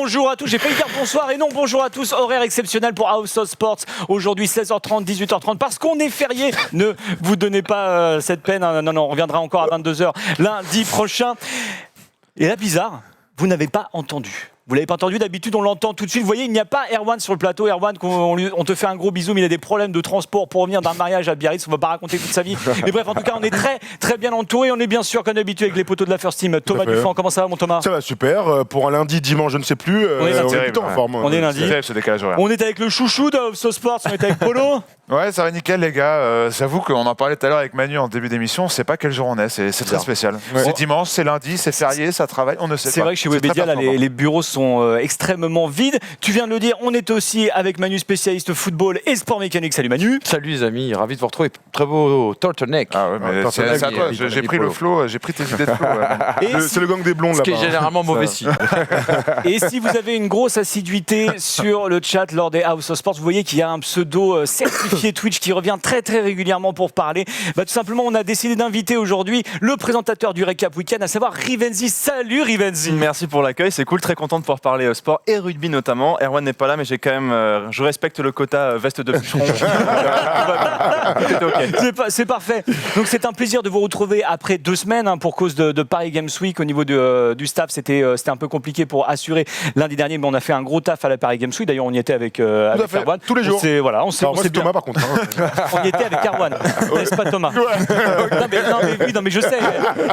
Bonjour à tous, j'ai failli dire bonsoir et non bonjour à tous. Horaire exceptionnel pour House of Sports. Aujourd'hui 16h30, 18h30 parce qu'on est férié. Ne vous donnez pas cette peine. Non, on reviendra encore à 22h lundi prochain. Et là, bizarre, vous n'avez pas entendu. Vous l'avez pas entendu, d'habitude on l'entend tout de suite. Vous voyez, il n'y a pas Erwan sur le plateau. Erwan, on te fait un gros bisou, mais il a des problèmes de transport pour revenir d'un mariage à Biarritz. On ne va pas raconter toute sa vie. Mais bref, en tout cas, on est très bien entouré. On est bien sûr, comme d'habitude, avec les poteaux de la First Team. Thomas Dufan, comment ça va, mon Thomas? Ça va super. Pour un lundi, dimanche, je ne sais plus. On est plutôt en forme. On est lundi. On est avec le chouchou de House of Sports. On est avec Polo. Ouais, ça va nickel, les gars. J'avoue qu'on en parlait tout à l'heure avec Manu en début d'émission. On ne sait pas quelle jour on est. C'est très spécial. Ouais. C'est dimanche, c'est lundi, c'est férié, ça travaille. On ne sait pas. C'est vrai que chez Webedia, là, les bureaux sont extrêmement vides. Tu viens de le dire, on est aussi avec Manu, spécialiste football et sport mécanique. Salut Manu. Salut les amis, ravi de vous retrouver. Très beau turtleneck. Ah ouais, mais c'est à toi. J'ai pris le flow, j'ai pris tes idées de flow. C'est le gang des blonds là-bas. Ce qui est généralement mauvais signe. Et si vous avez une grosse assiduité sur le chat lors des House of Sports, vous voyez qu'il y a un pseudo certifié Twitch qui revient très régulièrement pour parler. Tout simplement, on a décidé d'inviter aujourd'hui le présentateur du Récap Weekend, à savoir Rivenzi. Salut Rivenzi. Merci pour l'accueil, c'est cool, très content de pouvoir parler sport et rugby notamment. Erwan n'est pas là, mais j'ai quand même, je respecte le quota veste de bûcheron. Okay. C'est parfait. Donc c'est un plaisir de vous retrouver après 2 semaines pour cause de Paris Games Week. Au niveau du staff, c'était un peu compliqué pour assurer lundi dernier, mais on a fait un gros taf à la Paris Games Week. D'ailleurs, on y était avec Erwan. Tous les jours. On s'est bien. Thomas par contre. On y était avec Erwan, n'est-ce pas Thomas? Non mais je sais,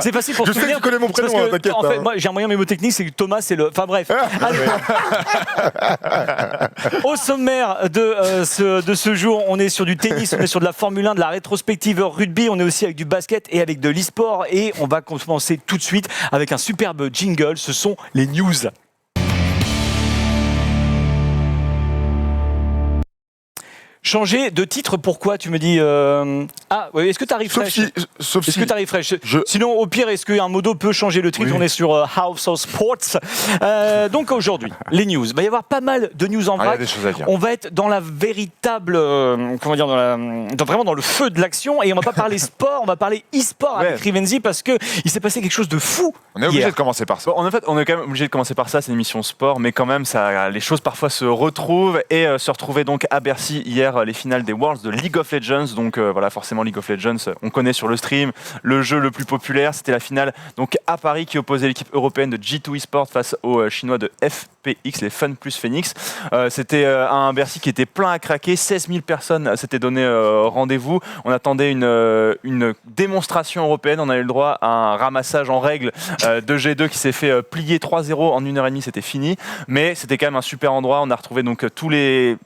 c'est facile pour je sais que tu connais mon prénom, t'inquiète. En fait, moi j'ai un moyen mémotechnique, c'est que Thomas c'est le... Enfin bref. Allez. Au sommaire de ce jour, on est sur du tennis, on est sur de la Formule 1, de la rétrospective rugby, on est aussi avec du basket et avec de l'e-sport. Et on va commencer tout de suite avec un superbe jingle, ce sont les news. Changer de titre, pourquoi tu me dis Ah, oui, est-ce que tu arrives fraîche? Est-ce que tu arrives fraîche? Sinon, au pire, est-ce qu'un modo peut changer le titre? Oui. On est sur House of Sports. Donc aujourd'hui, les news. Il va y avoir pas mal de news en vrac. Il y a des choses à dire. On va être dans la véritable, vraiment dans le feu de l'action. Et on va pas parler sport, on va parler e-sport avec Rivenzi parce que il s'est passé quelque chose de fou. On est obligé de commencer par ça. Bon, en fait, on est quand même obligé de commencer par ça. C'est une émission sport, mais quand même, les choses parfois se retrouvent et se retrouvaient donc à Bercy hier. Les finales des Worlds de League of Legends, donc voilà, forcément League of Legends, on connaît sur le stream, le jeu le plus populaire. C'était la finale donc à Paris qui opposait l'équipe européenne de G2 Esports face aux Chinois de FPX, les Fun Plus Phoenix. C'était un Bercy qui était plein à craquer, 16 000 personnes s'étaient donné rendez-vous. On attendait une démonstration européenne, on a eu le droit à un ramassage en règle de G2 qui s'est fait plier 3-0 en 1h30, c'était fini, mais c'était quand même un super endroit. On a retrouvé donc tous les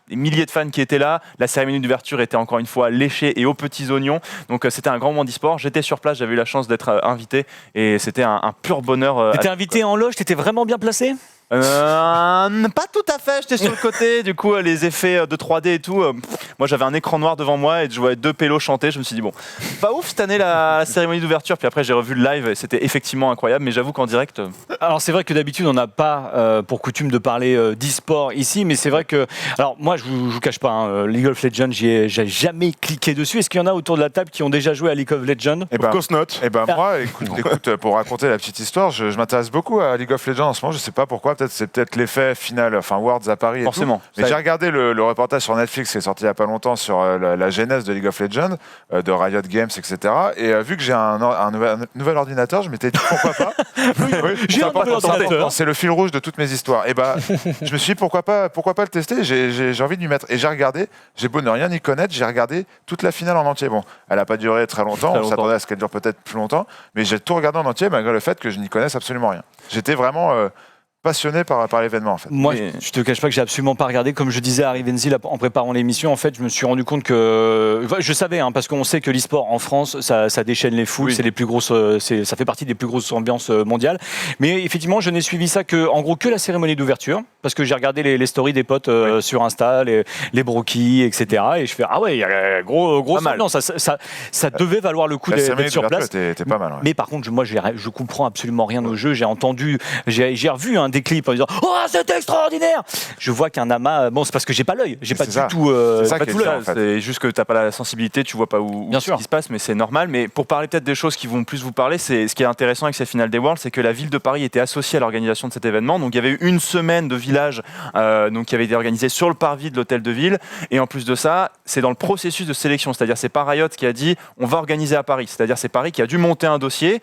milliers de fans qui étaient là. La cérémonie d'ouverture était encore une fois léchée et aux petits oignons. Donc c'était un grand moment d'e-sport. J'étais sur place, j'avais eu la chance d'être invité et c'était un pur bonheur. T'étais invité en loge, t'étais vraiment bien placé? Pas tout à fait, j'étais sur le côté, du coup les effets de 3D et tout, moi j'avais un écran noir devant moi et je voyais 2 pélos chanter, je me suis dit bon, pas ouf cette année la cérémonie d'ouverture, puis après j'ai revu le live et c'était effectivement incroyable, mais j'avoue qu'en direct... Alors c'est vrai que d'habitude on n'a pas pour coutume de parler d'e-sport ici, mais c'est vrai que, alors moi je vous cache pas, League of Legends, j'ai jamais cliqué dessus. Est-ce qu'il y en a autour de la table qui ont déjà joué à League of Legends? Moi, écoute, pour raconter la petite histoire, je m'intéresse beaucoup à League of Legends en ce moment, je sais pas pourquoi, c'est peut-être l'effet final, enfin Worlds à Paris et forcément. Tout. Mais j'ai regardé le reportage sur Netflix qui est sorti il y a pas longtemps sur la genèse de League of Legends, de Riot Games, etc. Et vu que j'ai un nouvel ordinateur, je m'étais dit pourquoi pas. J'ai un nouvel ordinateur. C'est le fil rouge de toutes mes histoires. Et je me suis dit pourquoi pas le tester. J'ai envie de m'y mettre. Et j'ai regardé. J'ai beau ne rien y connaître, j'ai regardé toute la finale en entier. Bon, elle a pas duré très longtemps. On s'attendait à ce qu'elle dure peut-être plus longtemps, mais j'ai tout regardé en entier malgré le fait que je n'y connaisse absolument rien. J'étais vraiment passionné par l'événement en fait. Moi, je te cache pas que j'ai absolument pas regardé. Comme je disais à Rivenzi en préparant l'émission, en fait, je me suis rendu compte que je savais, parce qu'on sait que l'e-sport en France, ça déchaîne les foules, c'est les plus grosses, ça fait partie des plus grosses ambiances mondiales. Mais effectivement, je n'ai suivi ça que la cérémonie d'ouverture, parce que j'ai regardé les stories des potes sur Insta, les broquis, etc. Et je fais il y a grosse ambiance. Ça devait valoir le coup d'être sur place. T'es pas mal. Ouais. Mais par contre, moi, je comprends absolument rien au jeu. J'ai revu déclip en disant « Oh, c'est extraordinaire !» Je vois qu'un amas... Bon, c'est parce que j'ai pas l'œil. J'ai pas du tout... C'est ça Pas qui est tout dur, là, en fait. c'est juste que t'as pas la sensibilité, tu vois pas où Bien ce sûr. qui se passe, mais c'est normal. Mais pour parler peut-être des choses qui vont plus vous parler, c'est ce qui est intéressant avec cette finale des Worlds, c'est que la ville de Paris était associée à l'organisation de cet événement. Donc il y avait eu une semaine de village donc qui avait été organisé sur le parvis de l'hôtel de ville. Et en plus de ça, c'est dans le processus de sélection, c'est-à-dire c'est pas Riot qui a dit on va organiser à Paris, c'est-à-dire c'est Paris qui a dû monter un dossier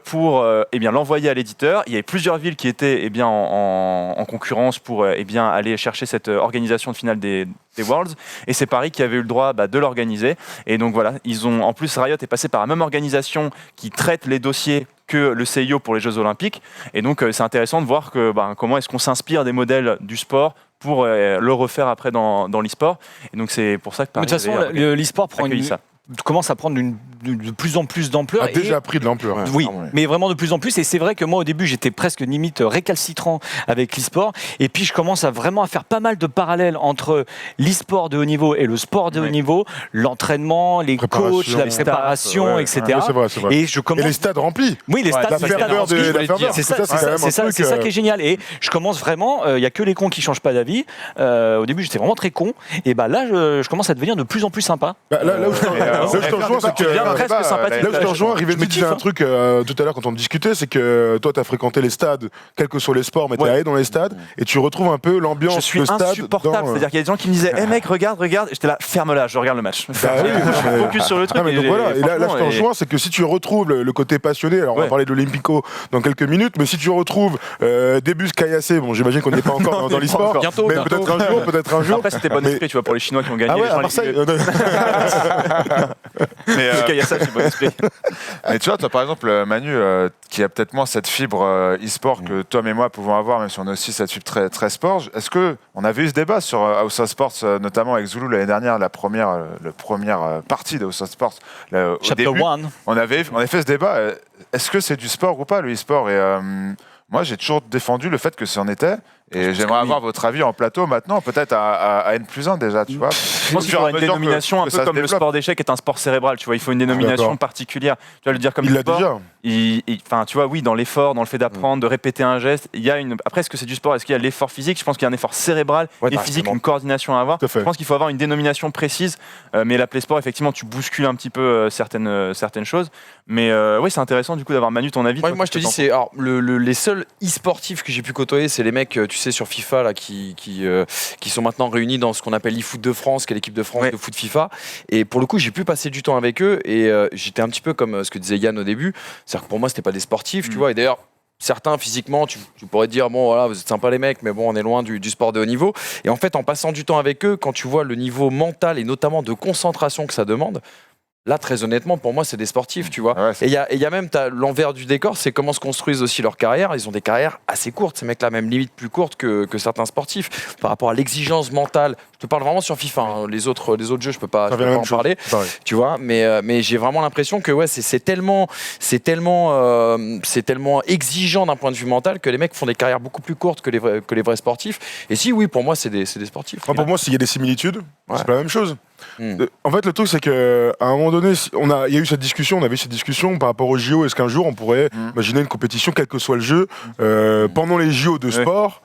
pour eh bien l'envoyer à l'éditeur. Il y avait plusieurs villes qui étaient eh bien en concurrence pour eh bien aller chercher cette organisation de finale des Worlds, et c'est Paris qui avait eu le droit de l'organiser. Et donc voilà, ils ont en plus Riot est passé par la même organisation qui traite les dossiers que le CIO pour les Jeux Olympiques. Et donc c'est intéressant de voir que comment est-ce qu'on s'inspire des modèles du sport pour le refaire après dans l'e-sport. Et donc c'est pour ça que Mais Paris de toute façon, l'e-sport commence à prendre de plus en plus d'ampleur. A déjà pris de l'ampleur. Oui, mais vraiment de plus en plus. Et c'est vrai que moi, au début, j'étais presque limite récalcitrant avec l'e-sport. Et puis, je commence vraiment à faire pas mal de parallèles entre l'e-sport de haut niveau et le sport de haut niveau, l'entraînement, les coachs, la préparation, etc. Ouais, c'est vrai, c'est vrai. Et je commence... Et les stades remplis. Oui, les stades, La ferveur de la ferveur. c'est ça qui est génial. Et je commence vraiment, il n'y a que les cons qui ne changent pas d'avis. Au début, j'étais vraiment très con. Et là, je commence à devenir de plus en plus sympa. Là où je te rejoins, c'est que... presque sympathique. Là où je te rejoins, Riven disait un truc tout à l'heure quand on discutait, c'est que toi, tu as fréquenté les stades, quels que soient les sports, mais tu es allé dans les stades et tu retrouves un peu l'ambiance Je suis de stade. insupportable. C'est-à-dire qu'il y a des gens qui me disaient hey mec, regarde. Et j'étais là, ferme-la, je regarde le match. Je focus sur le truc. Donc voilà, et là, je te rejoins, c'est que si tu retrouves le côté passionné, alors on va parler de l'Olympico dans quelques minutes, mais si tu retrouves Débus Kayase, bon, j'imagine qu'on n'est pas encore dans l'e-sport, mais peut-être un jour. Après, c'était bon esprit, tu vois, pour les Chinois qui ont gagné. Ah ouais, à Marseille. Mais tu vois, toi par exemple, Manu, qui a peut-être moins cette fibre e-sport que Tom et moi pouvons avoir, même si on a aussi cette fibre très, très sport, est-ce qu'on avait eu ce débat sur House of Sports, notamment avec Zulu l'année dernière, la première partie de House of Sports Chapter 1. On avait fait ce débat, est-ce que c'est du sport ou pas le e-sport? Et moi j'ai toujours défendu le fait que c'en était. Et j'aimerais avoir votre avis en plateau maintenant, peut-être à N+1 déjà, tu vois. Je pense qu'il faudra une dénomination un peu comme le sport d'échecs est un sport cérébral, tu vois. Il faut une dénomination particulière. Tu vas le dire comme il du l'a sport. déjà. Enfin, tu vois, oui, dans l'effort, dans le fait d'apprendre, de répéter un geste, il y a une. Après, est-ce que c'est du sport? Est-ce qu'il y a l'effort physique? Je pense qu'il y a un effort cérébral et physique, une coordination à avoir. Je pense qu'il faut avoir une dénomination précise. Mais l'appeler sport, effectivement, tu bouscules un petit peu certaines choses. Mais oui, c'est intéressant du coup d'avoir Manu ton avis. Moi, je te dis, c'est les seuls e-sportifs que j'ai pu côtoyer, c'est les mecs, tu sais, sur FIFA là, qui sont maintenant réunis dans ce qu'on appelle l'eFoot de France, qui est l'équipe de France de foot FIFA. Et pour le coup, j'ai pu passer du temps avec eux et j'étais un petit peu comme ce que disait Yann au début. C'est-à-dire que pour moi, c'était pas des sportifs, tu vois. Et d'ailleurs, certains physiquement, tu pourrais te dire bon voilà, vous êtes sympas les mecs, mais bon, on est loin du sport de haut niveau. Et en fait, en passant du temps avec eux, quand tu vois le niveau mental et notamment de concentration que ça demande. Là, très honnêtement, pour moi, c'est des sportifs, tu vois. Ouais, et il y a même l'envers du décor, c'est comment se construisent aussi leur carrière. Ils ont des carrières assez courtes, ces mecs-là, même limite plus courtes que certains sportifs. Par rapport à l'exigence mentale, je te parle vraiment sur FIFA. Hein. Les autres jeux, je peux pas en parler, tu vois. Mais j'ai vraiment l'impression que c'est tellement exigeant d'un point de vue mental que les mecs font des carrières beaucoup plus courtes que les vrais sportifs. Et si oui, pour moi, c'est des sportifs. Pour moi, s'il y a des similitudes, c'est pas la même chose. En fait, le truc, c'est qu'à un moment donné, il y a eu cette discussion, on avait eu cette discussion par rapport aux JO. Est-ce qu'un jour, on pourrait imaginer une compétition, quel que soit le jeu, pendant les JO de sport?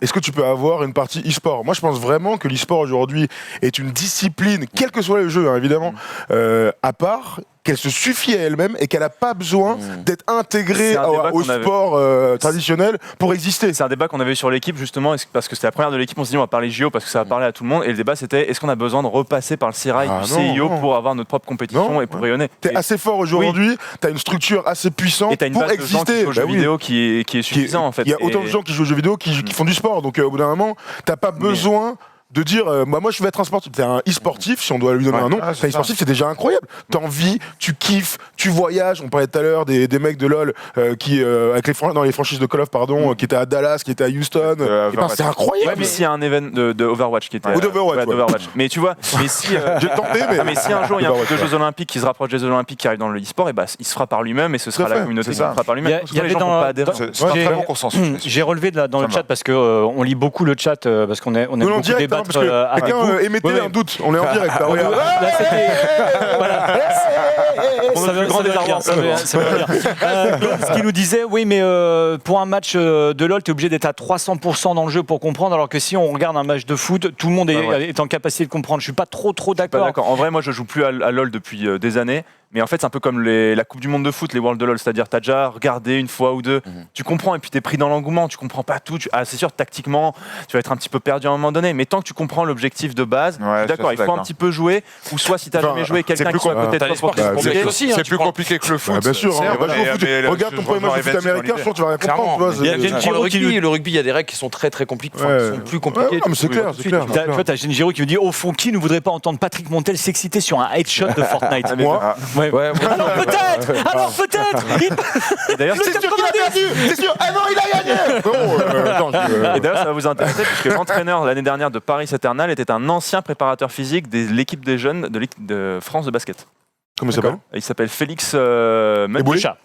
Est-ce que tu peux avoir une partie e-sport? Moi, je pense vraiment que l'e-sport aujourd'hui est une discipline, quel que soit le jeu, hein, évidemment, à part, qu'elle se suffit à elle-même et qu'elle n'a pas besoin d'être intégrée au sport traditionnel pour exister. C'est un débat qu'on avait eu sur l'équipe justement, parce que c'était la première de l'équipe, on s'est dit on va parler JO parce que ça va parler à tout le monde, et le débat c'était est-ce qu'on a besoin de repasser par le sérail du CIO pour avoir notre propre compétition et pour rayonner. T'es assez fort aujourd'hui, t'as une structure assez puissante et t'as une pour base exister. De gens qui jouent aux jeux vidéo qui est suffisant en fait. Il y a autant de gens qui jouent aux jeux vidéo qui font du sport, donc au bout d'un moment, t'as pas besoin de dire moi je vais être un sportif. T'es un e-sportif, si on doit lui donner un nom. Un e-sportif, c'est déjà incroyable. T'as envie, tu kiffes, tu voyages. On parlait tout à l'heure des mecs de LoL qui dans les franchises de Call of, qui étaient à Dallas, qui étaient à Houston. C'est incroyable. Ouais, mais s'il y a un event de Overwatch qui était d'Overwatch. Mais tu vois, mais si j'ai tenté, mais si un jour il y a un truc de Jeux Olympiques qui se rapproche des Jeux Olympiques qui arrive dans le e-sport, et il se fera par lui-même et ce sera la communauté qui se fera par lui-même. Il y avait c'est un très bon consensus. J'ai relevé dans le chat parce que on lit beaucoup le chat parce qu'on est beaucoup de débat. battre. parce que quelqu'un émettait un doute. On est en direct. Là, regarde. Là, c'était. Voilà. Ça veut grand dire, désarroi. ça veut dire. Ce qui nous disait, oui, mais pour un match de LoL, tu es obligé d'être à 300% dans le jeu pour comprendre, alors que si on regarde un match de foot, tout le monde est en capacité de comprendre. Je suis pas trop Pas d'accord. d'accord. En vrai, moi, je joue plus à LoL depuis des années. Mais en fait, c'est un peu comme la Coupe du Monde de foot, les World de LoL. C'est-à-dire, tu as déjà regardé une fois ou deux, tu comprends, et puis tu es pris dans l'engouement, tu comprends pas tout. C'est sûr, tactiquement, tu vas être un petit peu perdu à un moment donné. Mais tant que tu comprends l'objectif de base, je suis d'accord, il faut un petit peu jouer. Ou soit, si tu n'as jamais joué, quelqu'un qui soit à côté de toi pour t'expliquer. C'est plus compliqué que le foot. Bien sûr. Certes, Va jouer au foot. mais Regarde ton premier match de foot américain, je pense que tu vas rien comprendre. Il y a Genjiro Le qui rugby, il y a des règles qui sont très très compliquées, qui sont plus compliquées. Mais c'est clair, c'est clair. Tu vois, t'as Genjiro qui nous dit, au fond, qui ne voudrait pas entendre Patrick Montel s'exciter sur un headshot de Fortnite? Moi, Ouais. Alors peut-être. D'ailleurs, c'est sûr qu'il a perdu. C'est sûr. Ah non, il a gagné. Et d'ailleurs, ça va vous intéresser puisque l'entraîneur l'année dernière de Paris Eternal était un ancien préparateur physique de l'équipe des jeunes de l'équipe de France de basket. Comment il s'appelle? Il s'appelle Félix Mechat.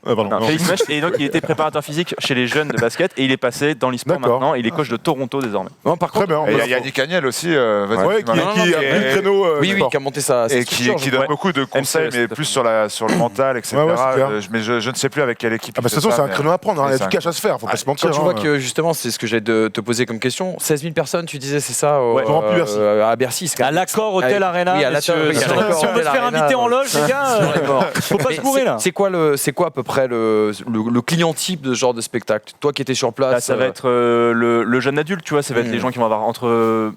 Félix Mech, et donc il était préparateur physique chez les jeunes de basket et il est passé dans l'e-sport D'accord. maintenant. Il est coach de Toronto désormais. Non, par Très contre, bien. Et il y a Yannick Agnel aussi, Ouais, qui a pris le créneau. oui, qui a monté sa et structure, qui donne Ouais. beaucoup de conseils, MCS, mais tout à plus fait. sur le mental, etc. Ouais, c'est clair. Mais je ne sais plus avec quelle équipe. Ah bah de toute façon, c'est un créneau à prendre. Il y a du cash à se faire. Faut pas se mentir. Quand tu vois que justement, c'est ce que j'ai de te poser comme question, 16 000 personnes, tu disais, c'est ça Ouais. Rempli Bercy. à Bercy. C'est quand À même- l'accord Hôtel Arena. Oui, à messieurs. l'accord, oui, à Si l'accord on veut Hôtel se faire Arena, inviter en loge, les gars, faut pas Mais se bourrer là. C'est quoi à peu près le client type de ce genre de spectacle? Toi qui étais sur place. Là, ça va être le jeune adulte, tu vois, ça va être les gens qui vont avoir entre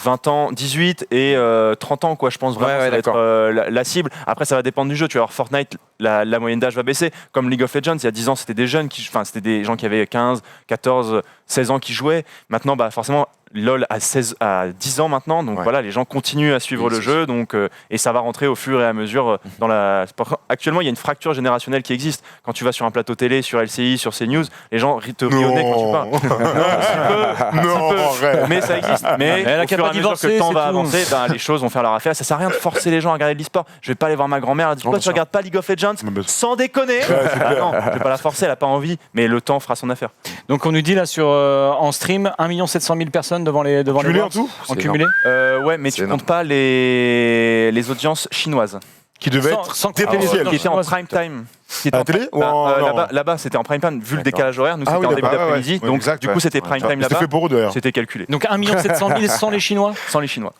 20 ans, 18 et 30 ans, quoi. Je pense vraiment Ouais, que ça va d'accord. être la cible. Après, ça va dépendre du jeu. Tu vas voir Fortnite, la moyenne d'âge va baisser. Comme League of Legends, il y a 10 ans, c'était des jeunes, c'était des gens qui avaient 15, 14, 16 ans qui jouaient. Maintenant, bah, forcément, LoL à 10 ans maintenant, donc voilà, les gens continuent à suivre le jeu, donc, et ça va rentrer au fur et à mesure dans la... Actuellement, il y a une fracture générationnelle qui existe. Quand tu vas sur un plateau télé, sur LCI, sur CNews, les gens te rient au nez quand tu parles. Non, arrête. Mais ça existe. Mais Elle a au qu'à fur et pas à mesure que le divorcer, temps c'est va tout. avancer, ben, les choses vont faire leur affaire. Ça sert à rien de forcer les gens à regarder de l'e-sport. Je vais pas aller voir ma grand-mère, elle dit Non, quoi, bien tu sûr. regardes pas League of Legends? bien sûr. Sans déconner. Ah non, je vais pas la forcer, elle a pas envie, mais le temps fera son affaire. Donc on nous dit là en stream 1 700 000 personnes devant les Cumulé en Worlds. tout En cumulé. Ouais, mais C'est tu énorme. comptes pas les audiences chinoises Qui devait Sans- être sans démentiel. qui étaient en prime time. Qui étaient À la en télé ou Bah, en- non. là-bas, c'était en prime time, vu le D'accord. décalage horaire. Nous, Ah c'était oui, en début d'accord. d'après-midi. Ouais, Donc, exact, du coup, ouais. c'était prime time C'était là-bas. fait pour eux d'ailleurs. C'était calculé. Donc 1 700 000 sans les Chinois. Sans les Chinois.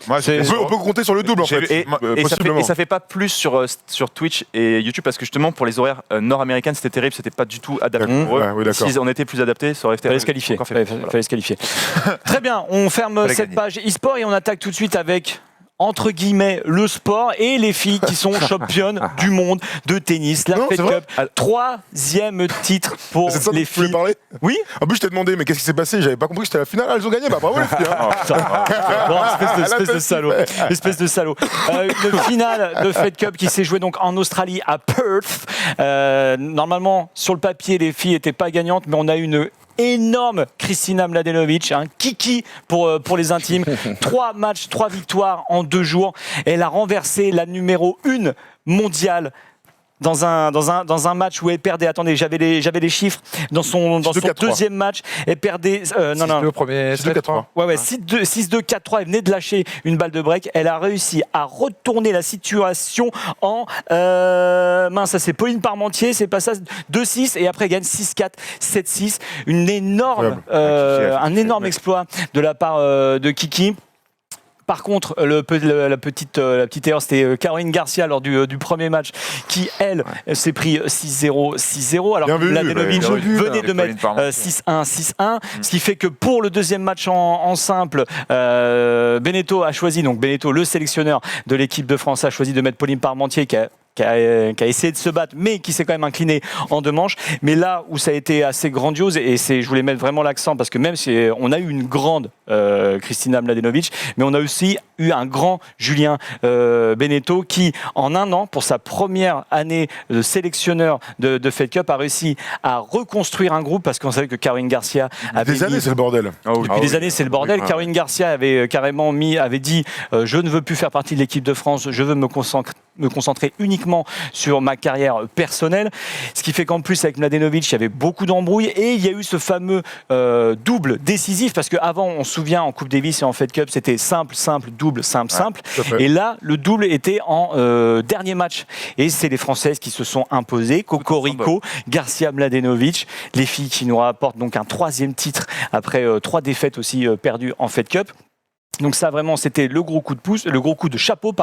Moi, On peut compter sur le double en J'ai- fait. Et, et Possiblement. ça fait pas plus sur Twitch et YouTube parce que justement pour les horaires nord-américaines c'était terrible, c'était pas du tout adapté D'accord. pour eux. Ouais, oui, d'accord. Si on était plus adapté, ça aurait été Fallait se qualifier. encore fait. Fallait se qualifier. Très bien, on ferme Fallait cette gagner. page e-sport et on attaque tout de suite avec entre guillemets le sport et les filles qui sont championnes du monde de tennis. La Non, Fed c'est vrai. Cup, 3e titre pour C'est de ça dont les tu voulais filles. parler? Oui. En plus, je t'ai demandé, mais qu'est-ce qui s'est passé? J'avais pas compris que c'était la finale. Ah, elles ont gagné. Bah bravo les filles. hein. Bon, espèce de La salaud. Espèce de salaud. Une finale de Fed Cup qui s'est jouée donc en Australie à Perth. Normalement, sur le papier, les filles n'étaient pas gagnantes, mais on a eu une énorme Kristina Mladenovic, un kiki pour les intimes. 3 matchs, 3 victoires en 2 jours. Elle a renversé la numéro 1 mondiale. Dans un match où elle perdait, attendez, j'avais les chiffres, dans son 6-2-4-3. deuxième match, elle perdait, non, Le premier 6-2, 4-3. Ouais, 6-2, 4-3, elle venait de lâcher une balle de break. Elle a réussi à retourner la situation en... mince, ça c'est Pauline Parmentier, c'est pas ça, 2-6, et après elle gagne 6-4, 7-6. Une énorme, un énorme exploit de la part de Kiki. Par contre, la petite erreur, c'était Caroline Garcia lors du premier match qui, elle, s'est pris 6-0, 6-0. Alors Bien vu, Mladenovic bien vu, venait là. de mettre Pauline Parmentier. 6-1, 6-1. Ce qui fait que pour le deuxième match en simple, Beneteau a choisi, donc Beneteau, le sélectionneur de l'équipe de France, a choisi de mettre Pauline Parmentier qui a essayé de se battre, mais qui s'est quand même incliné en 2 manches. Mais là où ça a été assez grandiose, et je voulais mettre vraiment l'accent, parce que même si on a eu une grande Kristina Mladenovic, mais on a aussi eu un grand Julien Beneteau qui, en 1 an, pour sa première année de sélectionneur de Fed Cup, a réussi à reconstruire un groupe, parce qu'on savait que Caroline Garcia avait Des années, c'est le bordel. depuis des années, c'est le bordel. Caroline Garcia avait carrément avait dit je ne veux plus faire partie de l'équipe de France, je veux me me concentrer uniquement sur ma carrière personnelle. Ce qui fait qu'en plus, avec Mladenovic, il y avait beaucoup d'embrouilles et il y a eu ce fameux double décisif parce qu'avant, on se souvient, en Coupe Davis et en Fed Cup, c'était simple, double, simple. Et là, le double était en dernier match. Et c'est les Françaises qui se sont imposées. Cocorico, Garcia, Mladenovic, les filles qui nous rapportent donc un 3e titre après 3 défaites aussi perdues en Fed Cup. Donc ça vraiment c'était le gros coup de chapeau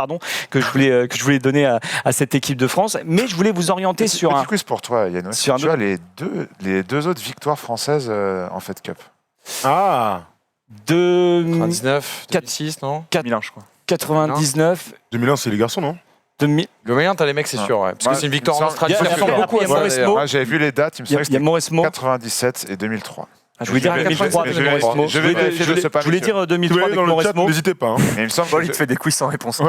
que je voulais donner à cette équipe de France. Mais je voulais vous orienter sur petit quiz pour toi, Yann. Tu as les deux autres victoires françaises en Fed Cup. Ah. 99, 2006, non 2001, je crois. 99. 2001, c'est les garçons, non? Le moyen, t'as les mecs, c'est sûr. Ouais. Parce que c'est une victoire en Australie. Il y a beaucoup à Mauresmo. J'avais vu les dates, il me semble que c'était 97 et 2003. Je voulais dire 2003 avec Mauresmo. Je voulais dire 2003 avec Mauresmo. N'hésitez pas. Hein. Mais il me semble Paul, il te fait des quiz sans réponse. en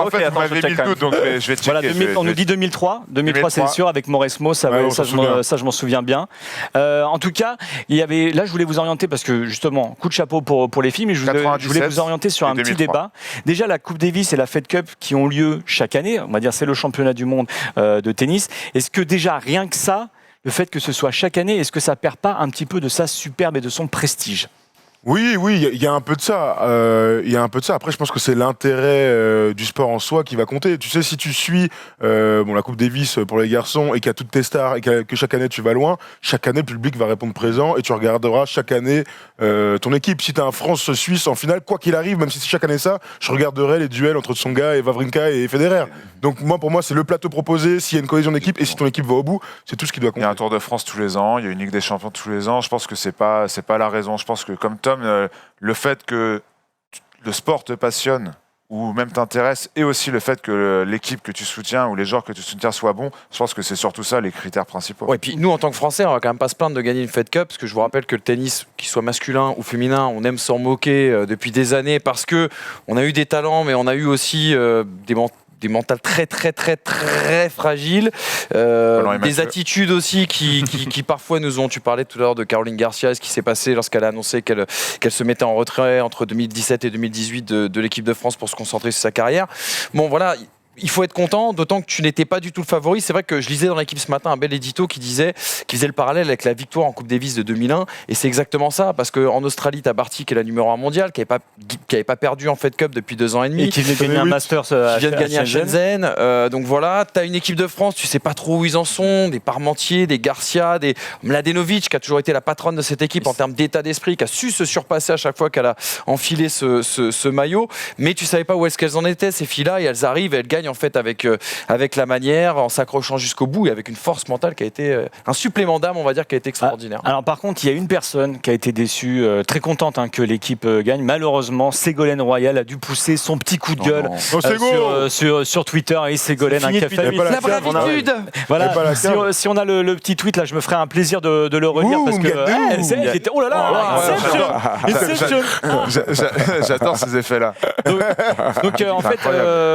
fait, vous m'avez mis le doute, donc je vais checker. Voilà, on nous dit 2003. 2003, c'est sûr, avec Mauresmo, ça je m'en souviens bien. En tout cas, là, je voulais vous orienter, parce que justement, coup de chapeau pour les filles, mais je voulais vous orienter sur un petit débat. Déjà, la Coupe Davis et la Fed Cup qui ont lieu chaque année, on va dire c'est le championnat du monde de tennis. Est-ce que déjà, rien que ça, le fait que ce soit chaque année, est-ce que ça perd pas un petit peu de sa superbe et de son prestige ? Oui, il y a un peu de ça. Après, je pense que c'est l'intérêt du sport en soi qui va compter. Tu sais, si tu suis la Coupe Davis pour les garçons et qu'il y a toutes tes stars et que chaque année tu vas loin, chaque année le public va répondre présent et tu regarderas chaque année ton équipe. Si tu as un France-Suisse en finale, quoi qu'il arrive, même si c'est chaque année ça, je regarderai les duels entre Tsonga et Wawrinka et Federer. Donc pour moi, c'est le plateau proposé, s'il y a une cohésion d'équipe et si ton équipe va au bout, c'est tout ce qui doit compter. Il y a un Tour de France tous les ans, il y a une Ligue des Champions tous les ans. Je pense que c'est pas la raison. Je pense que comme Tom, le fait que le sport te passionne ou même t'intéresse et aussi le fait que l'équipe que tu soutiens ou les joueurs que tu soutiens soient bons, je pense que c'est surtout ça les critères principaux. Ouais, et puis nous en tant que Français, on va quand même pas se plaindre de gagner une Fed Cup parce que je vous rappelle que le tennis, qu'il soit masculin ou féminin, on aime s'en moquer depuis des années parce que on a eu des talents mais on a eu aussi des mentales très fragiles, des attitudes aussi qui parfois nous ont. Tu parlais tout à l'heure de Caroline Garcia, ce qui s'est passé lorsqu'elle a annoncé qu'elle se mettait en retrait entre 2017 et 2018 de l'équipe de France pour se concentrer sur sa carrière. Bon voilà. Il faut être content, d'autant que tu n'étais pas du tout le favori. C'est vrai que je lisais dans l'équipe ce matin un bel édito qui faisait le parallèle avec la victoire en Coupe Davis de 2001. Et c'est exactement ça, parce qu'en Australie, tu as Barty qui est la numéro 1 mondiale, qui n'avait pas perdu en Fed Cup depuis 2 ans et demi. Et qui venait de gagner un Masters qui vient de gagner à Shenzhen. Donc voilà, tu as une équipe de France, tu sais pas trop où ils en sont, des Parmentier, des Garcia, des Mladenovic, qui a toujours été la patronne de cette équipe en termes d'état d'esprit, qui a su se surpasser à chaque fois qu'elle a enfilé ce maillot. Mais tu savais pas où est-ce qu'elles en étaient, ces filles-là, et elles arrivent et elles gagnent en fait avec la manière, en s'accrochant jusqu'au bout et avec une force mentale qui a été un supplément d'âme, on va dire, qui a été extraordinaire. Alors par contre, il y a une personne qui a été déçue, très contente que l'équipe gagne. Malheureusement, Ségolène Royal a dû pousser son petit coup de gueule sur Twitter. Et Ségolène, un café. La bravitude. Voilà. Si on a le petit tweet là, je me ferai un plaisir de le relire parce que c'est elle qui était. Oh là là, j'adore ces effets-là. Donc en fait,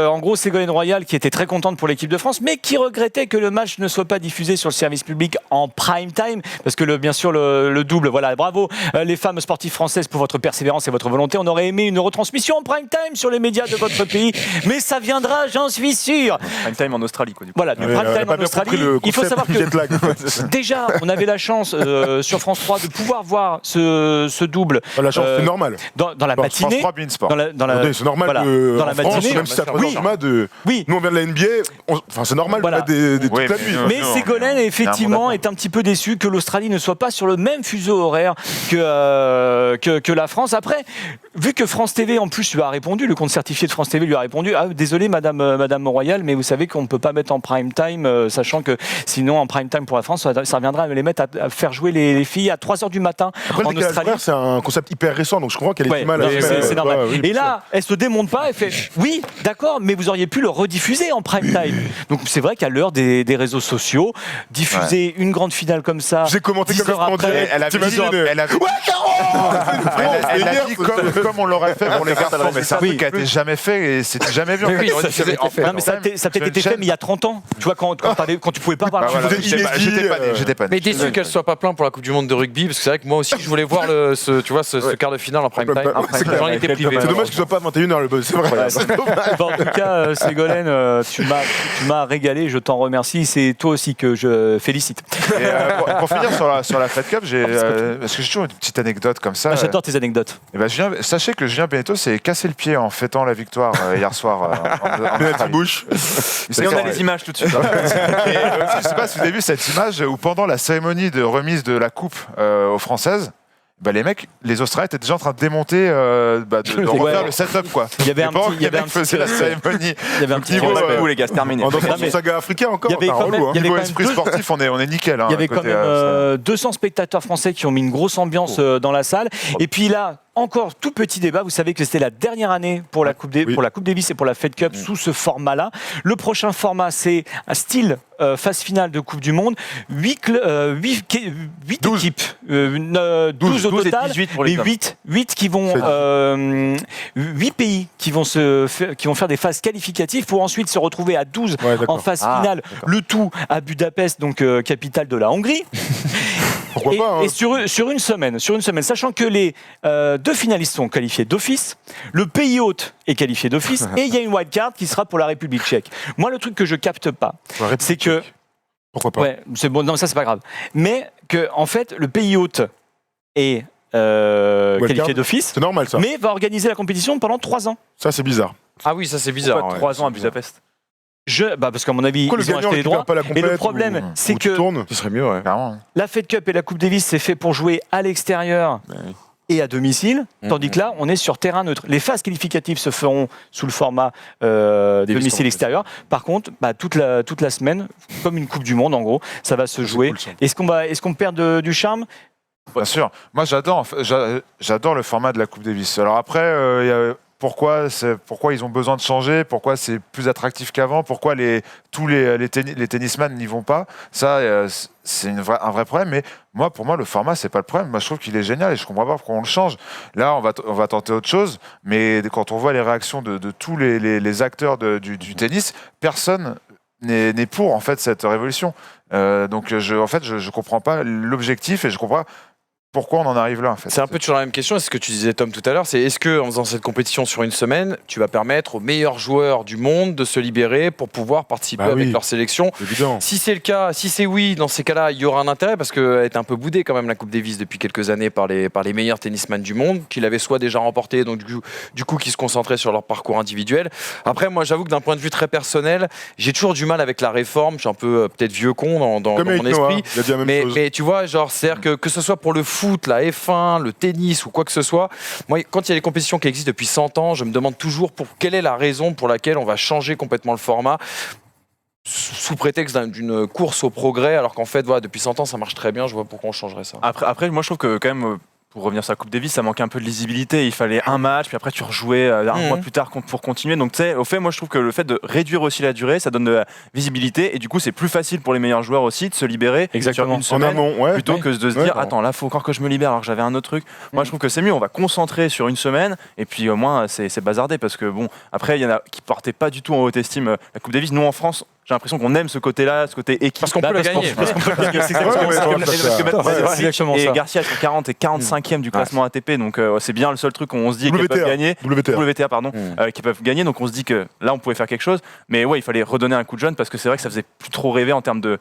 en gros, Ségolène Royal qui était très contente pour l'équipe de France, mais qui regrettait que le match ne soit pas diffusé sur le service public en prime time, parce que bien sûr le double. Voilà, bravo les femmes sportives françaises pour votre persévérance et votre volonté. On aurait aimé une retransmission en prime time sur les médias de votre pays, mais ça viendra, j'en suis sûr. Prime time en Australie, quoi. Du coup. Voilà, du prime time en Australie. Il faut savoir que déjà, on avait la chance sur France 3 de pouvoir voir ce double. La chance, c'est normal. Dans la matinée. France 3 c'est normal dans la matinée, même si ça nous on vient de la NBA, c'est normal de mettre toute la nuit. Mais Ségolène, effectivement, est un petit peu déçue que l'Australie ne soit pas sur le même fuseau horaire que la France. Après, vu que France TV, en plus, lui a répondu, le compte certifié de France TV lui a répondu, désolé Madame Royal, mais vous savez qu'on ne peut pas mettre en prime time, sachant que sinon, en prime time pour la France, ça reviendra à les mettre à faire jouer les filles à 3h du matin en Australie. C'est un concept hyper récent, donc je comprends qu'elle ait du mal à c'est normal. Et là, elle se démonte pas, elle fait oui, d'accord, mais vous auriez pu le rediffusée en prime time. Donc c'est vrai qu'à l'heure des réseaux sociaux, diffuser une grande finale comme ça, J'ai commenté 10 comme heures ça en après, direct. Elle a T'imagines, dit, ouais, Caro elle a dit comme on l'aurait fait pour les garçons, mais c'est un truc qui a été jamais fait et c'était jamais vu. En fait, ça, ça avait été fait. Non, mais ça a peut-être été fait, mais il y a 30 ans. Tu vois, quand tu pouvais pas Bah parler. voilà, C'était inédit, j'étais pas né. Mais déçu qu'elle soit pas plein pour la Coupe du Monde de rugby, parce que c'est vrai que moi aussi je voulais voir ce quart de finale en prime time. C'est J'en clair. étais privé. C'est dommage que ce soit pas à 21h le buzz, c'est vrai. Bon, en tout cas, Ségolène, tu m'as régalé, je t'en remercie. C'est toi aussi que je félicite. Et, pour finir sur la Fed Cup, parce que j'ai toujours une petite anecdote comme ça. J'adore tes anecdotes. Et ben, sachez que Julien Benneteau s'est cassé le pied en fêtant la victoire hier soir en Penalty Australie. Bush. Et on a les images tout de suite. Et aussi, je sais pas si vous avez vu cette image où pendant la cérémonie de remise de la coupe aux Françaises, bah les mecs, les Australiens étaient déjà en train de démonter, de refaire le setup quoi. Il y avait un pendant petit- que il y avait les un mecs petit- faisaient la cérémonie. Il y avait un petit Niveau, respect. les gars, c'est terminé. En dans Non, son mais- saga africain encore, il y avait c'est un quand même- relou. il y avait Niveau quand même esprit deux- sportif, on est nickel. Hein, Il y avait côté, quand même 200 spectateurs français qui ont mis une grosse ambiance dans la salle. Et puis là, encore tout petit débat. Vous savez que c'était la dernière année pour la Coupe Oui. pour la Coupe Davis et pour la Fed Cup sous ce format-là. Le prochain format, c'est un style phase finale de Coupe du Monde. 8 12. équipes, 12 au 12 et total, 18 pour les mais hommes. 8 qui vont, 8 pays qui vont faire des phases qualificatives pour ensuite se retrouver à 12 Ouais, en d'accord. phase finale. Le tout à Budapest, donc capitale de la Hongrie. Pourquoi pas, hein. Et sur une semaine, sachant que les 2 finalistes sont qualifiés d'office, le pays hôte est qualifié d'office, et il y a une wildcard qui sera pour la République tchèque. Moi, le truc que je capte pas, c'est que Pourquoi pas. ouais, c'est bon, non, ça c'est pas grave, mais que en fait, le pays hôte est qualifié d'office, C'est normal ça. mais va organiser la compétition pendant 3 ans. Ça c'est bizarre. Ah oui, ça c'est bizarre. Pourquoi 3 ans à Budapest? Parce qu'à mon avis, Pourquoi le ils ont gagnant acheté les récupère droits. pas la Et compète le problème, c'est ou tu que tournes Ce serait mieux, ouais. Clairement. la Fed Cup et la Coupe Davis, c'est fait pour jouer à l'extérieur et à domicile, tandis que là, on est sur terrain neutre. Les phases qualificatives se feront sous le format domicile-extérieur. Par contre, toute la semaine, comme une Coupe du Monde, en gros, ça va se jouer. cool, ça. Est-ce qu'on perd du charme? Bien sûr. Moi, j'adore le format de la Coupe Davis. Alors après, il y a pourquoi ils ont besoin de changer, pourquoi c'est plus attractif qu'avant, pourquoi tous les tennisman n'y vont pas. Ça, c'est un vrai problème. Mais pour moi, le format, c'est pas le problème. Moi, je trouve qu'il est génial et je comprends pas pourquoi on le change. Là, on va tenter autre chose. Mais quand on voit les réactions de tous les acteurs du tennis, personne n'est pour en fait cette révolution. Donc, je comprends pas l'objectif et je comprends pas pourquoi on en arrive là en fait. C'est un peu toujours la même question, c'est ce que tu disais Tom tout à l'heure, c'est est-ce que en faisant cette compétition sur une semaine, tu vas permettre aux meilleurs joueurs du monde de se libérer pour pouvoir participer Bah avec oui. leur sélection? Évidemment. Si c'est le cas, si c'est oui, dans ces cas-là, il y aura un intérêt parce qu'elle est un peu boudée quand même la Coupe Davis depuis quelques années par les meilleurs tennisman du monde, qui l'avaient soit déjà remporté, donc du coup qui se concentraient sur leur parcours individuel. Après, moi j'avoue que d'un point de vue très personnel, j'ai toujours du mal avec la réforme, je suis un peu peut-être vieux con dans Comme mon avec Noah, esprit. il a dit la même chose. Mais tu vois, genre, c'est-à-dire que ce soit pour le foot, la F1, le tennis ou quoi que ce soit, moi, quand il y a des compétitions qui existent depuis 100 ans, je me demande toujours quelle est la raison pour laquelle on va changer complètement le format sous prétexte d'une course au progrès, alors qu'en fait, voilà, depuis 100 ans, ça marche très bien, je vois pourquoi on changerait ça. Après, moi je trouve que quand même, pour revenir sur la Coupe Davis, ça manquait un peu de lisibilité. Il fallait un match, puis après tu rejouais un mois plus tard pour continuer. Donc tu sais, au fait, moi je trouve que le fait de réduire aussi la durée, ça donne de la visibilité et du coup c'est plus facile pour les meilleurs joueurs aussi de se libérer Exactement. sur une En semaine. amont, ouais. Plutôt que de se Ouais, dire, bon. attends, là, faut encore que je me libère alors que j'avais un autre truc. Moi, je trouve que c'est mieux. On va concentrer sur une semaine et puis au moins, c'est bazardé parce que bon, après, il y en a qui portaient pas du tout en haute estime la Coupe Davis. Nous, en France, j'ai l'impression qu'on aime ce côté-là, ce côté équipe. Parce qu'on peut la gagner. Parce que c'est Ouais, exactement ouais, ça. ouais, Parce que ça. maintenant, Ouais, c'est c'est exactement et ça. Garcia est 40 et 45e du classement ATP, donc c'est bien le seul truc où on se dit qu'ils peuvent gagner. WTA, pardon, qui peuvent gagner, donc on se dit que là on pouvait faire quelque chose, mais ouais, il fallait redonner un coup de jeune parce que c'est vrai que ça faisait plus trop rêver en termes de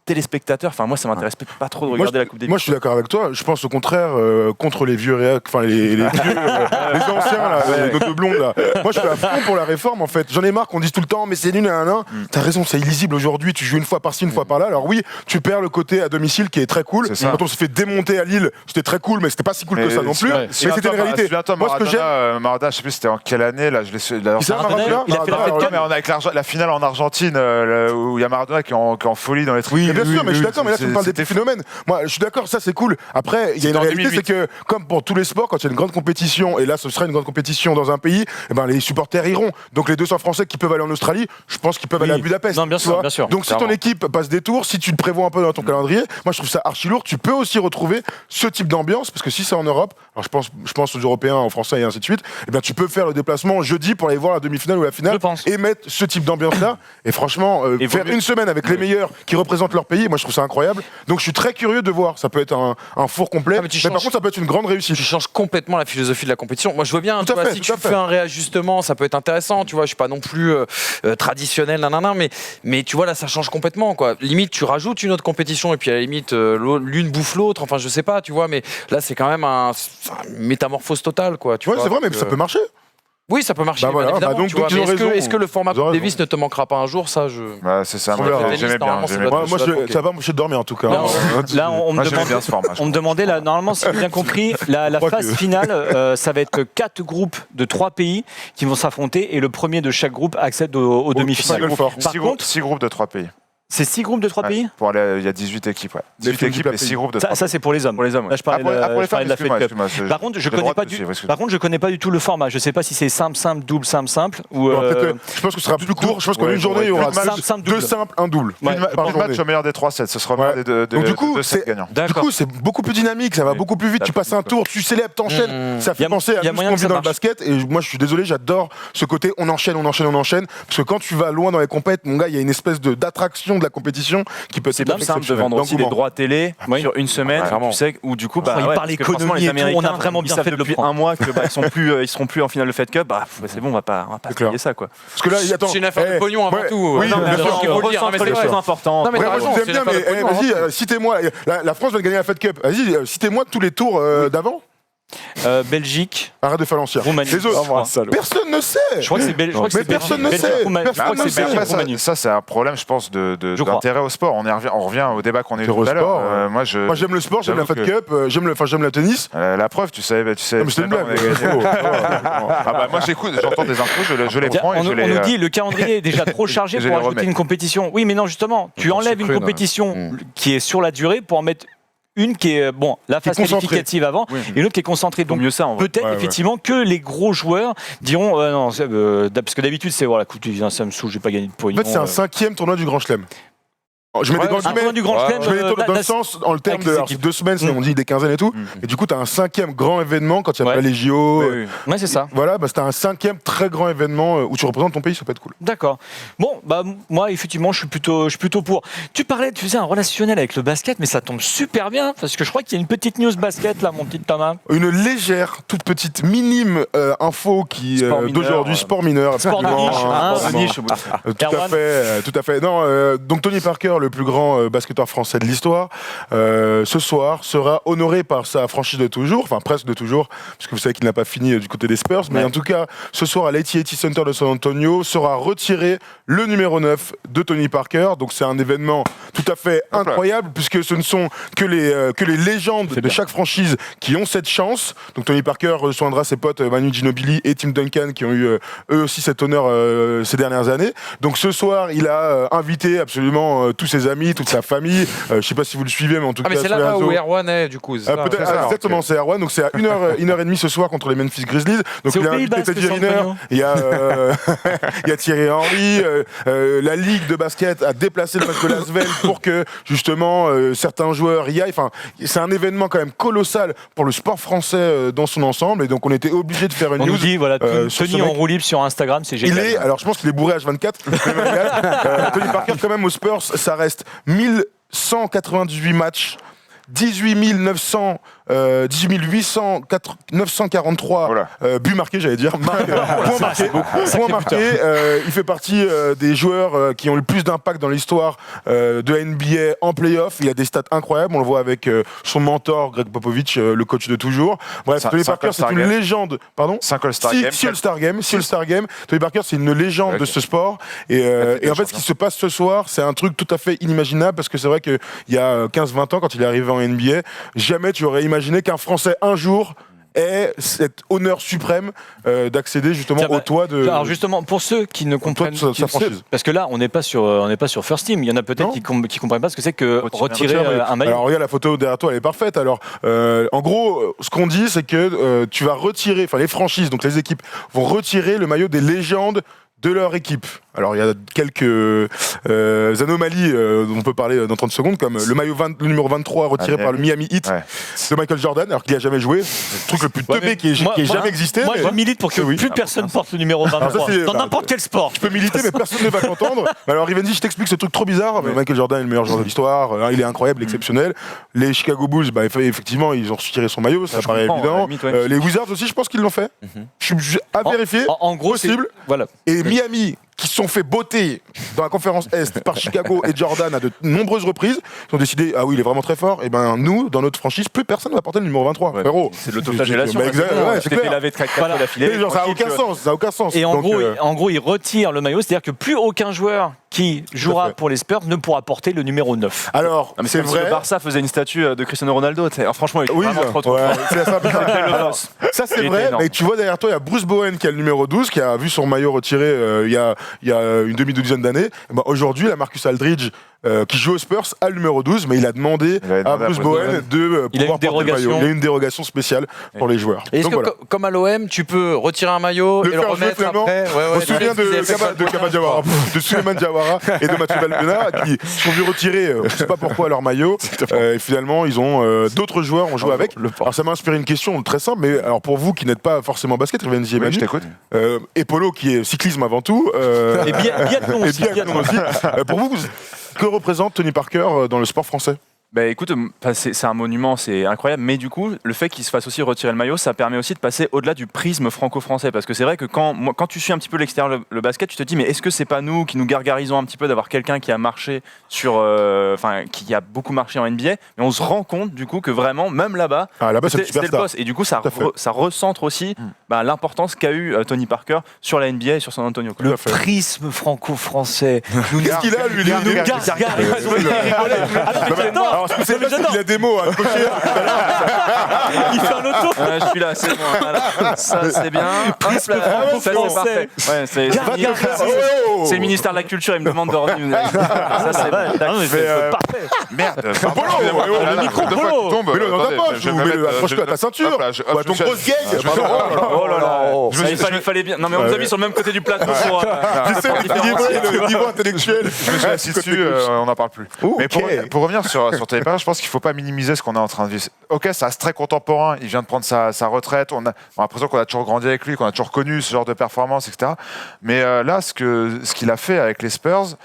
téléspectateurs. Enfin, moi, ça m'intéresse pas trop de regarder la Coupe Davis. Moi, je suis d'accord avec toi. Je pense au contraire contre les vieux enfin les vieux, les anciens là, nos deux blondes là. Moi, je suis à fond pour la réforme en fait. J'en ai marre qu'on dise tout le temps, mais c'est nul à un. T'as raison, c'est illisible aujourd'hui. Tu joues une fois par-ci, une fois par-là. Alors oui, tu perds le côté à domicile qui est très cool. C'est ça. Quand on se fait démonter à Lille, c'était très cool, mais c'était pas si cool que ça non plus. ouais. Mais c'était une réalité. Souviens-toi, Moi, ce que j'aime. Maradona, je sais plus c'était en quelle année là, je l'ai su. Qui ça, Maradona Il a fait la Maradona, Fed Non, Cup. mais on a avec la finale en Argentine où il y a Maradona qui est en folie dans les tribunes. Oui, bien sûr, mais je suis d'accord, mais là, tu me parles des c'était phénomènes. Moi, je suis d'accord, ça, c'est cool. Après, il y a une C'était en réalité, 2008. c'est que, comme pour tous les sports, quand il y a une grande compétition, et là, ce sera une grande compétition dans un pays, eh ben, les supporters iront. Donc, les 200 Français qui peuvent aller en Australie, je pense qu'ils peuvent aller à Budapest. Non, bien tu sûr, vois. bien sûr. Donc, si ton équipe passe des tours, si tu te prévois un peu dans ton calendrier, moi, je trouve ça archi lourd. Tu peux aussi retrouver ce type d'ambiance, parce que si c'est en Europe, alors je pense aux Européens, aux Français et ainsi de suite, eh bien, tu peux faire le déplacement jeudi pour aller voir la demi-finale ou la finale Je pense. et mettre ce type d'ambiance-là. Et franchement, Et faire vaut mieux- une semaine avec les meilleurs qui représentent leur pays, moi, je trouve ça incroyable. Donc, je suis très curieux de voir. Ça peut être un four complet, Ah, mais, mais tu par changes- contre, ça peut être une grande réussite. Tu changes complètement la philosophie de la compétition. Moi, je vois bien, Tout tu à vois, fait, si tout tu à fait. fais un réajustement, ça peut être intéressant. Tu vois, je suis pas non plus traditionnel, nanana, mais tu vois, là, ça change complètement, quoi. Limite, tu rajoutes une autre compétition et puis à la limite, l'une bouffe l'autre. Enfin, je sais pas, tu vois, mais là, c'est quand même c'est une métamorphose totale, quoi. Tu Ouais, vois, c'est vrai, mais donc, ça peut marcher. Oui, ça peut marcher. Bah voilà, bien évidemment, bah donc- tu vois, donc ils mais ont raison. est-ce que le format Ils ont Coupe raison. Davis ne te manquera pas un jour, ça, je. Bah, c'est ça, On moi, verra. j'aimais bien. Normalement, j'aimais ça doit bien. Moi, ça va ça va m'empêcher de dormir en tout cas. Là, là, on me Moi, j'aimais demande. bien ce format. On me demandait, là, normalement, si j'ai bien compris, la crois phase que- finale, ça va être 4 groupes de 3 pays qui vont s'affronter et le premier de chaque groupe accède aux demi-finales. Final Four. Par contre, 6 groupes de 3 pays. c'est 6 groupes de 3 Ouais. pays. Pour aller, il y a 18 équipes, ouais. 18 films équipes du et 6 groupes de 3 Ça, c'est pour les hommes. Pour les hommes, Là, je parlais, pour les je femmes, parlais de la Fed Cup. excuse-moi. Par contre, je j'ai le connais droit pas de du. suivre, excuse-moi. Par contre, je connais pas du tout le format. Je sais pas si c'est simple, double, simple ou. Alors, peut-être que- je pense que ce sera plus court. Je pense qu'en Ouais, une journée, il y aura simple, deux double. simples, un double. Ouais. Par Pour le journée. match au meilleur des 3 sets, ce sera au meilleur Ouais. des Donc, du coup, 2 sets c'est- gagnants. Du D'accord. coup, c'est beaucoup plus dynamique, ça va Oui. beaucoup plus vite. Ça Tu passes fait un plus, tour, tu célèbres, t'enchaînes. Ça Y fait a- penser y a à tout ce moyen qu'on que vit ça dans le marche. basket. Et moi, je suis désolé, j'adore ce côté on enchaîne. Parce que quand tu vas loin dans les compètes, mon gars, il y a une espèce d'attraction de la compétition qui peut être C'est tout à plus fait simple de vendre aussi des d'engouement. droits télé Oui. sur une semaine, Ouais, tu sais, où du coup, il parle parce que forcément, économie et tout, on a Américains, vraiment ils bien savent fait de le depuis prendre. un mois que ils seront plus en finale de Fed Cup. C'est bon, on va pas C'est clair. payer ça, quoi. Parce que là, attends. C'est une affaire de eh, pognon avant ouais, tout. Oui, non, bien mais sûr. attends, il faut le dire, hein, mais Entre c'est les vrai. choses importantes. Non, mais Ouais, t'as moi, raison, je vous aime c'est bien, une affaire mais de pognon, vas-y, avant tout. citez-moi. La France va gagner la Fed Cup. Vas-y, citez-moi tous les tours d'avant. Belgique, Arrête de faire l'ancien. Roumanie. Les autres. Oh, salaud. Personne ne sait. Je crois que c'est Belgique. Mais personne ne sait. Je crois Personne que ne c'est sait. Belgique, Après, Roumanie. ça, c'est un problème, je pense, Je crois. d'intérêt au sport. On revient au débat qu'on a eu Intérêt tout à au l'heure. sport, Moi, Moi, j'aime le sport, j'aime la j'avoue Fed que- Cup, j'aime le tennis. La preuve, tu sais. Non, mais c'était une blague. Ah bah, moi, j'écoute, j'entends des infos, je les prends et On je les. nous dit le calendrier est déjà trop chargé je pour les ajouter remets. une compétition. Oui, mais non, justement, tu enlèves une sucré, compétition qui est sur la durée pour en mettre une qui est, bon, la Qui est phase concentrée. qualificative avant Oui. et une autre qui est concentrée. Donc Donc, mieux ça, en vrai. peut-être Ouais, effectivement que les gros joueurs diront non, parce que d'habitude, c'est voilà, écoute, ça me saoule, j'ai pas gagné de En pognon. fait, c'est un 5e tournoi du Grand Chelem. Je mets des grands un guillemets. tournoi du Grand Ouais, Chelem. Je mets les tours dans le sens, en le terme avec de les alors, équipes. 2 semaines, on dit des quinzaines et tout. Et du coup, tu as un 5e grand événement quand il y a Ouais. pas les JO. Oui, oui. Ouais, c'est ça. Voilà, bah, c'était un 5e très grand événement où tu représentes ton pays, ça peut être cool. D'accord. Bon, bah moi effectivement, je suis plutôt pour. Tu parlais, tu faisais un relationnel avec le basket, mais ça tombe super bien parce que je crois qu'il y a une petite news basket là, mon petit Thomas. Une légère, toute petite, minime info qui Sport mineur, d'aujourd'hui, sport mineur. Sport de absolument, niche, hein, hein. Sport de niche, Tout à fait. Non, donc Tony Parker, le plus grand basketteur français de l'histoire, ce soir sera honoré par sa franchise de toujours, enfin presque de toujours, parce que vous savez qu'il n'a pas fini du côté des Spurs, mais Ouais. en tout cas, ce soir à l'AT&T Center de San Antonio sera retiré le numéro 9 de Tony Parker. Donc c'est un événement tout à fait Hop là. incroyable, puisque ce ne sont que les légendes de chaque franchise qui ont cette chance. Donc Tony Parker rejoindra ses potes Manu Ginobili et Tim Duncan qui ont eu eux aussi cet honneur ces dernières années. Donc ce soir, il a invité absolument tous ses amis, toute sa famille. Je sais pas si vous le suivez, mais en tout Ah, cas mais c'est sur les là-bas réseaux. où Erwan est, du coup. c'est ça. Peut-être, c'est ça, exactement, c'est Erwan. Donc c'est à 1h30 ce soir contre les Memphis Grizzlies. Donc C'est il au a Pays invité Basque, Teddy San Riner, Antonio. il y a, il y a Thierry Henry, la Ligue de basket a déplacé le match de Lasvel pour que justement certains joueurs y aillent. Enfin, c'est un événement quand même colossal pour le sport français dans son ensemble. Et donc on était obligé de faire une On news. nous dit voilà, sur ce Tony en mec. roue libre sur Instagram, c'est Il génial. est, alors je pense qu'il est bourré H24. Tony Parker quand même aux Spurs, ça reste 1198 matchs. 18 943 Voilà. buts marqués, j'allais dire. Point marqué. Point marqué. Il fait partie des joueurs qui ont le plus d'impact dans l'histoire de la NBA en playoff. Il a des stats incroyables. On le voit avec son mentor, Greg Popovich, le coach de toujours. Bref, Tony Cinq Parker, c'est All-Star une Game. légende. Pardon 5 All-Star Games. 6 All-Star Game. Tony Parker, c'est une légende de ce sport. Et en fait, ce qui se passe ce soir, c'est un truc tout à fait inimaginable parce que c'est vrai qu'il y a 15-20 ans, quand il est arrivé en NBA, jamais tu aurais imaginé qu'un Français, un jour, ait cet honneur suprême d'accéder justement Tiens, au toit de. Alors justement, pour ceux qui ne comprennent de sa franchise. parce que là, on n'est pas sur First Team. Il y en a peut-être Non. qui comprennent pas ce que c'est que retirer Retirer un maillot. Alors regarde la photo derrière toi, elle est parfaite. Alors en gros, ce qu'on dit, c'est que tu vas retirer, enfin les franchises, donc les équipes vont retirer le maillot des légendes de leur équipe. Alors il y a quelques anomalies dont on peut parler dans 30 secondes, comme le numéro 23 retiré par le Miami Heat de Michael Jordan, alors qu'il n'a jamais joué. C'est le truc le plus teubé qui ait jamais existé. Moi, mais- je milite pour que Oui. plus personne porte le numéro 23 Alors ça, c'est- dans n'importe quel sport. Tu peux militer, mais personne ne va t'entendre. Alors, Rivenzi, je t'explique ce truc trop bizarre. Michael Jordan est le meilleur joueur de l'histoire. Il est incroyable, exceptionnel. Les Chicago Bulls, effectivement, ils ont retiré son maillot, ça paraît comprends, à la évident. limite, ouais. Les Wizards aussi, je pense qu'ils l'ont fait. Je suis à vérifier. En gros, c'est- possible. Voilà. Et Miami, qui se sont fait botter dans la conférence Est par Chicago et Jordan à de nombreuses reprises, ils ont décidé, ah oui, il est vraiment très fort. Et ben nous, dans notre franchise, plus personne ne va porter le numéro 23. Ouais. Frérot. C'est de l'autoflagellation. Bah, exact, ouais, c'est Tu t'es fait clair. laver de 4 Voilà. fois d'affilée. Mais genre, ça n'a tranquille, aucun tu vois. sens. Ça n'a aucun sens. Et en Donc, gros, il retire le maillot, c'est-à-dire que plus aucun joueur qui jouera fait. pour les Spurs ne pourra porter le numéro 9. alors, Non, mais c'est comme si le vrai. Barça faisait une statue de Cristiano Ronaldo. Alors franchement, il est Oui, vraiment trop ouais, fort. c'est ça. C'était le boss. Ça c'est Il était vrai, énorme. mais tu vois derrière toi, il y a Bruce Bowen qui a le numéro 12, qui a vu son maillot retiré il y a une demi-douzaine d'années. Et ben, aujourd'hui, la Marcus Aldridge, qui joue aux Spurs, a le numéro 12, mais il a demandé Il avait à demandé Bruce Bowen de Il a pouvoir une porter le dérogation. maillot. Il y a une dérogation spéciale pour les joueurs. Et est-ce Donc que, voilà. comme à l'OM, tu peux retirer un maillot Le et le faire jouer remettre finalement. après On se souvient de Kaba Diawara, de Souleymane Diawara et de Mathieu Valbuena qui sont vus retirer, je sais pas pourquoi, leur maillot. Et finalement, ils ont d'autres joueurs ont joué avec. Alors ça m'a inspiré une question très simple, mais alors pour vous qui n'êtes pas forcément basket, Rivenzi et Oui, Manu, je t'écoute. et Polo qui est cyclisme avant tout, Et biathlon et aussi. biathlon aussi. Pour vous, que représente Tony Parker dans le sport français? Bah écoute, c'est un monument, c'est incroyable, mais du coup, le fait qu'il se fasse aussi retirer le maillot, ça permet aussi de passer au-delà du prisme franco-français, parce que c'est vrai que quand tu suis un petit peu l'extérieur, le basket, tu te dis, mais est-ce que c'est pas nous qui nous gargarisons un petit peu d'avoir quelqu'un qui a marché qui a beaucoup marché en NBA, mais on se rend compte du coup que vraiment, même là-bas, Ah, là-bas, c'est le c'était le superstar. boss, et du coup, ça Tout à fait. ça recentre aussi l'importance qu'a eu Tony Parker sur la NBA et sur San Antonio. quoi. Tout à fait. Prisme franco-français. Qu'est-ce qu'il a, lui, Nous gargarisons. Alors, ce que c'est pas, c'est qu'il a des mots à cocher. Il fait un auto. Ouais, je suis là, c'est bon. Voilà. Ça, c'est bien. Hop là, ça, c'est français. parfait. Ouais, c'est Oh c'est le ministère de la Culture, il me demande de revenir. Ça, c'est bon. Ah non, mais c'est parfait. Merde. Polo, Le micro Polo. Mets-le dans ta poche, ou mets-le, accroche-toi à ta ceinture, ou à ton grosse gang. Oh là là. Oh, Il fallait bien. Non, mais on nous a mis sur le même côté du plateau pour. Tu sais, le niveau intellectuel. Je me suis assis dessus, on n'en parle plus. Mais pour revenir sur Tony Parker, je pense qu'il ne faut pas minimiser ce qu'on est en train de vivre. Ok, ça reste très contemporain, il vient de prendre sa retraite, on a l'impression qu'on a toujours grandi avec lui, qu'on a toujours connu ce genre de performance, etc. Mais là, ce qu'il a fait avec les Spurs,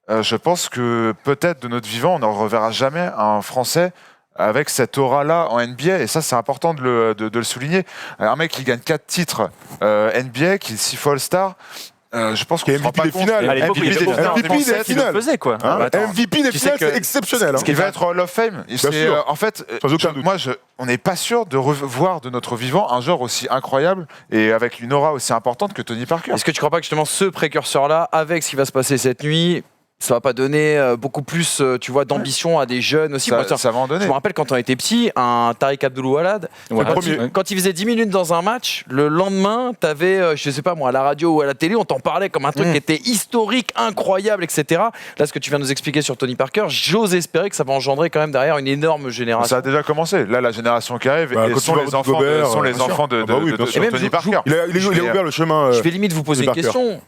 je pense que peut-être de notre vivant, on ne reverra jamais un Français avec cette aura-là en NBA, et ça c'est important de le souligner. Un mec qui gagne 4 titres NBA, qui est 6 fois All-Star, je pense qu'on Qui est se rend MVP pas des compte. finales. À l'époque, il y avait MVP des aucun MVP des Français qui le finales. faisait, quoi. Hein MVP des Tu sais finales, que- c'est exceptionnel. Il va être Hall of Fame. sûr. En fait, Sans aucun doute. on n'est pas sûr de revoir de notre vivant un joueur aussi incroyable et avec une aura aussi importante que Tony Parker. Est-ce que tu crois pas que justement ce précurseur-là, avec ce qui va se passer cette nuit, ça va pas donner beaucoup plus, tu vois, d'ambition à des jeunes aussi? Moi, Ça va en donner. je me rappelle quand on était petit, un Tariq Abdul-Walad, Ouais. quand il faisait 10 minutes dans un match, le lendemain, t'avais, je sais pas moi, à la radio ou à la télé, on t'en parlait comme un truc qui était historique, incroyable, etc. Là, ce que tu viens de nous expliquer sur Tony Parker, j'ose espérer que ça va engendrer quand même derrière une énorme génération. Ça a déjà commencé. Là, la génération qui arrive Bah, et quand sont tu vois les Rudy enfants Gobert, sont les bien sûr. enfants de Ah bah oui, bien sûr. Tony Et même, Parker. Il a ouvert le chemin. Je vais limite vous poser Tony une Parker. question.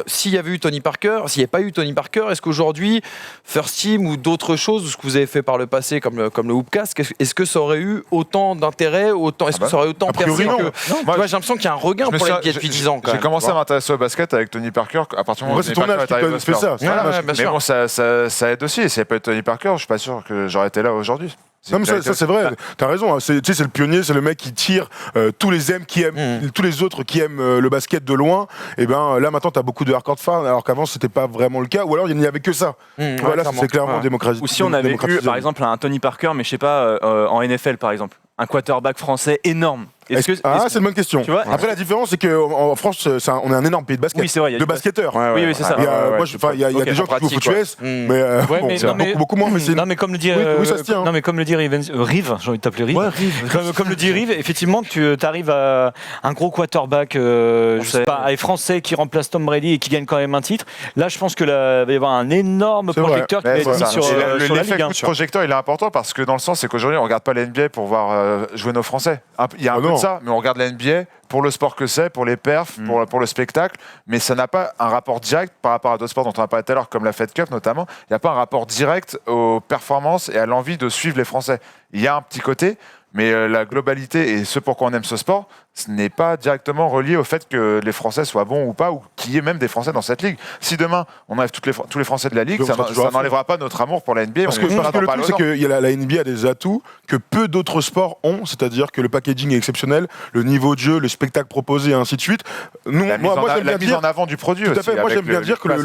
S'il y avait eu Tony Parker, s'il n'y avait pas eu Tony Parker, est-ce qu'aujourd'hui, First Team ou d'autres choses, ou ce que vous avez fait par le passé, comme le Hoopcast, est-ce que ça aurait eu autant d'intérêt, est-ce que ça aurait autant A priori, percé non. que... Non, Tu moi, vois, j'ai l'impression qu'il y a un regain je me pour suis- la NBA depuis 10 ans. quand J'ai même, commencé tu à vois. m'intéresser au basket avec Tony Parker à partir du moment Moi, où c'est Tony ton Parker âge qui est arrivé aux fait ça. Spurs. Voilà. Ouais, bien Mais sûr. bon, ça aide aussi. Et s'il n'y avait pas eu Tony Parker, je suis pas sûr que j'aurais été là aujourd'hui. Non mais ça c'est vrai, t'as raison, hein. C'est le pionnier, c'est le mec qui tire tous les tous les autres qui aiment le basket de loin, et ben là maintenant t'as beaucoup de hardcore fans alors qu'avant c'était pas vraiment le cas, ou alors il n'y avait que ça. Voilà, clairement. c'est clairement Ouais. démocratique. Ou si on avait eu, par exemple, un Tony Parker, mais je sais pas, en NFL, par exemple. Un quarterback français énorme. c'est une bonne question. Tu vois, Après, la différence, c'est qu'en France, on est un énorme pays de basket. Oui, c'est vrai. De basketteurs. Oui, c'est ça. Il y a des gens qui jouent au foot US, mais beaucoup moins. Non, mais comme le dit, ça se tient. non, mais comme le dit Rive, j'ai envie de t'appeler Rive. Ouais, Rive. Comme le dit Rive, effectivement, tu arrives à un gros quarterback, je sais pas, un français qui remplace Tom Brady et qui gagne quand même un titre. Là, je pense que il va y avoir un énorme projecteur qui va être mis sur la l'effet ligue. coup de projecteur, il est important parce que dans le sens, c'est qu'aujourd'hui, on regarde pas la NBA pour voir jouer nos Français. Il y a un peu de ça, mais on regarde la NBA pour le sport que c'est, pour les perfs, pour le spectacle, mais ça n'a pas un rapport direct par rapport à d'autres sports dont on a parlé tout à l'heure, comme la Fed Cup notamment. Il n'y a pas un rapport direct aux performances et à l'envie de suivre les Français. Il y a un petit côté, mais la globalité et ce pourquoi on aime ce sport, ce n'est pas directement relié au fait que les Français soient bons ou pas, ou qu'il y ait même des Français dans cette ligue. Si demain, on enlève tous les Français de la ligue, Donc, ça n'enlèvera pas notre amour pour la NBA. Parce que le truc, c'est que la NBA a des atouts que peu d'autres sports ont, c'est-à-dire que le packaging est exceptionnel, le niveau de jeu, le spectacle proposé, et ainsi de suite. La mise en avant du produit tout aussi. à fait. Moi, j'aime bien dire que la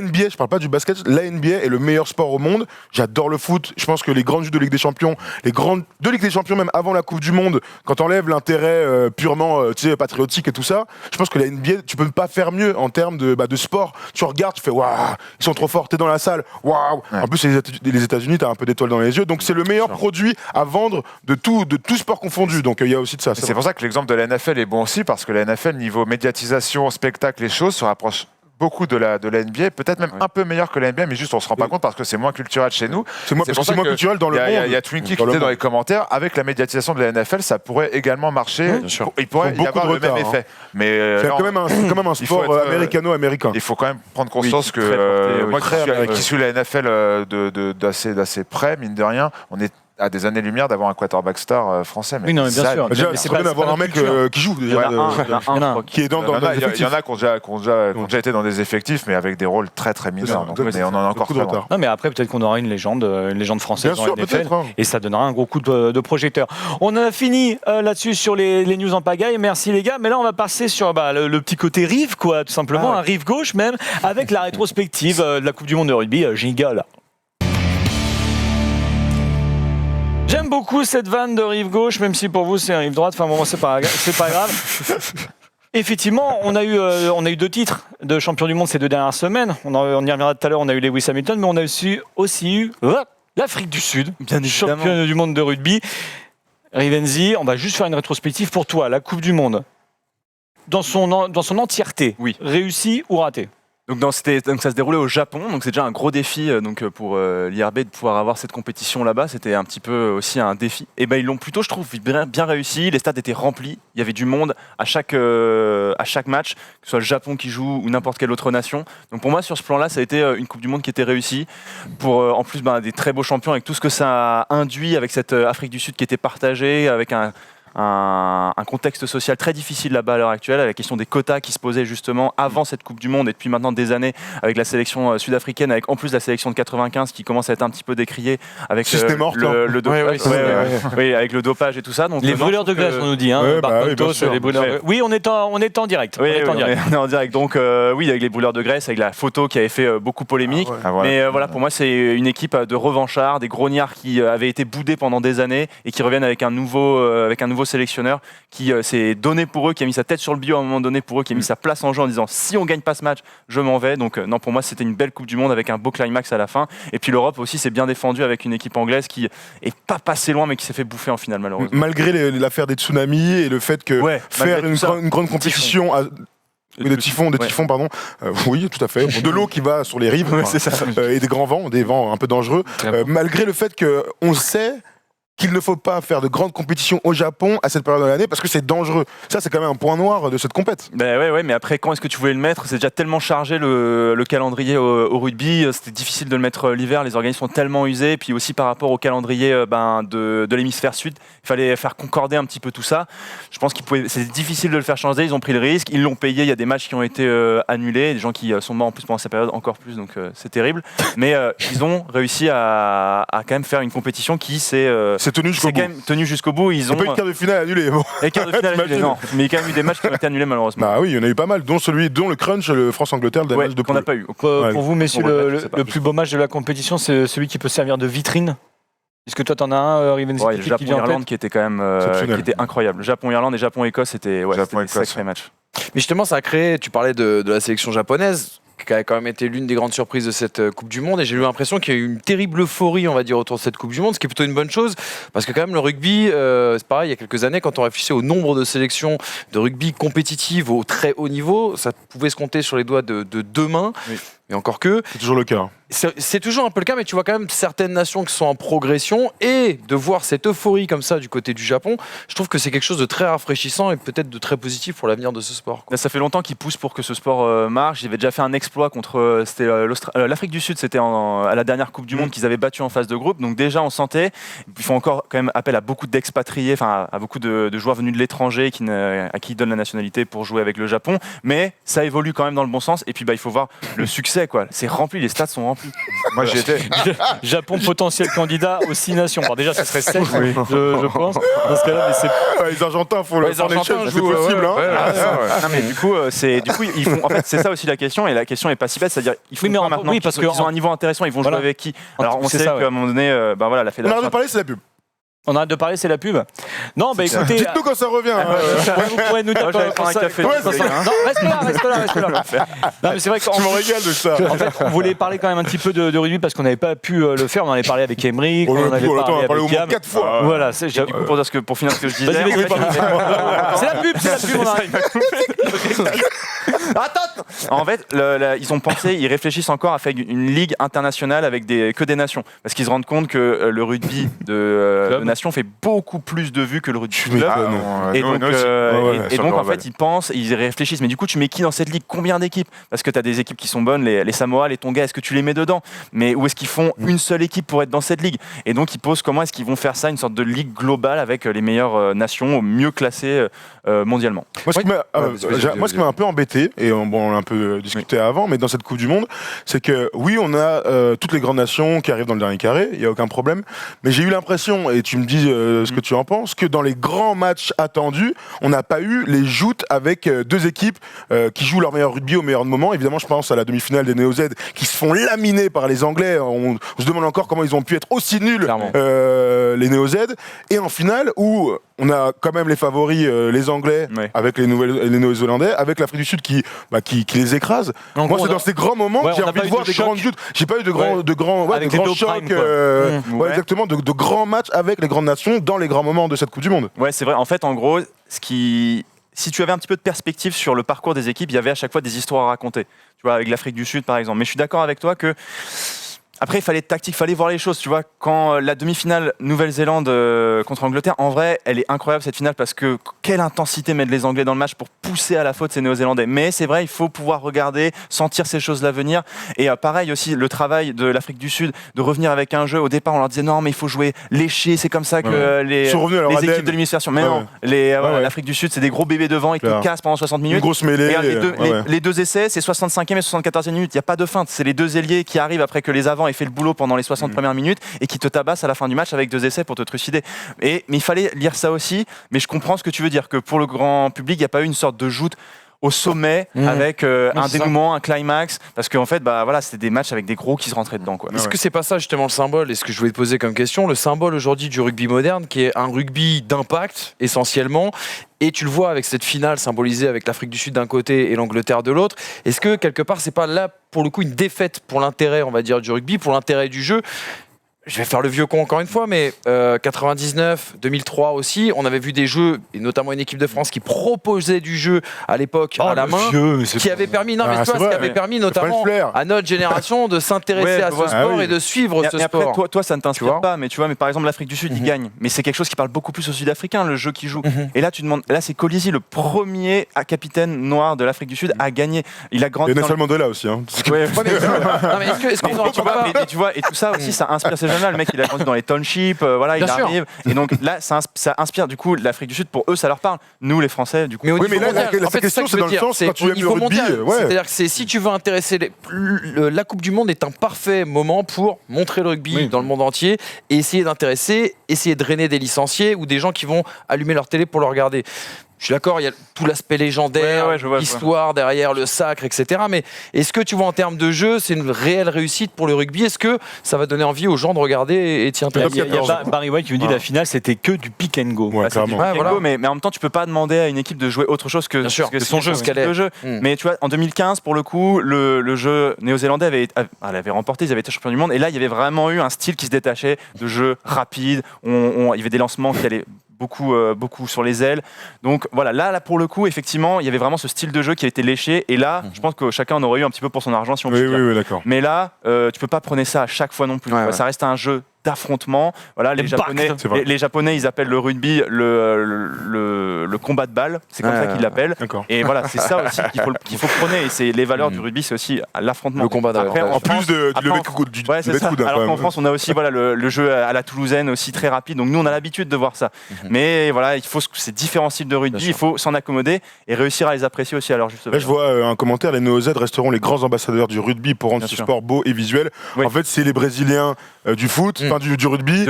NBA, je parle pas du basket, la NBA est le meilleur sport au monde. J'adore le foot. Je pense que les grandes jeux de Ligue des Champions, les grandes de Ligue des Champions, même avant la Coupe du Monde, quand on enlève l'intérêt purement patriotique et tout ça, je pense que la NBA, tu peux pas faire mieux en termes de sport. Tu regardes, tu fais waouh, ils sont trop forts, t'es dans la salle, waouh. Ouais. En plus, les États-Unis, t'as un peu d'étoiles dans les yeux, donc c'est le meilleur produit à vendre de tout sport confondu. Donc il y a aussi de ça. C'est pour ça que l'exemple de la NFL est bon aussi, parce que la NFL, niveau médiatisation, spectacle, les choses se rapprochent beaucoup de la NBA, peut-être même un peu meilleur que la NBA, mais juste on se rend pas compte parce que c'est moins culturel chez nous. C'est moins culturel dans le monde. Il y a Twinkie qui disait dans les commentaires, avec la médiatisation de la NFL, ça pourrait également marcher. Il pourrait y avoir le même effet. Mais c'est quand même un sport américano-américain. Il faut quand même prendre conscience que moi qui suis la NFL d'assez près, mine de rien, on est à des années-lumière d'avoir un quarterback star français. Oui, non, mais bien sûr. Déjà, c'est pas d'avoir un mec qui joue. Il y en a un. Qui est dans les effectifs. Il y en a qui ont déjà été dans des effectifs, mais avec des rôles très très mineurs. Mais on en a encore très loin. Non, mais après, peut-être qu'on aura une légende française dans la NFL, et ça donnera un gros coup de projecteur. On a fini là-dessus sur les news en pagaille. Merci les gars. Mais là, on va passer sur le petit côté rive, quoi, tout simplement, un rive gauche même, avec la rétrospective de la Coupe du Monde de rugby. Jingle. J'aime beaucoup cette vanne de rive gauche, même si pour vous c'est rive droite. Enfin bon, c'est pas grave. Effectivement, on a eu 2 titres de champion du monde ces 2 dernières semaines. On y reviendra tout à l'heure. On a eu Lewis Hamilton, mais on a aussi eu l'Afrique du Sud, bien évidemment, champion du monde de rugby. Rivenzi, on va juste faire une rétrospective pour toi. La Coupe du Monde, dans son entièreté, réussie ou ratée? Donc ça se déroulait au Japon, donc c'est déjà un gros défi pour l'IRB de pouvoir avoir cette compétition là-bas. C'était un petit peu aussi un défi. Et ben ils l'ont plutôt, je trouve, bien réussi. Les stades étaient remplis, il y avait du monde à chaque match, que ce soit le Japon qui joue ou n'importe quelle autre nation. Donc pour moi, sur ce plan-là, ça a été une Coupe du Monde qui était réussie. Pour en plus des très beaux champions, avec tout ce que ça a induit, avec cette Afrique du Sud qui était partagée, avec un contexte social très difficile là-bas à l'heure actuelle, avec la question des quotas qui se posaient justement avant cette Coupe du Monde et depuis maintenant des années avec la sélection sud-africaine, avec en plus la sélection de 95 qui commence à être un petit peu décriée avec le dopage, avec le dopage et tout ça. Donc, les brûleurs de glace, on nous dit. Les brûleurs. Oui, on est en direct. On est en direct. Donc avec les brûleurs de graisse, avec la photo qui avait fait beaucoup polémique. Mais voilà, pour moi, c'est une équipe de revanchards, des grognards qui avaient été boudés pendant des années et qui reviennent avec un nouveau sélectionneur qui s'est donné pour eux, qui a mis sa tête sur le bio à un moment donné pour eux, qui a mis sa place en jeu en disant si on gagne pas ce match, je m'en vais. Donc non, pour moi c'était une belle Coupe du Monde avec un beau climax à la fin. Et puis l'Europe aussi s'est bien défendue avec une équipe anglaise qui est pas passée loin mais qui s'est fait bouffer en finale malheureusement. Malgré l'affaire des tsunamis et le fait que faire une grande compétition des typhons, pardon. Oui, tout à fait. De l'eau qui va sur les rives, c'est ça. Et des vents un peu dangereux. Malgré le fait qu'on sait qu'il ne faut pas faire de grandes compétitions au Japon à cette période de l'année parce que c'est dangereux. Ça, c'est quand même un point noir de cette compète. Mais après, quand est-ce que tu voulais le mettre? C'est déjà tellement chargé le calendrier au rugby. C'était difficile de le mettre l'hiver. Les organismes sont tellement usés. Et puis aussi par rapport au calendrier de l'hémisphère sud, il fallait faire concorder un petit peu tout ça. Je pense c'est difficile de le faire changer. Ils ont pris le risque. Ils l'ont payé. Il y a des matchs qui ont été annulés. Des gens qui sont morts en plus pendant cette période encore plus. Donc c'est terrible. Mais ils ont réussi à quand même faire une compétition qui c'est tenu jusqu'au bout. Quand même tenu jusqu'au bout. Ils ont pas eu de quart de finale annulé. Bon. Et quart de finale annulé, non. Mais il y a quand même eu des matchs qui ont été annulés malheureusement. Bah oui, il y en a eu pas mal, dont le crunch, le France-Angleterre, le match de qu'on n'a pas eu. Pour vous, messieurs, le plus beau match de la compétition, c'est celui qui peut servir de vitrine Est-ce que toi, t'en as un, Riven Ouais, le qui vient en Japon-Irlande tête qui était quand même Exceptionnel. qui était incroyable. Japon-Irlande et Japon-Écosse, c'était des sacrés matchs. Mais justement, ça a créé, tu parlais de la sélection japonaise, qui a quand même été l'une des grandes surprises de cette Coupe du Monde. Et j'ai eu l'impression qu'il y a eu une terrible euphorie, on va dire, autour de cette Coupe du Monde, ce qui est plutôt une bonne chose. Parce que quand même, le rugby, c'est pareil, il y a quelques années, quand on réfléchissait au nombre de sélections de rugby compétitives au très haut niveau, ça pouvait se compter sur les doigts de deux mains. Oui. Et encore que, C'est toujours le cas. c'est toujours un peu le cas, mais tu vois quand même certaines nations qui sont en progression, et de voir cette euphorie comme ça du côté du Japon, je trouve que c'est quelque chose de très rafraîchissant et peut-être de très positif pour l'avenir de ce sport, quoi. Là, ça fait longtemps qu'ils poussent pour que ce sport marche. Ils avaient déjà fait un exploit contre l'Afrique du Sud, c'était à la dernière Coupe du Monde qu'ils avaient battu en phase de groupe. Donc déjà, on sentait. Ils font encore quand même appel à beaucoup d'expatriés, enfin à beaucoup de joueurs venus de l'étranger à qui ils donnent la nationalité pour jouer avec le Japon. Mais ça évolue quand même dans le bon sens. Et puis il faut voir le succès, quoi. C'est rempli, les stades sont remplis. Moi, j'y étais. Japon potentiel candidat aux 6 nations. Bon, déjà, ça serait 7, je pense. Dans ce cas-là, mais c'est Les Argentins, faut le les faire Argentins c'est jouent, possible. hein. Non, mais du coup, ils font. En fait, c'est ça aussi la question. Et la question est pas si bête, c'est-à-dire ils font Oui, mais quoi en- maintenant oui, parce qu'ils que ont un niveau intéressant, ils vont voilà. jouer avec qui? Alors on C'est sait ça, qu'à ouais. un moment donné, la On arrête fédération. de parler, c'est la pub. On arrête de parler, c'est la pub. Non, bah écoutez. Dites-nous quand ça revient. Vous pourrez nous dire Moi, j'allais quand prendre un ça- café, quand ouais, ça- c'est ça. Non, reste là. Non, mais c'est vrai qu'en Je me régale de ça. en fait, on voulait parler quand même un petit peu de rugby parce qu'on n'avait pas pu le faire. On en avait parlé avec Emeric, on en avait On a parlé parlé au avec moins Gab. 4 fois. Voilà, Du coup, pour finir ce que je disais, Vas-y, en fait, c'est la pub, on arrive. En fait, ils ont pensé, ils réfléchissent encore à faire une ligue internationale avec que des nations. Parce qu'ils se rendent compte que le rugby de nations fait beaucoup plus de vues que le rugby de club. Et donc, et donc en fait, ils pensent, ils réfléchissent. Mais du coup, tu mets qui dans cette ligue? Combien d'équipes? Parce que tu as des équipes qui sont bonnes, les Samoa, les Tonga, est-ce que tu les mets dedans? Mais où est-ce qu'ils font une seule équipe pour être dans cette ligue? Et donc, ils posent comment est-ce qu'ils vont faire ça, une sorte de ligue globale avec les meilleures nations mieux classées mondialement. Moi, ce qui m'a un peu embêté, et on l'a un peu discuté avant, mais dans cette Coupe du Monde, c'est que oui, on a toutes les grandes nations qui arrivent dans le dernier carré, il n'y a aucun problème, mais j'ai eu l'impression, et tu me dis ce que tu en penses, que dans les grands matchs attendus, on n'a pas eu les joutes avec deux équipes qui jouent leur meilleur rugby au meilleur moment. Évidemment, je pense à la demi-finale des Néo-Z qui se font laminer par les Anglais. On se demande encore comment ils ont pu être aussi nuls, Clairement. les Néo-Z. Et en finale, où on a quand même les favoris, les Anglais, Ouais. avec les Néo-Zélandais, avec l'Afrique du Sud qui les écrase. En Moi, gros, c'est dans ces grands moments ouais, que j'ai on n'a envie pas de eu voir de des choc. grandes joutes. J'ai pas eu de grands, Ouais. de grands Avec les deux chocs, primes, quoi. Ouais. exactement, de grands matchs avec les grandes nations dans les grands moments de cette Coupe du Monde. Ouais, c'est vrai. En fait, en gros, si tu avais un petit peu de perspective sur le parcours des équipes, il y avait à chaque fois des histoires à raconter. Tu vois, avec l'Afrique du Sud, par exemple. Mais je suis d'accord avec toi que après, il fallait être tactique, il fallait voir les choses. Tu vois, quand la demi-finale Nouvelle-Zélande contre Angleterre, en vrai, elle est incroyable cette finale parce que quelle intensité mettent les Anglais dans le match pour pousser à la faute ces Néo-Zélandais. Mais c'est vrai, il faut pouvoir regarder, sentir ces choses-là venir. Et pareil aussi, le travail de l'Afrique du Sud de revenir avec un jeu. Au départ, on leur disait non, mais il faut jouer léché. C'est comme ça que Ils sont revenus à leur les ADN. équipes de l'hémisphère sud. Mais Ouais, non, ouais. l'Afrique du Sud, c'est des gros bébés devant, ils Clair. te cassent pendant 60 Une minutes. grosse mêlée. Regarde, ouais. les deux essais, c'est 65e et 74e minute. Il n'y a pas de feinte. C'est les deux ailiers qui arrivent après que les avants aient fait le boulot pendant les 60 premières minutes et qui te tabassent à la fin du match avec deux essais pour te trucider. Mais il fallait lire ça aussi. Mais je comprends ce que tu veux dire, que pour le grand public, il n'y a pas eu une sorte de joute au sommet avec un c'est dénouement, un climax. Parce qu'en fait, voilà, c'était des matchs avec des gros qui se rentraient dedans, quoi. Est-ce que c'est pas ça justement le symbole? Et ce que je voulais te poser comme question, le symbole aujourd'hui du rugby moderne, qui est un rugby d'impact essentiellement, et tu le vois avec cette finale symbolisée avec l'Afrique du Sud d'un côté et l'Angleterre de l'autre. Est-ce que quelque part c'est pas là pour le coup une défaite pour l'intérêt, on va dire, du rugby, pour l'intérêt du jeu? Je vais faire le vieux con encore une fois, mais 99, 2003 aussi, on avait vu des jeux, et notamment une équipe de France qui proposait du jeu à l'époque à la main, qui avait permis, non, mais tu vois, ce qui avait permis notamment à notre génération de s'intéresser Ouais, à ce voilà. sport Ah oui. et de suivre ce Mais après, sport. toi, ça ne Tu t'inspire vois pas, mais tu vois, mais par exemple, l'Afrique du Sud, ils gagnent. Mais c'est quelque chose qui parle beaucoup plus aux Sud-Africains, le jeu qu'ils jouent. Et là, tu demandes, là, c'est Colisi, le premier capitaine noir de l'Afrique du Sud, à gagner. Il a grandi. Et dans Nelson Mandela aussi. Hein. Ouais, Ouais, mais, non, mais est-ce qu'on n'en tu parle vois, pas et tu vois, et tout ça aussi, ça inspire ces jeunes-là. Le mec, il a grandi dans les townships, voilà, il Bien sûr. arrive. Et donc là, ça inspire, du coup, l'Afrique du Sud, pour eux, ça leur parle. Nous, les Français, du coup. Mais au Oui, niveau mais là, mondial, la en fait, question, ça que c'est je dans veux le dire, sens c'est quand tu au aimes le niveau rugby, mondial. ouais. C'est-à-dire que si tu veux intéresser la Coupe du Monde est un parfait moment pour montrer le rugby dans le monde entier et essayer d'intéresser, essayer de drainer des licenciés ou des gens qui vont allumer leur télé pour le regarder. Je suis d'accord, il y a tout l'aspect légendaire, Ouais, je vois, l'histoire derrière, le sacre, etc. Mais est-ce que tu vois en termes de jeu, c'est une réelle réussite pour le rugby? Est-ce que ça va donner envie aux gens de regarder et t'y intéresser? Il y a Barry White qui me dit la finale c'était que du pick and go. Ouais, C'est du clairement. pick and voilà. go, mais en même temps, tu peux pas demander à une équipe de jouer autre chose que, Bien sûr, que que son jeu, son ce qu'elle style est. de jeu. Mais tu vois, en 2015, pour le coup, le jeu néo-zélandais avait remporté, ils avaient été champions du monde, et là, il y avait vraiment eu un style qui se détachait de jeu rapide. Il y avait des lancements qui allaient beaucoup sur les ailes. Donc voilà, là pour le coup, effectivement, il y avait vraiment ce style de jeu qui a été léché. Et là, je pense que chacun en aurait eu un petit peu pour son argent si on Oui, peut dire. oui, d'accord. Mais là, tu peux pas prendre ça à chaque fois non plus. Ouais, ouais. Ça reste un jeu d'affrontement. Voilà, les Japonais, c'est vrai. les Japonais, ils appellent le rugby le combat de balle. C'est comme ça qu'ils l'appellent. D'accord. Et voilà, c'est ça aussi qu'il faut prôner. Et c'est les valeurs du rugby, c'est aussi l'affrontement. Le combat Après, d'avantage. en En plus France- du après, lever en- de coude, du Ouais, c'est lever de ça. coude, hein, Alors quand qu'en même. France, on a aussi voilà, le jeu à la toulousaine, aussi très rapide. Donc nous, on a l'habitude de voir ça. Mais voilà, il faut ces différents styles de rugby, Bien il faut s'en accommoder et réussir à les apprécier aussi à leur juste Là, je valeur. vois un commentaire, les NeoZ resteront les grands ambassadeurs du rugby pour rendre Bien ce sûr. sport beau et visuel. Oui. En fait, c'est les Brésiliens du foot, enfin du rugby.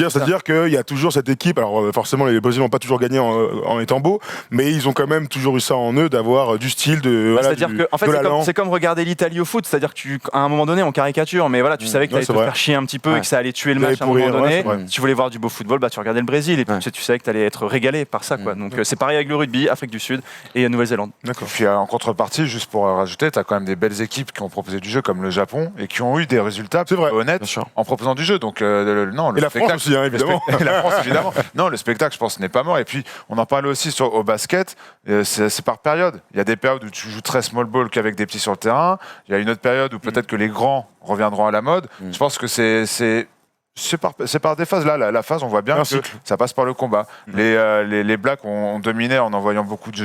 C'est-à-dire qu'il y a toujours cette équipe, alors forcément les Brésiliens n'ont pas toujours gagné en étant beaux, mais ils ont quand même toujours eu ça en eux d'avoir du style, C'est-à-dire que en fait, de c'est l'allant. comme regarder l'Italie au foot, c'est-à-dire qu'à un moment donné, on caricature, mais voilà, tu savais que tu allais c'est te vrai. faire chier un petit peu Ouais. et que ça allait tuer le Ça allait match à un moment pourrir, ouais, donné. c'est vrai. Si tu voulais voir du beau football, bah, tu regardais le Brésil et puis Ouais. tu savais que tu allais être régalé par ça. Quoi. Donc c'est pareil avec le rugby, Afrique du Sud et Nouvelle-Zélande. D'accord. Puis en contrepartie, juste pour rajouter, tu as quand même des belles équipes qui ont proposé du jeu comme le Japon et qui ont eu des résultats C'est vrai. honnêtes Bien sûr. en proposant du jeu. Donc non, le Et la France spectacle- aussi, hein, évidemment. La France, évidemment. Non, le spectacle, je pense, n'est pas mort. Et puis, on en parlait aussi au basket. C'est par période. Il y a des périodes où tu joues très small ball qu'avec des petits sur le terrain. Il y a une autre période où peut-être que les grands reviendront à la mode. Je pense que c'est par des phases. Là, la phase, on voit bien Un que cycle. ça passe par le combat. Les Blacks ont dominé en envoyant beaucoup de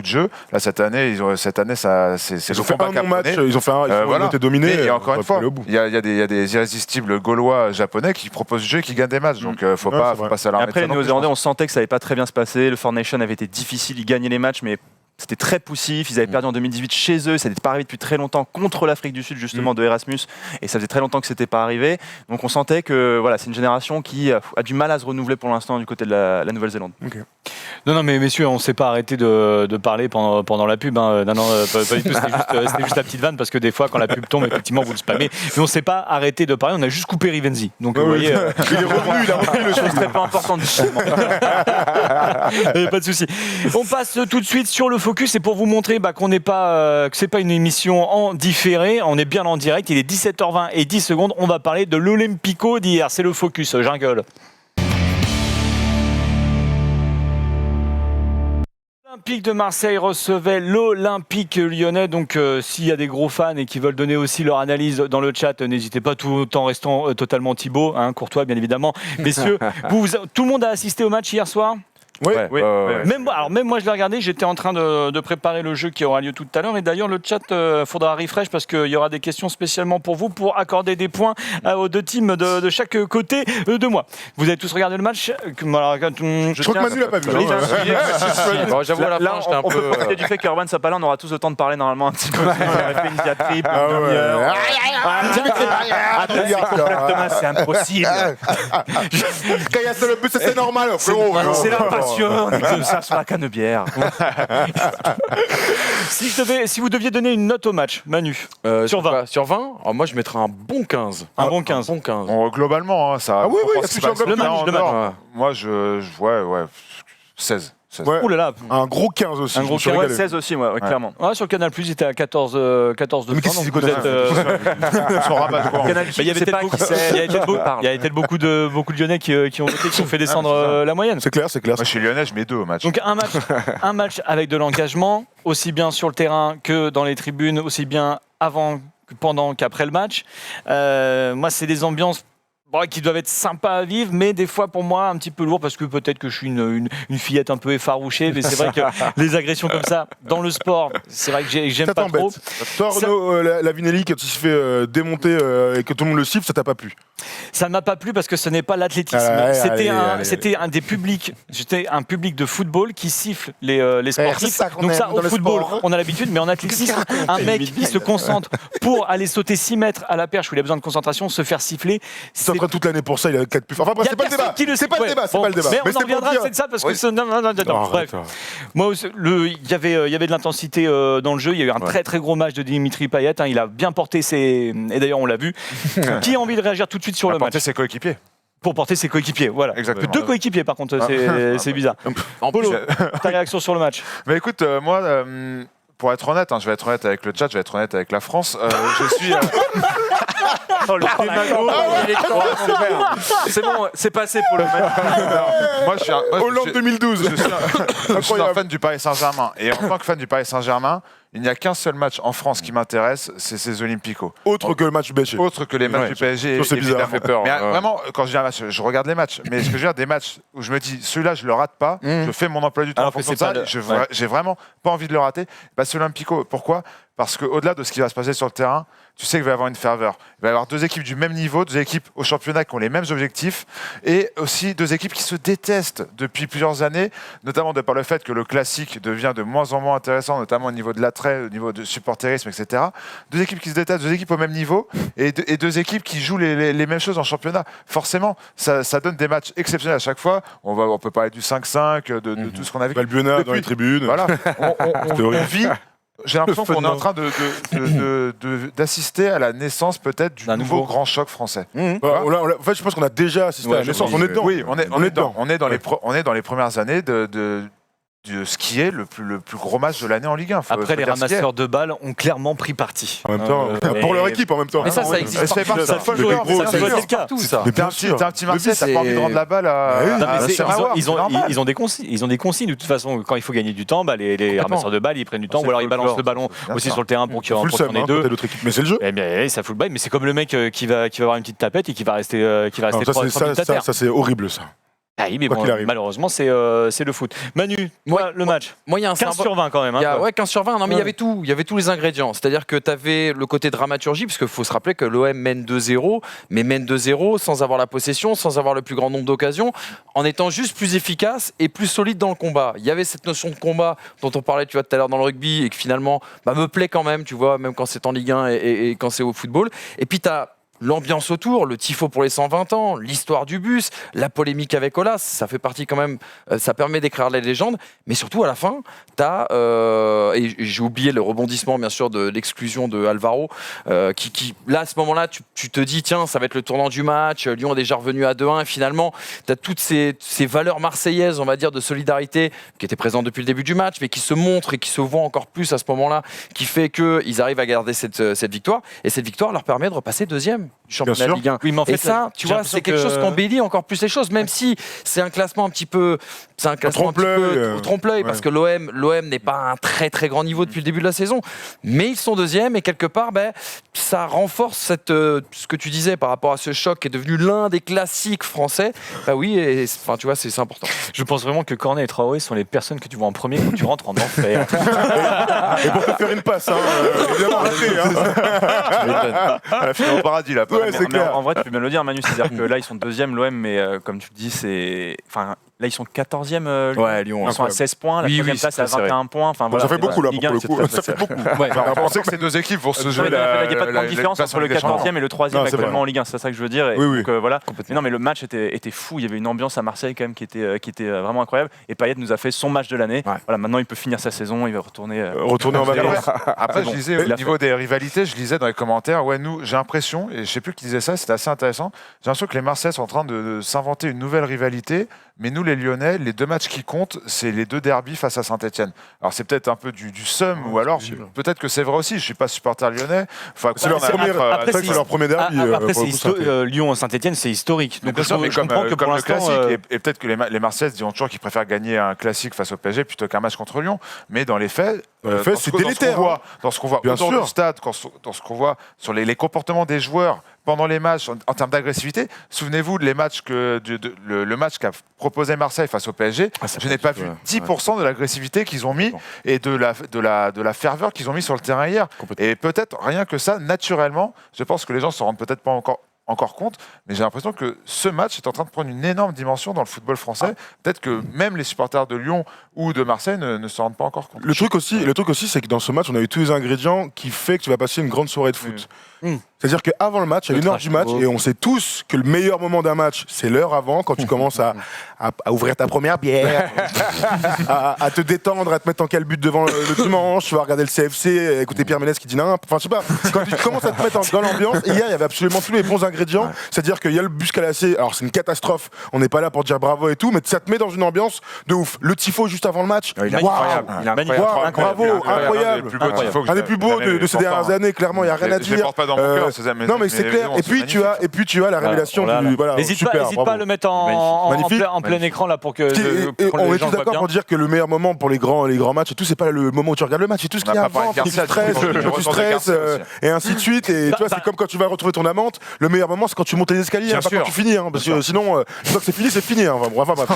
jeux. Là, cette année, c'est Ils le ont fait combat un qui a non-match, mené. ils ont été dominés. Mais encore une on va fois, aller au bout. il y a des irrésistibles gaulois, japonais qui proposent du jeu et qui gagnent des matchs. Donc, faut Ouais, pas c'est vrai. passer à l'armée. Après, les Néo-Zélandais, on sentait que ça n'allait pas très bien se passer. Le Four Nation avait été difficile, ils gagnaient les matchs, mais c'était très poussif. Ils avaient perdu en 2018 chez eux. Ça n'était pas arrivé depuis très longtemps contre l'Afrique du Sud, justement, de Erasmus. Et ça faisait très longtemps que ce n'était pas arrivé. Donc on sentait que voilà, c'est une génération qui a du mal à se renouveler pour l'instant du côté de la Nouvelle-Zélande. Non, mais messieurs, on ne s'est pas arrêté de parler pendant la pub. Hein. Non, pas du tout. C'était juste la petite vanne parce que des fois, quand la pub tombe, effectivement, vous le spammez. Mais on ne s'est pas arrêté de parler. On a juste coupé Rivenzi. Donc, vous voyez, Il est revenu, il a repris le chose très peu importante. pas de souci. On passe tout de suite sur le focus et pour vous montrer qu'on n'est pas, que c'est pas une émission en différé. On est bien en direct. Il est 17h20 et 10 secondes. On va parler de l'Olympico d'hier. C'est le focus. Jungle. L'Olympique de Marseille recevait l'Olympique lyonnais. Donc, s'il y a des gros fans et qui veulent donner aussi leur analyse dans le chat, n'hésitez pas, tout en restant totalement Thibaut, Courtois, bien évidemment. Messieurs, tout le monde a assisté au match hier soir ? Oui, Oui. Même moi, je l'ai regardé. J'étais en train de préparer le jeu qui aura lieu tout à l'heure. Et d'ailleurs, le chat faudra refresh parce qu'il y aura des questions spécialement pour vous pour accorder des points aux deux teams de chaque côté de moi. Vous avez tous regardé le match ? Je crois que Manu l'a pas vu. hein. Bon, j'avoue, à la Là, fin, j'étais un on peut peu. profiter du fait qu'Urban soit pas là, on aura tous le temps de parler normalement un petit peu. On aurait fait une diatribe, Ah une ouais. demi-heure. Ah, Thomas, c'est impossible. Quand il y a le but, c'est normal, frérot. C'est la passion, on dit comme ça sur la canebière. Si vous deviez donner une note au match, Manu, sur 20. Sur 20 Alors, moi, je mettrais un bon 15. Un bon 15. Un bon 15. Bon, globalement, ça. Ah oui, oui, je pense est-ce que que c'est tu pas- le match, en le match. dehors, Moi, ouais, 16. Ouais. Ouh là là. Un gros 15 aussi. Un je gros me suis 15, régalé. 16 aussi, moi, ouais, clairement. Ouais, sur Canal+, il était à 14 de Mais qu'est-ce donc qu'ils vous connaissent, êtes, Son rabat, quoi. Canal+, il y avait c'est pas peut-être qui c'est. il y avait peut-être beaucoup de Lyonnais qui ont voté, qui ont fait descendre la moyenne. C'est clair. Moi, je suis lyonnais, je mets 2 au match. Donc un match avec de l'engagement, aussi bien sur le terrain que dans les tribunes, aussi bien avant, pendant qu'après le match. Moi, c'est des ambiances qui doivent être sympas à vivre, mais des fois pour moi un petit peu lourd parce que peut-être que je suis une fillette un peu effarouchée, mais c'est vrai que les agressions comme ça dans le sport, c'est vrai que j'aime Ça pas trop. t'embête. Toi, Renaud, la Vinelli, quand il se fait démonter et que tout le monde le siffle, ça t'a pas plu? Ça ne m'a pas plu parce que ce n'est pas l'athlétisme. C'était un des publics. J'étais un public de football qui siffle les sportifs. ça qu'on Donc aime ça, dans au le football, sport. on a l'habitude, mais en athlétisme, un mec qui se concentre pour aller sauter 6 mètres à la perche où il a besoin de concentration, se faire siffler. Il s'entraîne toute l'année pour ça, il a 4 plus. Enfin bref, c'est pas le débat. C'est pas le débat, c'est pas le débat. Mais on en c'était pour reviendra, dire- c'est de ça parce que Oui. bref. Moi, il y avait de l'intensité dans le jeu. Il y a eu un très très gros match de Dimitri Payet. Il a bien porté ses. Et d'ailleurs, on l'a vu. Qui a envie de réagir tout de suite sur le match Porter ses coéquipiers. pour porter ses coéquipiers. Voilà. Exactement. 2 coéquipiers, par contre, c'est bizarre. En plus, Polo, ta réaction sur le match? Mais écoute, moi, pour être honnête, je vais être honnête avec le chat, je vais être honnête avec la France. Je suis. Oh, le c'est bon, c'est passé pour le match. Moi, je suis un, moi, Hollande 2012. je suis un fan du Paris Saint-Germain. Et en tant que fan du Paris Saint-Germain, il n'y a qu'un seul match en France qui m'intéresse, c'est ces Olympicos. Autre que le match PSG. Autre que les matchs du PSG. Ça, c'est bizarre. évidemment. Ça fait peur, Mais ouais. vraiment, quand je dis un match, je regarde les matchs. Mais ce que je veux dire, des matchs où je me dis, celui-là, je le rate pas, je fais mon emploi du temps en Alors que fonction de c'est ça. pas le- J'ai vraiment pas envie de le rater. Bah, ce Olympico, pourquoi? Parce qu'au-delà de ce qui va se passer sur le terrain, tu sais qu'il va y avoir une ferveur. Il va y avoir 2 équipes du même niveau, 2 équipes au championnat qui ont les mêmes objectifs, et aussi 2 équipes qui se détestent depuis plusieurs années, notamment de par le fait que le classique devient de moins en moins intéressant, notamment au niveau de l'attrait, au niveau de supporterisme, etc. 2 équipes qui se détestent, 2 équipes au même niveau, et 2 équipes qui jouent les mêmes choses en championnat. Forcément, ça donne des matchs exceptionnels à chaque fois. On peut parler du 5-5, de tout ce qu'on a vu. Valbuena dans les tribunes. Voilà, C'était horrible. on vit. J'ai l'impression Le qu'on est en fun, train d'assister à la naissance peut-être du D'un nouveau nouveau. grand choc français. En fait, je pense qu'on a déjà assisté à la naissance. On est dedans. Oui, on est dedans. On est dans Ouais. les premières années de ce qui est le plus gros match de l'année en Ligue 1. Après, les ramasseurs de balles ont clairement pris parti. En même temps, pour leur équipe en même temps. mais ça existe Ça fait partout. partie Ça. d'un folle Le joueur, gros, ça ça fait existe partie. Partout, ça. Mais T'es un bien sûr. petit Marseille, Le but, t'as pas envie de c'est- rendre la balle Ah oui. à Non, mais c'est- Serraouar, ils c'est normal. ont des consignes. De toute façon, quand il faut gagner du temps, les Complètement. ramasseurs de balles, ils prennent du temps, C'est ou alors ils le balancent folklore, le ballon bien aussi sûr. sur le terrain pour qu'il y en Full ait seum, hein, 2. peut-être l'autre équipe. Mais c'est le jeu. Eh bien, ça fout le bail, mais c'est comme le mec qui va avoir une petite tapette et qui va rester Alors, 3 minutes à terre. ça, c'est horrible, ça. Ah oui, mais quoi bon, qu'il arrive. malheureusement, c'est le foot. Manu, toi, le match. Moi, il y a un 15 symbole- sur 20 quand même. Il y a, Hein, ouais, 15 sur 20. Non, mais il y Ouais. avait tout. Il y avait tous les ingrédients. C'est-à-dire que tu avais le côté dramaturgie, parce qu'il faut se rappeler que l'OM mène 2-0, mais mène 2-0 sans avoir la possession, sans avoir le plus grand nombre d'occasions, en étant juste plus efficace et plus solide dans le combat. Il y avait cette notion de combat dont on parlait, tu vois, tout à l'heure dans le rugby, et qui finalement me plaît quand même, tu vois, même quand c'est en Ligue 1 et quand c'est au football. Et puis tu as l'ambiance autour, le tifo pour les 120 ans, l'histoire du bus, la polémique avec Olas, ça fait partie quand même, ça permet d'écrire les légendes, mais surtout à la fin, t'as, et j'ai oublié le rebondissement bien sûr de l'exclusion de Alvaro, qui là à ce moment-là, tu te dis tiens, ça va être le tournant du match, Lyon est déjà revenu à 2-1, et finalement, t'as toutes ces valeurs marseillaises, on va dire, de solidarité, qui étaient présentes depuis le début du match, mais qui se montrent et qui se voient encore plus à ce moment-là, qui fait qu'ils arrivent à garder cette victoire, et cette victoire leur permet de repasser deuxième du championnat de sûr. Ligue 1. Oui, mais en fait, Et ça, tu j'ai vois, c'est l'impression quelque chose que- qui embellit encore plus les choses, même si c'est un classement un petit peu, c'est un classement un petit trompe-l'œil, peu au trompe-l'œil, parce que l'OM n'est pas à un très très grand niveau depuis le début de la saison, mais ils sont deuxième et quelque part, ça renforce ce que tu disais par rapport à ce choc qui est devenu l'un des classiques français. Bah oui, et enfin tu vois, c'est important. Je pense vraiment que Cornet et Traoré sont les personnes que tu vois en premier quand tu rentres en enfer. Et pour te faire une passe, évidemment raté. À la finale au paradis, là. Ouais, c'est Mais clair. en vrai, tu peux bien le dire, Manu, c'est-à-dire que là, ils sont deuxième, l'OM, mais comme tu le dis, c'est. Enfin, là, ils sont 14e. Lyon. Ils sont à 16 points. La Oui, troisième oui, place c'est à très 21 points. Enfin, voilà, Ça fait beaucoup, là, Ligue pour 1, le c'est coup. très, Ça très fait beaucoup. On pensait que ces 2 équipes vont se Non, jouer mais il n'y a pas de grande la différence place en entre le Ligue des Champions. 14e et le 3e Non, c'est actuellement vrai. en Ligue 1, c'est ça que je veux dire. Et Oui, oui. donc, voilà. Complètement. Mais non, mais le match était fou. Il y avait une ambiance à Marseille quand même qui était vraiment incroyable. Et Payet nous a fait son match de l'année. Ouais. Voilà, maintenant il peut finir sa saison, il va retourner. Retourner en Après, vacances. après, bon. je lisais Il au a niveau des rivalités, je lisais dans les commentaires, nous, j'ai l'impression, et je sais plus qui disait ça, c'était assez intéressant, j'ai l'impression que les Marseillais sont en train de s'inventer une nouvelle rivalité, mais nous, les Lyonnais, les 2 matchs qui comptent, c'est les 2 derbys face à Saint-Etienne. Alors c'est peut-être un peu du seum, ou alors peut-être que c'est vrai aussi, je suis pas supporter lyonnais. Enfin, C'est leur premier- après, c'est leur premier derby. Après, pour le coup, ça fait- Lyon-Saint-Etienne, c'est historique. Donc, Bien sûr, mais je comprends que pour comme le l'instant. classique, et peut-être que les Marseillais diront toujours qu'ils préfèrent gagner un classique face au PSG plutôt qu'un match contre Lyon, mais dans les faits, Dans les faits, c'est délétère, dans ce qu'on voit Bien autour sûr. du stade, dans ce qu'on voit sur les comportements des joueurs pendant les matchs en termes d'agressivité, souvenez-vous les matchs le match qu'a proposé Marseille face au PSG, je n'ai pas vu 10% de l'agressivité qu'ils ont mis et de la ferveur qu'ils ont mis sur le terrain hier. Et peut-être rien que ça, naturellement, je pense que les gens ne se rendent peut-être pas encore encore compte, mais j'ai l'impression que ce match est en train de prendre une énorme dimension dans le football français. Peut-être que même les supporters de Lyon ou de Marseille ne s'en rendent pas encore compte. Le truc aussi, c'est que dans ce match, on a eu tous les ingrédients qui fait que tu vas passer une grande soirée de foot. C'est-à-dire qu'avant le match, à l'heure du match, et on sait tous que le meilleur moment d'un match, c'est l'heure avant, quand tu commences à ouvrir ta première bière, à te détendre, à te mettre en calbut devant le dimanche, tu vas regarder le CFC, écouter Pierre Ménès qui dit non, enfin je sais pas, quand tu commences à te mettre dans l'ambiance, et hier il y avait absolument tous les bons ingrédients, c'est-à-dire qu'il y a le bus calassé, alors c'est une catastrophe, on n'est pas là pour dire bravo et tout, mais ça te met dans une ambiance de ouf. Le tifo juste avant le match, Il est waouh, incroyable. Il est Magnifique. incroyable. bravo, incroyable. Un des plus beaux de ces dernières années, clairement, il n'y a rien à Je les dire. porte pas dans mon cœur, Non mais c'est clair. Et puis tu as la révélation du N'hésite pas à le mettre en plein écran là pour que on les est gens tous le voient d'accord bien. pour dire que le meilleur moment pour les grands matchs et tout, c'est pas le moment où tu regardes le match, c'est tout ce qu'il y a avant, tu stresses et ainsi de suite. Et tu vois, c'est comme quand tu vas retrouver ton amante. Le meilleur moment, c'est quand tu montes les escaliers, pas quand tu finis, parce que sinon, une fois que c'est fini, c'est fini. Enfin bref.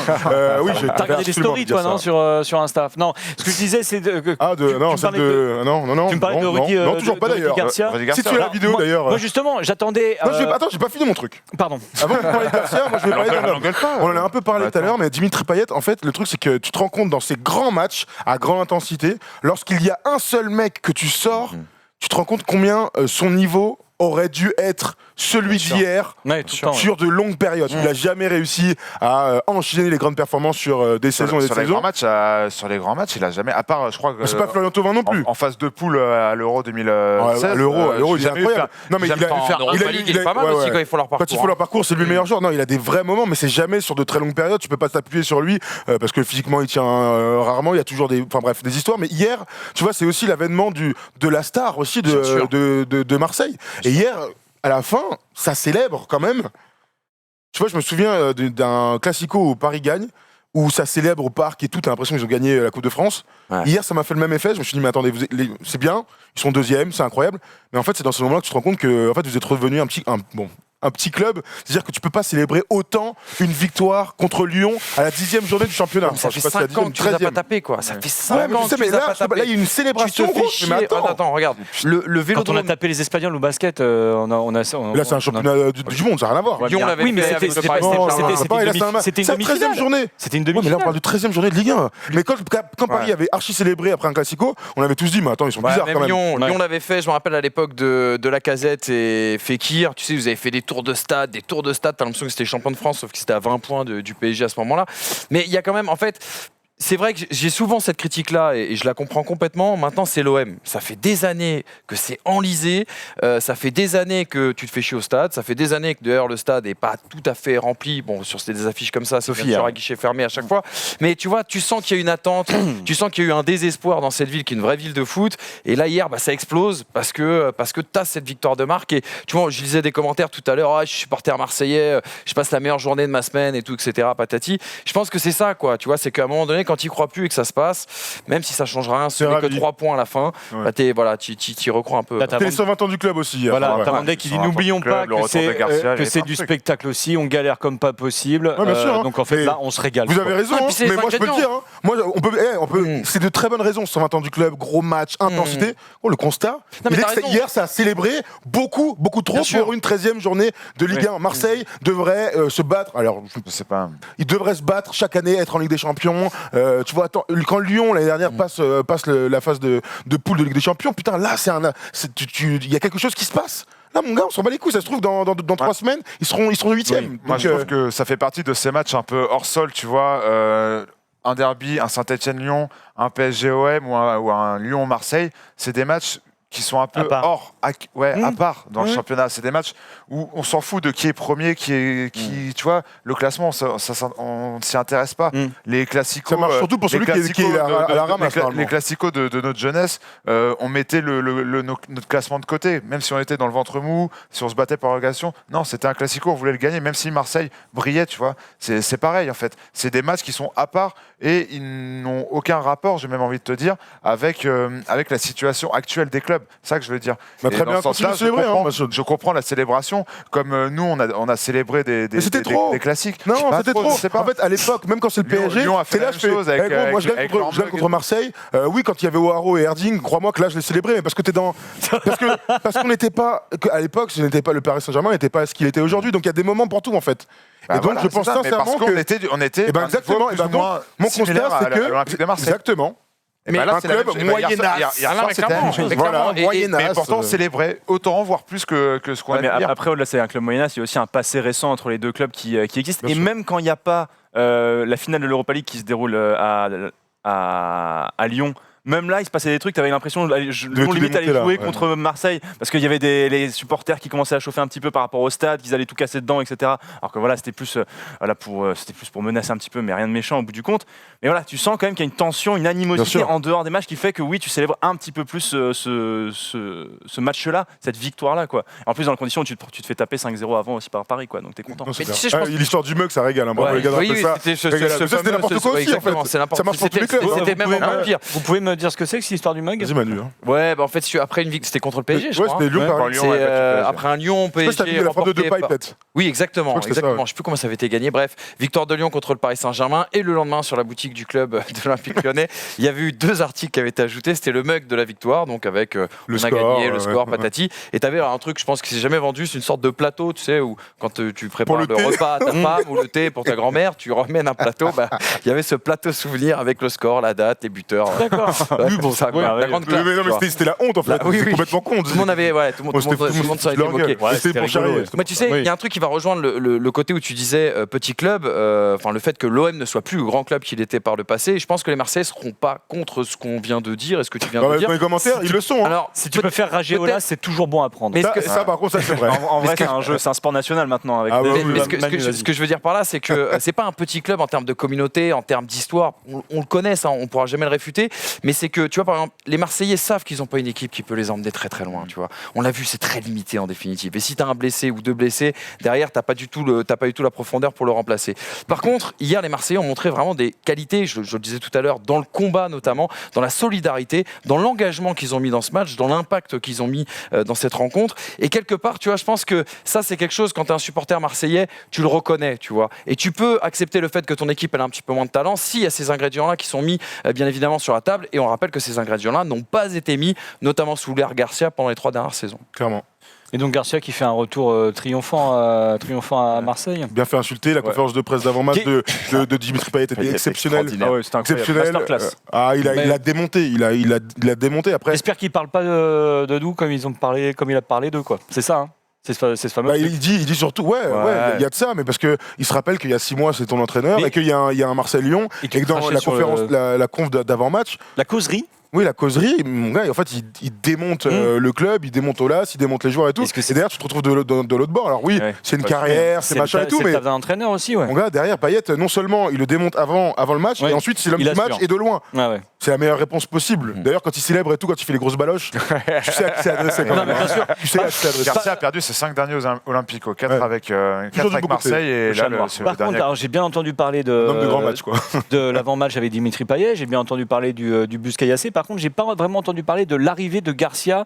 Oui, T'as regardé des stories toi non sur Insta. Non, ce que je disais c'est non, tu me parlais de Rudy non, toujours pas d'ailleurs. Garcia. Si tu as la vidéo d'ailleurs. Moi justement, j'attendais. Attends, j'ai pas fini mon truc. Pardon. Avant de parler de Garcia, moi je vais parler d'un homme. On en a un peu parlé tout à l'heure, mais Dimitri Payet, en fait, le truc c'est que tu te rends compte dans ces grands matchs à grande intensité, lorsqu'il y a un seul mec que tu sors, tu te rends compte combien son niveau aurait dû être celui d'hier sur de longues périodes. Il n'a jamais réussi à enchaîner les grandes performances sur des saisons et des saisons. Sur les grands matchs, il a jamais, à part, je crois que. C'est pas Florian Thauvin non plus. En phase de poule à l'Euro 2016. L'Euro, il est incroyable. Non, mais il est pas mal aussi quand il faut leur parcours. Quand il faut leur parcours, c'est lui le meilleur joueur. Non, il a des vrais moments, mais c'est jamais sur de très longues périodes. Tu peux pas t'appuyer sur lui parce que physiquement, il tient rarement. Il y a toujours des histoires. Mais hier, tu vois, c'est aussi l'avènement de la star aussi de Marseille. Et hier, à la fin, ça célèbre quand même. Tu vois, je me souviens d'un classico où Paris gagne, où ça célèbre au parc et tout, t'as l'impression qu'ils ont gagné la Coupe de France. Ouais. Hier, ça m'a fait le même effet. Je me suis dit, mais attendez, c'est bien, ils sont deuxièmes, c'est incroyable. Mais en fait, c'est dans ce moment-là que tu te rends compte que en fait, vous êtes revenu un petit club, c'est-à-dire que tu peux pas célébrer autant une victoire contre Lyon à la 10e journée du championnat. Ça fait 5 ans que tu les as pas tapés, quoi. Ça fait 5 ans que tu les as pas tapés. Là, il y a une célébration. Attends, regarde. Le Vélodrome. Quand on a tapé les Espagnols au basket, là, c'est un championnat du monde, ça n'a rien à voir. Lyon l'avait fait avec le Paris. C'était une demi-finale. 13e journée. C'était une demi-finale. Mais là, on parle de 13e journée de Ligue 1. Mais quand Paris avait archi célébré après un classico, on avait tous dit, mais attends, ils sont bizarres quand même. Lyon l'avait fait, je me rappelle à l'époque de Lacazette et Fekir. Tu sais, vous avez fait des tours de stade, t'as l'impression que c'était champion de France, sauf que c'était à 20 points du PSG à ce moment-là. Mais il y a quand même, en fait, c'est vrai que j'ai souvent cette critique-là et je la comprends complètement. Maintenant, c'est l'OM. Ça fait des années que c'est enlisé. Ça fait des années que tu te fais chier au stade. Ça fait des années que d'ailleurs le stade n'est pas tout à fait rempli. Bon, sur des affiches comme ça, c'est bien sûr à guichet fermé à chaque fois. Mais tu vois, tu sens qu'il y a une attente. Tu sens qu'il y a eu un désespoir dans cette ville qui est une vraie ville de foot. Et là, hier, ça explose parce que tu as cette victoire de marque. Et tu vois, je lisais des commentaires tout à l'heure. Je suis supporter marseillais. Je passe la meilleure journée de ma semaine et tout, etc. Patati. Je pense que c'est ça, quoi. Tu vois, c'est qu'à un moment donné, quand tu crois plus et que ça se passe, même si ça changera rien, ce n'est que 3 points à la fin, tu y recrois un peu. T'es les 120 ans du club aussi. Voilà, t'as Mandé qui dit n'oublions pas que c'est du spectacle aussi, on galère comme pas possible. Ouais, bien sûr, donc en fait là, on se régale. Vous avez raison, mais moi je peux le dire. Moi, on peut. C'est de très bonnes raisons. 120 ans du club, gros match, intensité. Le constat, hier, ça a célébré beaucoup trop pour une 13e journée de Ligue 1. Marseille devrait se battre. Alors, je sais pas. Il devrait se battre chaque année, être en Ligue des Champions. Tu vois, quand Lyon l'année dernière passe la phase de poule de Ligue des Champions, putain, là, il y a quelque chose qui se passe. Là, mon gars, on s'en bat les couilles. Ça se trouve, dans 3 semaines, ils seront 8e. Oui. Moi, je trouve que ça fait partie de ces matchs un peu hors sol, tu vois. Un derby, un Saint-Etienne-Lyon, un PSG-OM ou un Lyon-Marseille, c'est des matchs qui sont un peu à part dans le championnat. C'est des matchs où on s'en fout de qui est premier, qui tu vois, le classement, on ne s'y intéresse pas. Les classicos, ça marche surtout pour celui qui est à la ramasse. Les classicos de notre jeunesse, on mettait notre classement de côté, même si on était dans le ventre mou, si on se battait par relégation. Non, c'était un classico, on voulait le gagner, même si Marseille brillait, tu vois. C'est pareil, en fait. C'est des matchs qui sont à part et ils n'ont aucun rapport, j'ai même envie de te dire, avec la situation actuelle des clubs. C'est ça que je veux dire. Bah, Et très dans bien, ce sens-là, continue de célébrer, hein, je comprends la célébration. Comme nous, on a célébré des classiques. Non, c'était trop. Je sais pas. En fait, à l'époque, même quand c'est le PSG, Lyon a fait t'es là, la je même fais. chose avec- gros, moi, je avec gagne Lambert. contre Marseille. Oui, quand il y avait O'Haro et Erding, crois-moi que là, je l'ai célébré. Mais parce que t'es dans. Parce qu'on n'était pas. À l'époque, ce n'était pas le Paris Saint-Germain, n'était pas ce qu'il était aujourd'hui. Donc il y a des moments pour tout, en fait. Bah Et donc, voilà, je pense c'est ça, mais sincèrement parce qu'on que. était Eh ben, à un exactement. niveau Et plus ben, ou moins mon similaire constat, c'est à que. l'Olympique de Marseille. Exactement. Et ben là, un c'est la club même chose. Hier soir, mais c'était la même chose. Voilà, Et- moyennasse. Mais pourtant célébrer autant, voire plus que ce qu'on a mais pu dire. après, au-delà, c'est un club moyennasse, il y a aussi un passé récent entre les deux clubs qui existent. Bien Et sûr. même quand il n'y a pas la finale de l'Europa League qui se déroule à Lyon, même là, il se passait des trucs, tu avais l'impression tout limite démonter, aller là, jouer ouais. contre Marseille, parce qu'il y avait les supporters qui commençaient à chauffer un petit peu par rapport au stade, qu'ils allaient tout casser dedans, etc. Alors que voilà, c'était plus pour menacer un petit peu, mais rien de méchant au bout du compte. Mais voilà, tu sens quand même qu'il y a une tension, une Bien animosité sûr. en dehors des matchs qui fait que oui, tu célèbres un petit peu plus ce match-là, cette victoire-là, quoi. En plus, dans les conditions où tu te fais taper 5-0 avant aussi par Paris, quoi. Donc t'es content. Non, c'est Mais tu clair. sais, je pense- L'histoire du mug, ça régale. Bravo, Ouais, les gars, oui, d'avoir fait ça. c'était Régale. Mais ça, c'était n'importe quoi aussi, en exactement, fait. c'est n'importe Ça marche pour tous les c'était- clubs. C'était même encore pire. Vous pouvez me dire ce que c'est que cette histoire du mug? Vas-y, Manu. hein. Ouais, bah en fait, après une victoire, c'était contre le PSG, je Ouais, crois. c'était Lyon, Ouais. Paris. Lyon, C'est ouais, battu le PSG. après un Lyon Je sais pas si t'as PSG vu la frappe de remporté Depay, par- peut-être. Oui, exactement, Je crois que c'était ça, exactement. ouais. Je sais plus comment ça avait été gagné. Bref, victoire de Lyon contre le Paris Saint-Germain et le lendemain sur la boutique du club de l'Olympique Lyonnais, il y avait eu 2 articles qui avaient été ajoutés. C'était le mug de la victoire, donc avec Le on a score, gagné, le ouais, score, ouais. patati. Et t'avais un truc, je pense que c'est jamais vendu, c'est une sorte de plateau, tu sais, où quand tu prépares le le thé. repas à ta femme ou le thé pour ta grand-mère, tu ramènes un plateau. Bah, il y avait ce plateau souvenir avec le score, la date, les buteurs. D'accord. Oui, bon, ça, quoi. Ouais, La grande classe, Mais non, tu mais vois. c'était la honte, en fait. Là, oui, C'est oui. complètement con. Tout le monde avait, ouais, tout le monde s'en était moqué. Ouais, C'était c'était pour rigolo, charrier. ouais. Mais tu sais, il Oui. y a un truc qui va rejoindre le côté où tu disais petit club, enfin le fait que l'OM ne soit plus le grand club qu'il était par le passé. Et je pense que les Marseillais seront pas contre ce qu'on vient de dire et ce que tu viens de dire. Dans les commentaires, ils le sont. hein. Alors, Si tu peux faire rager Ola, c'est toujours bon à prendre. Mais Ça, par contre, ça, c'est vrai. En vrai, ce que- c'est un jeu, c'est un sport national maintenant. Avec Ah des- ouais, mais oui, ce, que, Manu, vas-y. ce que je veux dire par là, c'est que c'est pas un petit club en termes de communauté, en termes d'histoire. On le connaît, ça, on pourra jamais le réfuter. Mais c'est que, tu vois, par exemple, les Marseillais savent qu'ils n'ont pas une équipe qui peut les emmener très très loin. Tu vois, on l'a vu, c'est très limité en définitive. Et si t'as un blessé ou 2 blessés derrière, t'as pas du tout la profondeur pour le remplacer. Par contre, hier, les Marseillais ont montré vraiment des qualités. Je le disais tout à l'heure, dans le combat notamment, dans la solidarité, dans l'engagement qu'ils ont mis dans ce match, dans l'impact qu'ils ont mis dans cette rencontre. Et quelque part, tu vois, je pense que ça, c'est quelque chose, quand tu es un supporter marseillais, tu le reconnais, tu vois. Et tu peux accepter le fait que ton équipe elle a un petit peu moins de talent s'il y a ces ingrédients-là qui sont mis, bien évidemment, sur la table. Et on rappelle que ces ingrédients-là n'ont pas été mis, notamment sous l'ère Garcia, pendant les 3 dernières saisons. Clairement. Et donc Garcia qui fait un retour triomphant à Marseille. Bien fait insulter. La conférence de presse d'avant-match Qui- de Dimitri Payet était exceptionnelle. Ah ouais, c'était incroyable. Exceptionnelle. Masterclass. Il a démonté. Il a démonté. Après, J'espère qu'il parle pas de nous comme il a parlé d'eux, quoi. C'est ça, hein. C'est ce fameux. bah, truc. il dit surtout, ouais, il y a de ça, mais parce que il se rappelle qu'il y a 6 mois, c'est ton entraîneur, Mais- et qu'il y a un Marseille-Lyon, Et et qu'il que dans crachait la sur conférence, le- la conf d'avant-match, La causerie. oui, la causerie, mon gars, en fait, il démonte le club, il démonte Olas, il démonte les joueurs et tout. Est-ce que c'est- Et derrière, tu te retrouves de l'autre bord. Alors oui, Ouais. c'est une Ouais, carrière, c'est machin et tout, C'est mais le taf d'un entraîneur aussi, ouais. mon gars, derrière, Payet, non seulement il le démonte avant le match, Ouais. et ensuite c'est l'homme Il du match assure. et de loin. Ouais, ouais. C'est la meilleure réponse possible. D'ailleurs, quand il célèbre et tout, quand il fait les grosses baloches, tu sais à qui c'est adressé quand Non, même. mais bien sûr. Tu sais à qui c'est adressé. Garcia a perdu ses 5 derniers Olympiques, 4 Ouais. avec, Toujours 4 du avec beaucoup Marseille et Le là, chat noir. c'est le Par contre, dernier. alors, j'ai bien entendu parler Un homme de grand match, quoi. de l'avant-match avec Dimitri Payet, j'ai bien entendu parler du bus caillassé. Par contre, j'ai pas vraiment entendu parler de l'arrivée de Garcia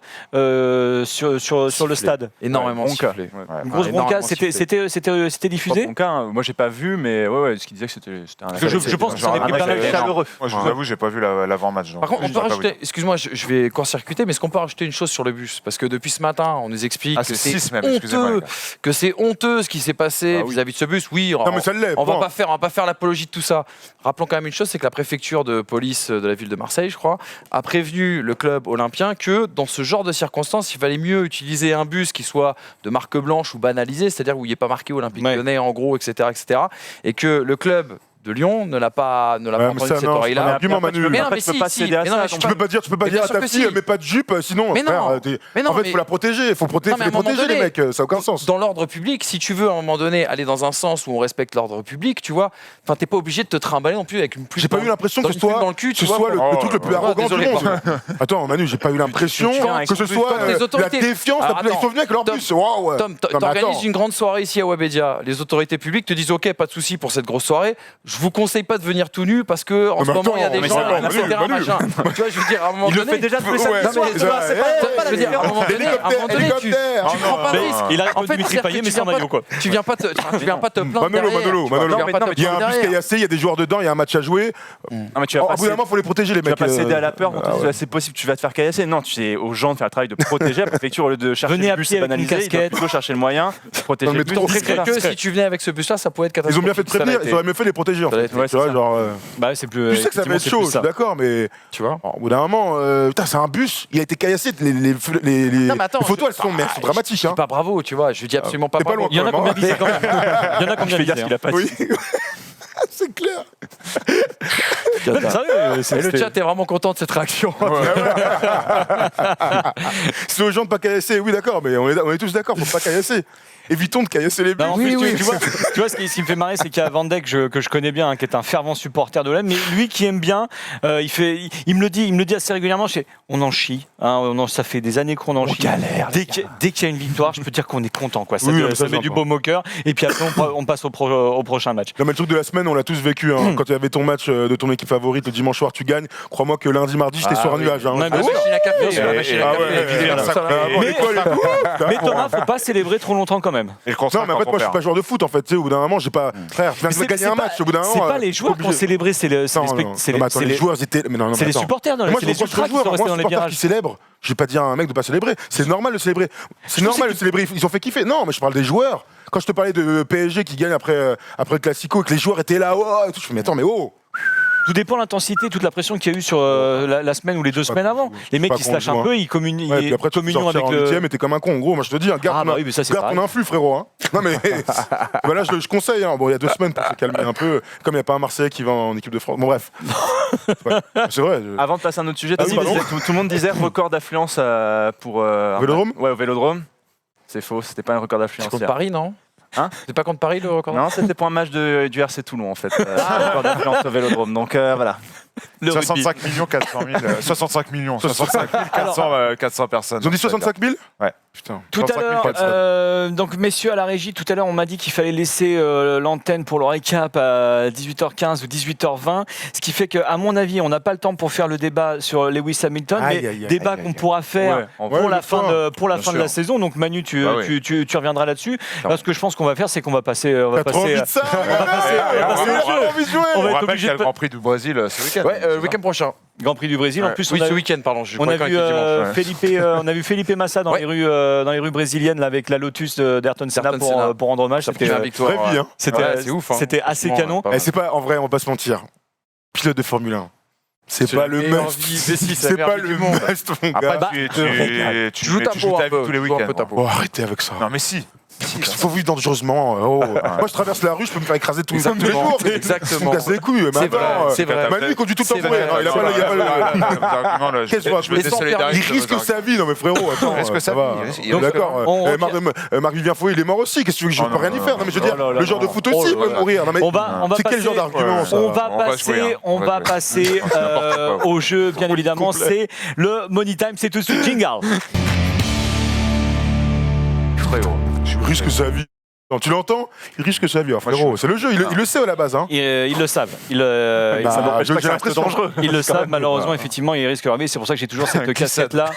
sur le stade. Énormément Ouais, bronca. sifflé. Ouais. Une grosse énormément bronca, sifflé. c'était diffusé. Donc, moi, j'ai pas vu, mais ouais, ce qu'il disait que c'était un. Parce que je pense que ça en est pris plein la gueule. chaleureux. Moi, je vous avoue, j'ai pas vu l'avant-match. donc Par contre, on je peut saurais pas vous dire. rajouter, excuse-moi, je vais court-circuiter, mais est-ce qu'on peut rajouter une chose sur le bus? Parce que depuis ce matin, on nous explique Ah, que c'est c'est 6 même, excusez-moi. les honteux, gars. que c'est honteux ce qui s'est passé Ah oui. vis-à-vis de ce bus. Oui, Non, mais ça l'est. on va point. pas faire l'apologie de tout ça. Rappelons quand même une chose, c'est que la préfecture de police de la ville de Marseille, je crois, a prévenu le club olympien que dans ce genre de circonstances, il fallait mieux utiliser un bus qui soit de marque blanche ou banalisé, c'est-à-dire où il n'y ait pas marqué Olympique Ouais. Lyonnais en gros, etc., et que le club de Lyon ne l'a pas mais entendu ça, de cette non, c'est oreille-là. un argument, Manu. Mais non, Après, mais tu peux si, pas si. céder à Mais non, ça, mais je donc suis Tu peux pas dire Mais bien à sûr ta que fille, si. mais pas de jupe, sinon, Mais frère, non. Mais non, en fait, mais- faut la protéger, faut Non, mais à un les moment protéger, les donné, mecs, ça n'a aucun sens. Dans l'ordre public, si tu veux à un moment donné aller dans un sens où on respecte l'ordre public, tu vois, enfin t'es pas obligé de te trimballer non plus avec une pluie. J'ai pas eu l'impression que ce dans soit le cul, que tu ce vois. soit le truc le plus Oh, arrogant du désolé, monde. Attends, Manu, j'ai pas eu l'impression tu viens que ce avec soit quand les la autorités- défiance. Alors, Ils sont venus avec leur Tom, bus. Waouh. Tom, Non, mais t'organises attends. une grande soirée ici à Webedia. Les autorités publiques te disent OK, pas de souci pour cette grosse soirée. Je je vous conseille pas de venir tout nu parce que en ce moment il y a des mais gens, c'est pas- etc. Manu. machin. Tu vois, je veux dire, à un moment Il le donné. fait déjà tous les Ouais, samedis soirs. ouais, tu vois, c'est pas- Je veux dire, à un moment donné, tu prends pas de non. risque. Il a En fait, Dimitri c'est-à-dire Payet, que mais sans maillot, quoi. tu viens pas te plaindre Manolo, derrière. Manolo, Tu vois, Manolo. tu viens pas te Il y a un plaindre bus derrière. caillassé, il y a des joueurs dedans, il y a un match à jouer. Non, mais tu vas Au pas bout d'un moment, il faut les protéger, les tu vas mecs. pas céder à la peur Ah ouais. c'est possible, tu vas te faire caillasser. Non, tu sais aux gens de faire le travail de protéger la préfecture au lieu de chercher Venez le à bus pied et avec une banaliser, ils doivent casquette. plutôt chercher le moyen de protéger Non, mais le bus. trop C'est discret. que si tu venais avec ce bus-là, ça pourrait être Ils ont catastrophique. bien fait de prévenir, ils auraient mieux fait de les protéger en Ça fait. va être- ouais, Tu vois, c'est ça. genre. Bah, c'est plus. Je sais que ça va être chaud, je suis d'accord, mais Tu vois. au bout d'un moment, putain, c'est un bus, il a été caillassé. Les Non, mais attends, les photos, elles je- sont merde, sont dramatiques. Je dis hein. pas bravo, tu vois. Je dis absolument pas T'es pas bravo. loin. Il y en a Vraiment. combien disent quand même Il y en a Je combien fais gaffe disent qu'il a pas dit. Oui, c'est clair. Non, mais sérieux, Et le c'était- chat est vraiment content de cette réaction. C'est aux gens de pas caillasser, oui, d'accord, mais on est tous d'accord, faut pas caillasser. Évitons de caillasser les bus. Non, en Oui, plus, oui. tu vois, ce qui me fait marrer, c'est qu'il y a Van Dijk que je connais bien, hein, qui est un fervent supporter de l'OM, mais lui qui aime bien, il me le dit assez régulièrement, on en chie, hein, ça fait des années qu'on en chie. galère, Dès qu'il y a une victoire, je peux dire qu'on est content, quoi. Ça, Oui, mais ça ça, met du j'entends. baume au cœur, et puis après on passe au prochain match. Non mais le truc de la semaine, on l'a tous vécu. Hein. Quand il y avait ton match de ton équipe favorite le dimanche soir, tu gagnes. Crois-moi que lundi, mardi, j'étais sur un nuage. Hein. Ouais, La machine à café, Et- la machine à Ah café. ouais, voilà. avant Mais- l'école et tout. Mais Thomas, faut pas célébrer trop longtemps quand même. Et le contraire, Non mais en fait moi je suis pas joueur de foot en fait, tu sais, au bout d'un moment j'ai pas frère, je viens de gagner un match au bout d'un moment. C'est pas les joueurs qui ont célébré, c'est les Non, mais attends, les joueurs étaient mais non, c'est les attends. supporters, Moi c'est je les reproche ultras aux qui sont joueurs, restés moi dans les supporter qui virages. célèbre. Je vais pas dire à un mec de pas célébrer, c'est normal de célébrer. C'est normal de célébrer, ils ont fait kiffer. Non, mais je parle des joueurs. Quand je te parlais de PSG qui gagne après le Classico et que les joueurs étaient là, oh, et tout, je fais mais attends, mais oh. Tout dépend de l'intensité, toute la pression qu'il y a eu sur la semaine ou les 2 semaines avant. Les mecs pas qui se lâchent un con, peu, ils communient, Ouais, puis après tu communion sortir avec en le. 8ème et t'es comme un con. En gros, moi je te dis, hein, Ah, bah oui, mais ça, c'est garde ton pareil. influx, frérot. Hein. Non mais voilà, je conseille. Hein. Bon, il y a 2 semaines pour se calmer un peu. Comme il n'y a pas un Marseillais qui va en équipe de France. Bon bref. Ouais, c'est vrai. Avant de passer à un autre sujet, Ah oui, pardon. tout le monde disait record d'affluence pour. Vélodrome Ouais, au Vélodrome. C'est faux, c'était pas un record C'est d'affluence. contre hier. Paris, non Hein C'est pas contre Paris le record Non, c'était pour un match du RC Toulon en fait. Record d'affluence au Vélodrome. Donc voilà. Le rugby. 65 millions 400 000. 65 millions. 65 400 personnes. Ils ont dit 65 000. Ouais. Putain. Tout à 35 000 l'heure, personnes. donc messieurs à la régie, tout à l'heure on m'a dit qu'il fallait laisser l'antenne pour le récap à 18h15 ou 18h20, ce qui fait qu'à mon avis on n'a pas le temps pour faire le débat sur Lewis Hamilton, Aïe, mais aïe, aïe, débat aïe, qu'on aïe. pourra faire Ouais, en pour vrai, la le fin soir. de sûr. la saison. Donc Manu, tu Bah oui. reviendras là-dessus. Là, ce que je pense qu'on va faire, c'est qu'on va passer, on va T'as trop passer, envie de ça on va passer le jeu. envie de jouer. On On va être rappelle obligé qu'il y a de le Grand Prix du Brésil ce week-end. Ouais, week-end prochain. Grand Prix du Brésil. En Ouais. plus, Oui, on a ce vu- week-end, pardon. Je on a crois vu qu'il y dimanche. Felipe Massa dans Ouais. les rues brésiliennes là, avec la Lotus d'Ayrton Senna D'Ayrton Senna. pour rendre hommage. Ça fait la victoire. Vraie vie, hein. C'était Ouais, c'est ouf, hein. c'était assez Franchement, canon. pas Eh, mal. c'est pas en vrai, on va pas se mentir. Pilote de Formule 1. C'est pas la le meilleure must. vie. Mais si, c'est la C'est meilleure pas vie le du monde. must, mon Après, gars. tu Joues ta joues peau ta un vie peu. tous les joue un peu week-ends. ta peau. Oh, arrêtez avec ça. Non mais si. Il faut vivre dangereusement. Oh. Moi, je traverse la rue, je peux me faire écraser tous les jours. Exactement. Je me casse les couilles. Mais C'est attends, vrai, c'est vrai. Manu, il conduit tout le temps C'est pour rien. vrai, Non, il a pas le- il a pas le. Qu'est-ce que Je me Et sans désolidarise. Il risque sa vie, non mais frérot, attends. Il risque ça sa va. vie, il risque- Donc, d'accord. on- Marc-Vivien Fouet, il est mort aussi. Qu'est-ce que tu veux que je Oh, peux non, rien y non, faire? Non mais je veux dire, oh là là, le genre de non. foot aussi Oh peut là là. mourir. Non mais On va c'est quel passer- genre d'argument ça? On va On va passer, jouer, hein. on va passer N'importe quoi. au jeu, bien évidemment. complet. C'est le Money Time, c'est tout de suite jingle. Il risque sa vie. Non, tu l'entends? Il risque sa vie. Alors, frérot, c'est le jeu. Il le sait à la base. Hein. Ils le savent. Ils Bah, ça n'empêche j'ai pas que ça reste l'impression. dangereux. Ils le savent, malheureusement, effectivement, ils risquent de arriver. C'est pour ça que j'ai toujours cette casquette-là,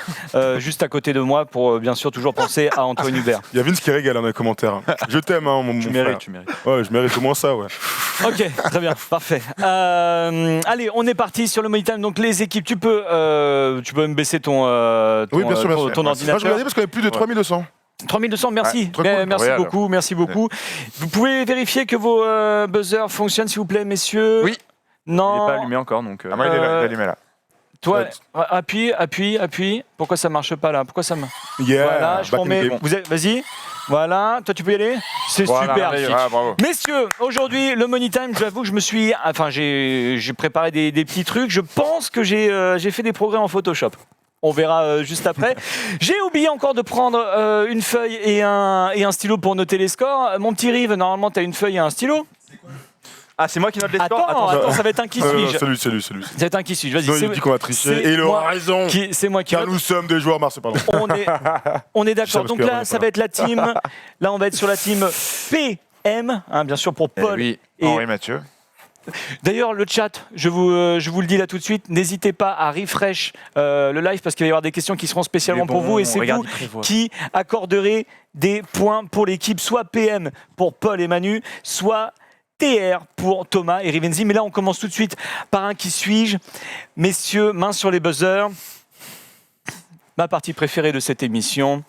juste à côté de moi, pour bien sûr toujours penser à Antoine Hubert. Il y a Vince qui régale dans les commentaires. Je t'aime, hein, mon Tu frère. mérites, tu mérites. Ouais, je mérite au moins ça, ouais. Ok, très bien, parfait. Allez, on est parti sur le Money Time. Donc les équipes, tu peux me baisser ton Oui, bien sûr, bien sûr. ton Moi, je ordinateur. regardais parce qu'on est plus de 3200. 3200, merci. Ouais, trop cool. Merci Royal. beaucoup, merci beaucoup. Vous pouvez vérifier que vos buzzers fonctionnent, s'il vous plaît, messieurs. Oui. Il n'est Non. pas allumé encore, donc. Ah, moi, il est là, il est allumé là. Toi, appuie. Pourquoi ça marche pas là? Pourquoi ça marche? Yeah. Voilà, je back in remets. the game. Vas-y. Voilà, toi tu peux y aller. C'est Voilà, super. merveilleux. Ah, bravo. Messieurs, aujourd'hui, le Money Time, j'avoue que j'ai préparé des petits trucs. Je pense que j'ai fait des progrès en Photoshop. On verra juste après. J'ai oublié encore de prendre une feuille et un stylo pour noter les scores. Mon petit Rive, normalement, tu as une feuille et un stylo. Ah, c'est moi qui note les scores. Attends, ça va être un qui suis-je. Salut. Ça va être un qui suis-je. Vas-y, Non, il dit qu'on va tricher. c'est Et il aura moi raison. c'est moi qui Car note. nous sommes des joueurs marseillais, pardon. On est Ça, d'accord. parce Donc que là, on est ça pas va être la team. Là, on va être sur la team PM, hein, bien sûr pour Paul oui. et Henri Mathieu. D'ailleurs, le chat, je vous le dis là tout de suite, n'hésitez pas à refresh le live parce qu'il va y avoir des questions qui seront spécialement pour vous et c'est regarde, vous il prévoit. qui accorderez des points pour l'équipe, soit PM pour Paul et Manu, soit TR pour Thomas et Rivenzi. Mais là, on commence tout de suite par un qui suis-je. Messieurs, main sur les buzzers. Ma partie préférée de cette émission.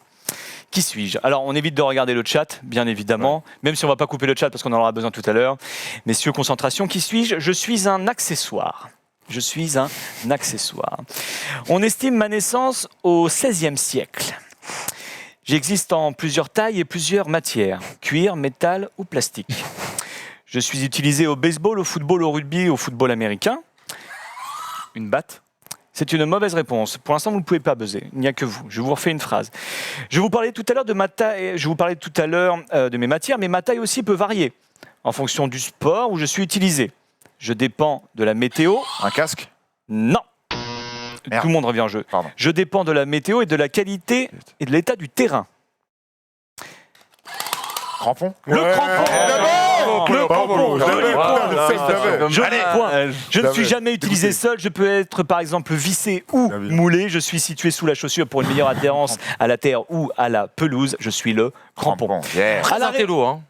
Qui suis-je? Alors, on évite de regarder le chat, bien évidemment, même si on ne va pas couper le chat parce qu'on en aura besoin tout à l'heure. Messieurs, concentration. Qui suis-je? Je suis un accessoire. Je suis un accessoire. On estime ma naissance au XVIe siècle. J'existe en plusieurs tailles et plusieurs matières. Cuir, métal ou plastique. Je suis utilisé au baseball, au football, au rugby, au football américain. Une batte. C'est une mauvaise réponse. Pour l'instant, vous ne pouvez pas buzzer. Il n'y a que vous. Je vous refais une phrase. Je vous parlais tout à l'heure de ma taille. Je vous parlais tout à l'heure de mes matières, mais ma taille aussi peut varier en fonction du sport où je suis utilisé. Je dépends de la météo. Un casque? Non. Merde. Tout le monde revient en jeu. Pardon. Je dépends de la météo et de la qualité et de l'état du terrain. Crampon? Le Ouais. crampon. Le crampon. Je l'ai. Je ne suis jamais utilisé seul. Je peux être par exemple vissé ou Bien vu. moulé. Je suis situé sous la chaussure pour une meilleure adhérence à la terre ou à la pelouse. Je suis le crampon. Yeah. Très À la intello, hein.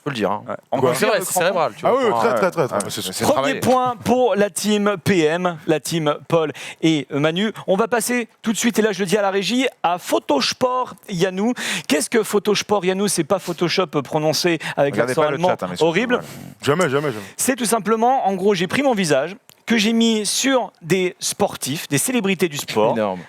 Faut le dire. Hein. Encore C'est vrai, c'est cérébral. Tu Ah vois. oui, très, ouais. très, très, Ah, très. c'est Premier travaillé. point pour la team PM, la team Paul et Manu. On va passer tout de suite, et là je le dis à la régie, à Photosport Yannou. Qu'est-ce que Photosport Yannou? C'est pas Photoshop prononcé avec Regardez l'accent pas le allemand chat, hein, messieurs. horrible. Jamais, jamais, jamais. C'est tout simplement, en gros, j'ai pris mon visage, que j'ai mis sur des sportifs, des célébrités du sport, Énorme.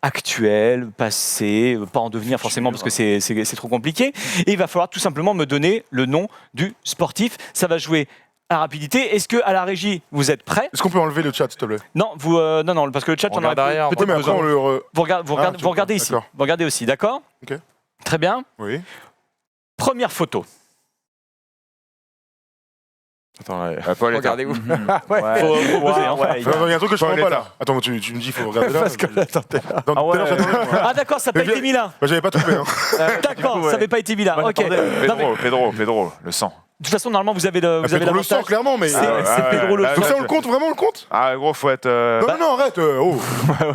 actuels, passés, pas en devenir forcément parce que c'est trop compliqué. Et il va falloir tout simplement me donner le nom du sportif. Ça va jouer à rapidité. Est-ce que à la régie, vous êtes prêts? Est-ce qu'on peut enlever le chat, s'il te plaît? Non, vous, non, parce que le chat, On on aurait regarde derrière. peut-être Oui, mais après, besoin. on le. Vous regardez, tu vous regardez vois, ici. d'accord. Vous regardez aussi, d'accord? Ok. Très bien. Oui. Première photo. Attends, là, Paul est regardez-vous. Faut buzzer, hein. Il y a un truc que je Paul comprends pas État. là. Attends, tu me dis, il faut regarder là. Parce que là, attendez là. Non, Ah ouais. tout à l'heure, j'attendais, moi. Ah d'accord, ça n'a pas Mais été mis là. Bah, j'avais pas trouvé. Hein. D'accord, coup, ça ouais. n'avait pas été mis là. Moi, Ok. j'attendais. Non, mais Pedro, le sang. de toute façon, normalement, vous avez le, vous avez Pedro le sang, l'avantage. clairement, mais. C'est Ah ouais, Pedro le là, sang. Donc ça, on le compte, vraiment, on le compte? Ah, gros, faut être. Non, non, arrête. Oh.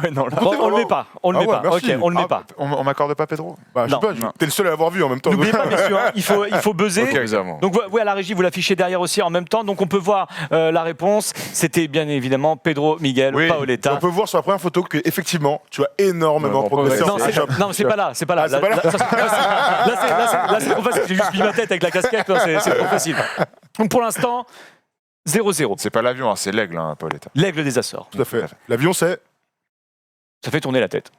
Ouais, non, là. On le met pas. On le Ah met ouais, pas. merci. Ok, on le met Ah, pas. on m'accorde pas Pedro? Bah, je sais Non, pas, non. t'es le seul à l'avoir vu en même temps. N'oubliez pas, messieurs, hein, il faut buzzer. Ok, évidemment. Donc, ouais, à la régie, vous l'affichez derrière aussi en même temps. Donc, on peut voir la réponse. C'était bien évidemment Pedro Miguel Oui. Paoletta. On peut voir sur la première photo que effectivement, tu as énormément Ouais, progressé bon, en Non, Photoshop. c'est pas là, c'est pas là. Ah, c'est pas là. Là, c'est trop facile. J'ai juste mis ma tête avec la casquette, là, c'est trop facile. Donc pour l'instant, 0-0. C'est pas l'avion, hein, c'est l'aigle, hein, Paul État. L'aigle des Açores. Tout à fait. L'avion, c'est. Ça fait tourner la tête.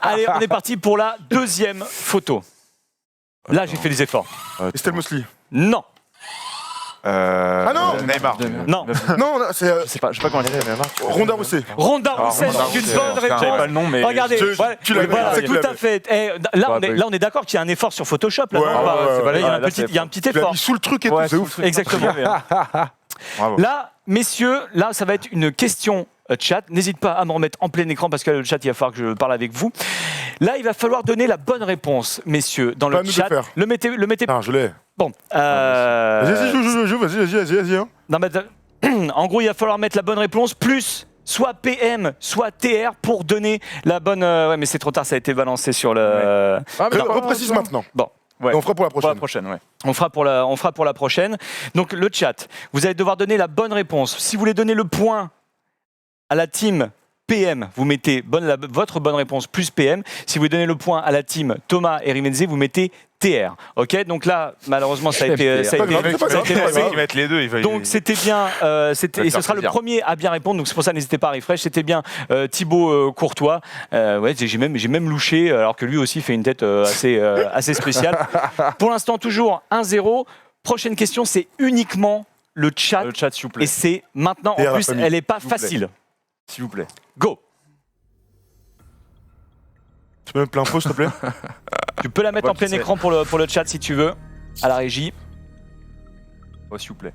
Allez, on est parti pour la deuxième photo. Là, j'ai fait des efforts. Estelle Mosley. Non, Ah non Neymar. non. Non, c'est Je sais pas comment elle est. Ronda Rousset. Ronda Rousset, Ronda c'est une Rousset, bonne Oscar. J'avais pas réponse. le nom, mais. Regardez, Tu l'avais, voilà, c'est tout qu'il à fait. Là, on est d'accord qu'il y a un effort sur Photoshop. Là, Ouais, non, pas- ouais, c'est pas- ouais, il y a un là, petit- c'est il y a un petit Tu l'as effort. mis sous le truc et tout, c'est ouf. Exactement. Bravo. Là, messieurs, là, ça va être une question chat. N'hésite pas à me remettre en plein écran parce que le chat, il va falloir que je parle avec vous. Là, il va falloir donner la bonne réponse, messieurs, dans Pas à le nous de chat. faire. Le mettez. Ah, je l'ai. Bon. Vas-y, joue, vas-y. Hein. Non, mais, en gros, il va falloir mettre la bonne réponse plus soit PM, soit TR pour donner la bonne. Ouais, mais c'est trop tard, ça a été balancé sur le. Ah, mais Reprécise maintenant. Bon. Ouais. Et on fera pour la Pour prochaine. la prochaine, ouais. On fera pour la prochaine. Donc le chat, vous allez devoir donner la bonne réponse. Si vous voulez donner le point à la team PM, vous mettez votre bonne réponse plus PM. Si vous donnez le point à la team Thomas et Rivenzi, vous mettez TR. Ok, donc là, malheureusement, ça a été, Pas grave, c'est pas grave, c'est pas passé. grave. Ils mettent les deux. Ils veulent- Donc c'était bien, et ce faire sera le plaisir. premier à bien répondre. Donc c'est pour ça, n'hésitez pas à refresh. C'était bien Thibaut Courtois. Ouais, j'ai même louché, alors que lui aussi fait une tête assez spéciale. Pour l'instant, toujours 1-0. Prochaine question, c'est uniquement le chat. Le chat, s'il vous plaît. Et c'est maintenant, Et à en la plus, famille, elle n'est pas s'il vous plaît. facile. S'il vous plaît. Go. Tu peux mettre plein faux, s'il te plaît? Tu peux la mettre Ouais, en plein c'est- écran pour le chat si tu veux, à la régie. Oh, s'il vous plaît.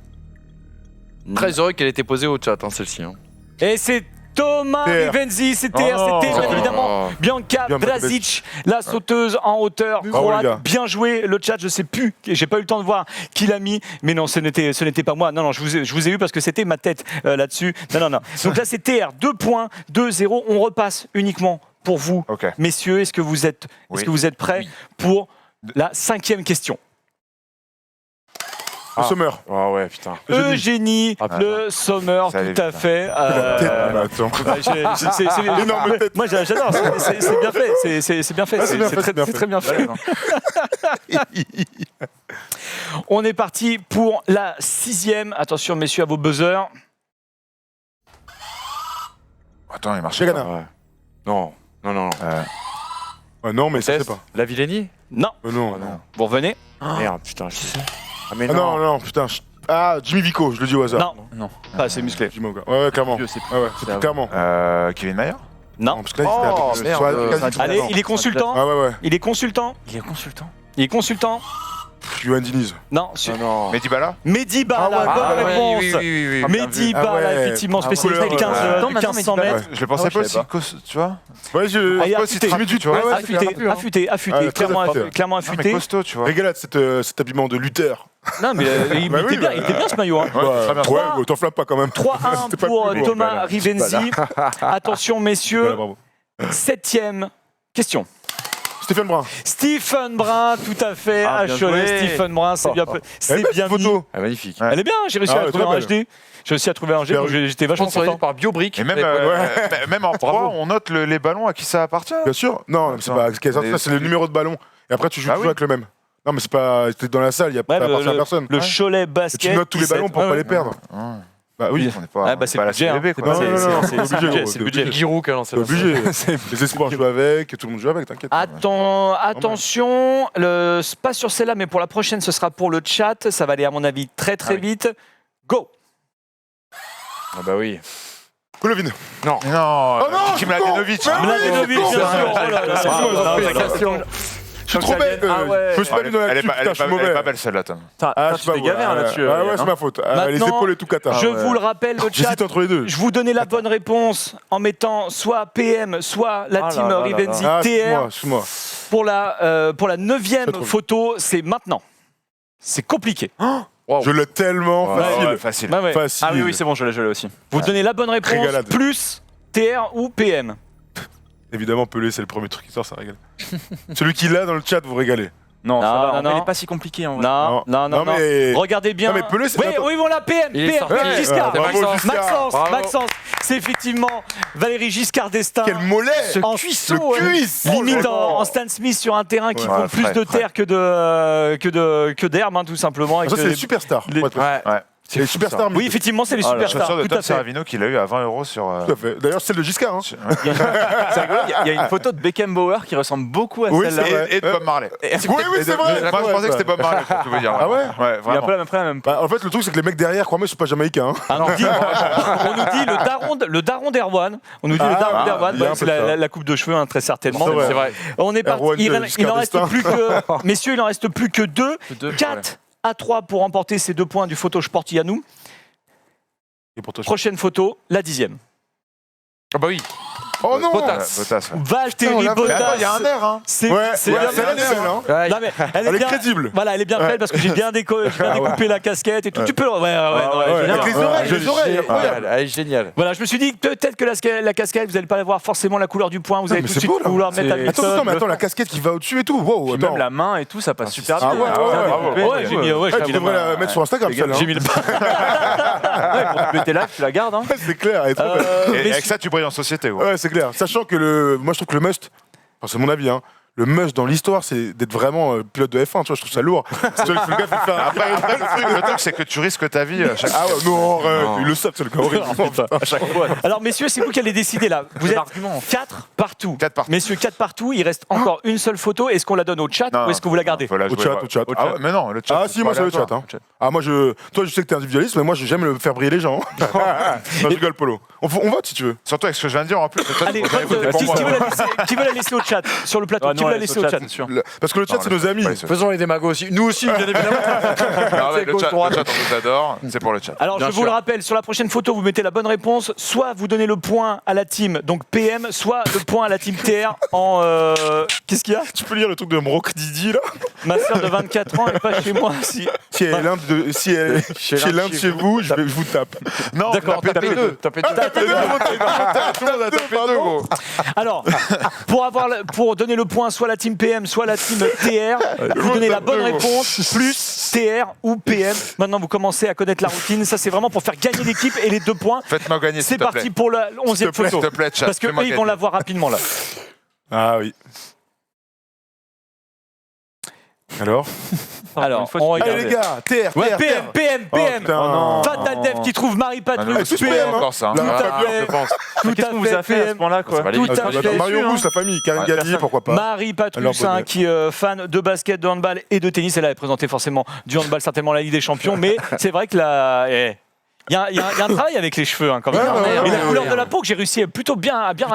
Très heureux qu'elle ait été posée au chat, hein, celle-ci. Hein. Et c'est Thomas TR. Rivenzi, c'est TR, c'était bien évidemment Bianca Bien, Drazic, la sauteuse en hauteur Bravo, les gars. croate. Bien joué, le chat, je sais plus, j'ai pas eu le temps de voir qui l'a mis, mais non, ce n'était pas moi. Non, je vous ai eu parce que c'était ma tête là-dessus. Non. Donc là, c'est TR, 2 points, 2-0. On repasse uniquement pour vous, Ok. messieurs. Est-ce que vous êtes prêts pour la 5e question? Le Sommer. Ah ouais, putain. Eugénie Le Sommer, Ça allait tout à vite, fait. La tête, mais attends. Énorme tête. Moi j'adore, c'est bien fait, c'est bien fait, Ah, c'est bien fait, c'est bien c'est fait. très bien fait. On est parti pour la 6e. Attention messieurs à vos buzzers. Attends, il marche. Chagana. Ouais. Non. Non, mais ça c'est pas. La Villénie Non, Non. vous revenez. Merde, putain, je sais. Ah, mais Ah non, putain. Ah, Jimmy Vico, je le dis au hasard. Non, pas assez musclé. Jimmy Vico. Ouais, clairement. Dieu, c'est Ouais, c'est clairement. Kevin Mayer. Non. Parce que là, Oh, c'était merde, quasi Allez, tout le il est consultant. temps. Ah ouais. Il est consultant. Il est consultant. Il est consultant. Johan Diniz. Non, non. Mehdi Bala. Mehdi Bala, Ah ouais, bonne réponse. oui. Mehdi Ah Bala, ouais. effectivement, spécialiste ouais, du 15, ouais. du 1500 mètres. Je le pensais pas aussi, tu vois. Ouais, je. Allez, Pas aussi affûté. trapu, tu vois. Ouais, Affûté, Ah, très clairement affûté. clairement Non, mais affûté. costaud, tu vois. Régalade, cet habillement de lutteur. Non, mais il Bah oui, était bien, bah, il était bien ce maillot. Hein. très bien. Ouais, t'enflamme pas quand même. 3-1 C'était pas pour plus lourd. Thomas Voilà. Rivenzi. Attention, Voilà, messieurs, bravo. 7e question. Stéphane Brun. Stephen Brun, tout à fait, Ah, à bien Cholet. joué. Stephen Brun, c'est bien, Elle c'est est belle, bien cette mis. photo. Ah, magnifique. Ouais. Elle est bien, j'ai réussi Ah à ouais, trouver très un belle. HD. J'ai réussi à trouver un HD, donc j'étais vachement Sponsorisé content. par BioBrick. Et même, même en pro, on note les ballons à qui ça appartient. Bien sûr. Non, c'est pas. Ça, c'est le numéro de ballon. Et après, tu joues Ah toujours oui. avec le même. Non, mais c'est pas. T'es dans la salle, il y a Ouais, pas appartient à personne. le Cholet Et basket. tu notes tous les 17. ballons pour Ouais, pas ouais. les perdre. Ouais. Bah oui. On n'est pas, Ah, bah, c'est pas le la budget, hein. CBB, C'est quoi. pas- Non, non, non, c'est le obligé, budget, gros, c'est le t'es budget. obligé. Giroud qui a lancé T'es la obligé. Les espoirs jouent avec, tout le monde joue avec, t'inquiète. Attention, pas sur celle-là, mais pour la prochaine, ce sera pour le chat. Ça va aller, à mon avis, très Ah oui. vite. Go! Ah bah oui. Non, Golovin. Kim non, Mladenovic. non, Mladenovic, bien sûr. Oh là là, Je suis trop bête. Ah ouais. Je me suis pas mis dans la Elle est cul, pas- putain, je suis elle est mauvais. pas belle celle-là, Tom. Putain, Je tu sais pas, t'es gavé hein, là-dessus. Ouais, Yann, c'est hein. ma faute. Les Maintenant, épaules et tout cata. Je vous le rappelle, le chat. J'hésite entre les deux. Je vous donnais la bonne réponse en mettant soit PM, soit la Ah team là là Rivenzi Ah, TR. excuse-moi. Pour la C'est 9e trop photo, c'est maintenant. C'est compliqué. Je l'ai tellement Ouais, facile. facile. Ouais, ouais. Facile. Ah oui, c'est bon, je l'ai aussi. Vous donnez la bonne réponse, Régalade. plus TR ou PM. Évidemment, Pelé, c'est le premier truc qui sort, ça régale. Celui qui l'a dans le chat, vous régalez. Non, ça Non, va, non, il non. est pas si compliqué en vrai. Non, mais. Regardez bien. Non, mais Pelé, c'est Oui, pas- oui, voilà, PM. Il est PM, sorti. Valéry Giscard. Bravo, Maxence. Giscard. Maxence. C'est effectivement Valéry Giscard d'Estaing. Quel mollet. En cuisson, cuisson, cuisse. limite en Stan Smith sur un terrain qui Ouais, prend plus frais, de frais. terre que d'herbe, hein, tout simplement. Ça, avec c'est les- les superstars. les- pour être précis. Ouais. C'est les superstars. Oui, effectivement, c'est les Oh là là. superstars. Chaussure de Tout Tom à fait. Serravino qu'il a eu à 20 € sur. Tout à fait. D'ailleurs, celle de Giscard. Hein. sur- C'est rigolo, il y a une photo de Beckenbauer qui ressemble beaucoup à Oui, celle-là. c'est vrai. Et de Bob Marley. Oui, oui, c'est vrai. Moi, je pensais que c'était Bob Marley, pour tout vous dire. Ah ouais Ouais, Il y a un vraiment. peu la même, après la même. Bah, en fait, le truc, c'est que les mecs derrière, crois-moi, ils sont pas jamaïcains. Hein. On nous dit le daron d'Erwan. On nous dit le daron d'Erwan. il y a un C'est peu de ça. la coupe de cheveux, hein, très certainement. C'est vrai. C'est vrai. On est parti. Erwan Il en Giscard reste d'Estaing. plus que. Messieurs, il en reste plus que 2. Deux, 4 à 3 pour remporter ces 2 points du Photosport Yannou. Et pour toi, Prochaine photo, la 10e. Ah bah oui. Oh non. Bottas. Bottas, ouais. Valtteri on l'a- Mais attends, Bottas. il y a un air, hein. C'est Ouais, c'est ouais, bien c'est fait. la belle, hein. Ouais. Non, mais Elle est bien- crédible. Voilà, elle est bien faite parce que j'ai bien découpé la casquette et tout. Tu peux. Ouais, ouais, génial. avec les oreilles, les oreilles, incroyable. Elle est géniale. Voilà, je me suis dit peut-être que la casquette, vous n'allez pas voir forcément la couleur du point. Vous allez mais tout de c'est suite beau, là. vouloir mettre C'est- Hamilton. Attends, la casquette qui va au-dessus et tout. Wow, Puis attends. même la main et tout, ça passe super c'est- bien. Ah ouais, Bien ouais, découpé. Ouais, j'ai mis. Ouais, Ouais, tu devrais la mettre sur Instagram, celle-là. J'ai mis le. Ouais, pour te péter là, tu la gardes. Hein. Ouais, c'est clair, elle est trop belle. Et avec ça, tu brilles en société, ouais. Ouais, c'est clair. Sachant que moi je trouve que le must, enfin, c'est mon avis, hein, le must dans l'histoire, c'est d'être vraiment pilote de F1. Tu vois, je trouve ça lourd. Tu vois, le gars fait faire. Après, le truc, c'est que tu risques ta vie à chaque Ah ouais, non, ils le savent, c'est le cas horrible. À chaque fois. Alors, messieurs, c'est vous qui allez décider là. Vous êtes l'argument. 4 partout. 4 partout. Messieurs, 4 partout. Il reste encore une seule photo. Est-ce qu'on la donne au chat ou est-ce que vous la gardez? Faut la Au jouer, chat, ouais. au chat. Ah ouais, mais non, le chat. Ah si, moi c'est le chat. Hein. Ah moi toi je sais que t'es individualiste, mais moi j'aime le faire briller les gens. Non, je rigole, Polo. On vote si tu veux. Surtout avec ce que je viens de dire en plus. Allez, qui veut la laisser au chat sur le plateau? Ah, vous la Ouais, laissez au chat. c'est sûr. Parce que le chat, c'est nos amis. Faisons les démagos aussi. Nous aussi, bien évidemment. Ah ouais, le gauche, chat, droite. on vous adore, c'est pour le chat. Alors, Bien je vous sûr. le rappelle, sur la prochaine photo, vous mettez la bonne réponse. Soit vous donnez le point à la team, donc PM, soit le point à la team TR en. Qu'est-ce qu'il y a? Tu peux lire le truc de Mroc Didi, là? Ma soeur de 24 ans est pas chez moi. Si Si elle est chez l'un de chez vous, je vous tape. Non, D'accord, tapez deux. Tapez deux. Tout le monde a tapé deux, gros. Alors, pour donner le point, soit la team PM, soit la team TR, vous donnez la bonne réponse, plus TR ou PM. Maintenant, vous commencez à connaître la routine. Ça, c'est vraiment pour faire gagner l'équipe et les 2 points. Faites-moi gagner, C'est s'il te plaît. parti pour la 11e photo. S'il te plaît, chat. Parce que fais-moi eux, ils vont gagner. la voir rapidement là. Ah oui. Alors Alors, une fois, on tu peux regarde. Allez les gars, TR, Ouais, TR, PM, PM, Oh, PM. putain. Fatal Dev qui trouve Marie Ah, non, Patrick. c'est PM, PM hein. encore ça. hein. Tout à fait. Je pense. Tout Qu'est-ce à qu'on vous a fait à ce PM. point-là, quoi? Ça va aller Tout vite. à fait. Attends, Mario Rousse, la famille, Karine Ouais, Galli, personne. pourquoi pas. Marie Alors, Patrus, bonnet. qui est fan de basket, de handball et de tennis. Elle a présenté forcément du handball, certainement la Ligue des Champions. Mais c'est vrai que là, il y a un travail avec les cheveux, hein, quand même. Ouais, et la ouais, couleur ouais. de la peau que j'ai réussi plutôt à bien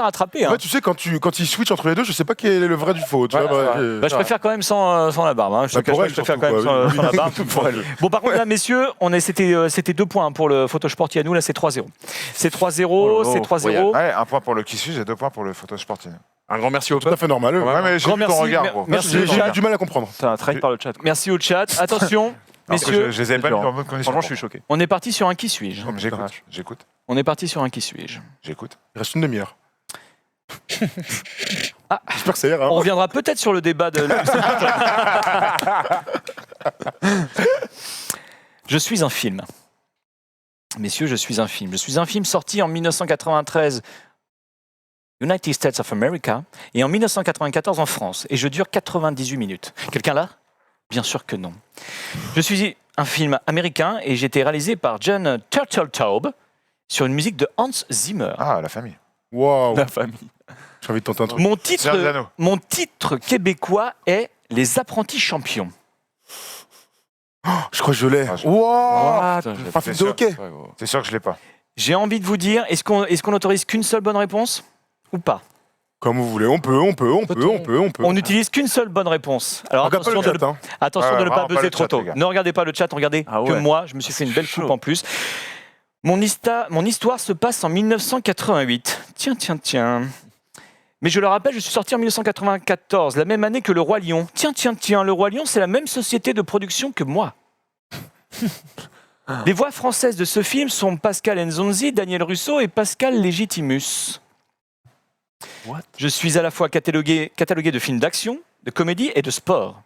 rattraper. Hein. Ouais, tu sais, quand ils switchent entre les deux, je sais pas quel est le vrai du faux. Tu vois, bah, Bah, je préfère quand même sans la barbe. Hein. Je te Bah, cache pour pas, elle, je préfère surtout, quand même quoi, sans la barbe. Pour elle. Bon, par contre, là, messieurs, c'était 2 points pour le Photosport. À nous, là, c'est 3-0. C'est 3-0, Oh là là, c'est 3-0. Ouais, un point pour le qui suis et 2 points pour le photo sportif. Un grand merci au Tout à peuple. fait normal. Ouais, mais j'ai Grand vu ton merci, regard, mer- gros. merci. J'ai le chat. du mal à comprendre. T'as trahi par le chat. Merci au chat. Attention, Parce que messieurs, je les ai pas mis dur, en bonne condition. Franchement, je suis choqué. on est parti sur un qui suis-je. Non, mais J'écoute. On est parti sur un qui suis-je. J'écoute. Il reste une demi-heure. Ah. J'espère que ça ira. On reviendra peut-être sur le débat de. Je suis un film. Messieurs, je suis un film. Je suis un film sorti en 1993, United States of America, et en 1994 en France. Et je dure 98 minutes. Quelqu'un là? Bien sûr que non. Je suis un film américain et j'ai été réalisé par John Turteltaub sur une musique de Hans Zimmer. Ah, la famille. Waouh. La famille. J'ai envie de tenter un truc. Seigneur des Anneaux. Mon titre québécois est Les Apprentis Champions. Je crois que je l'ai. Ah, je- Waouh. Putain, j'ai- Un film de hockey. C'est sûr que je l'ai pas. J'ai envie de vous dire, est-ce qu'on autorise qu'une seule bonne réponse ou pas? Comme vous voulez, on peut. On n'utilise qu'une seule bonne réponse. Alors Regarde pas attention, le de, chat, hein. attention Ouais, de ne pas vraiment pas buzzer le trop chat, tôt. les gars. Ne regardez pas le chat, regardez Ah que ouais. moi. Je me suis fait une belle chaud. coupe en plus. Mon histoire se passe en 1988. Tiens. Mais je le rappelle, je suis sorti en 1994, la même année que Le Roi Lion. Tiens, Le Roi Lion, c'est la même société de production que moi. Les voix françaises de ce film sont Pascal Nzonzi, Daniel Russo et Pascal Légitimus. What? Je suis à la fois catalogué de films d'action, de comédie et de sport.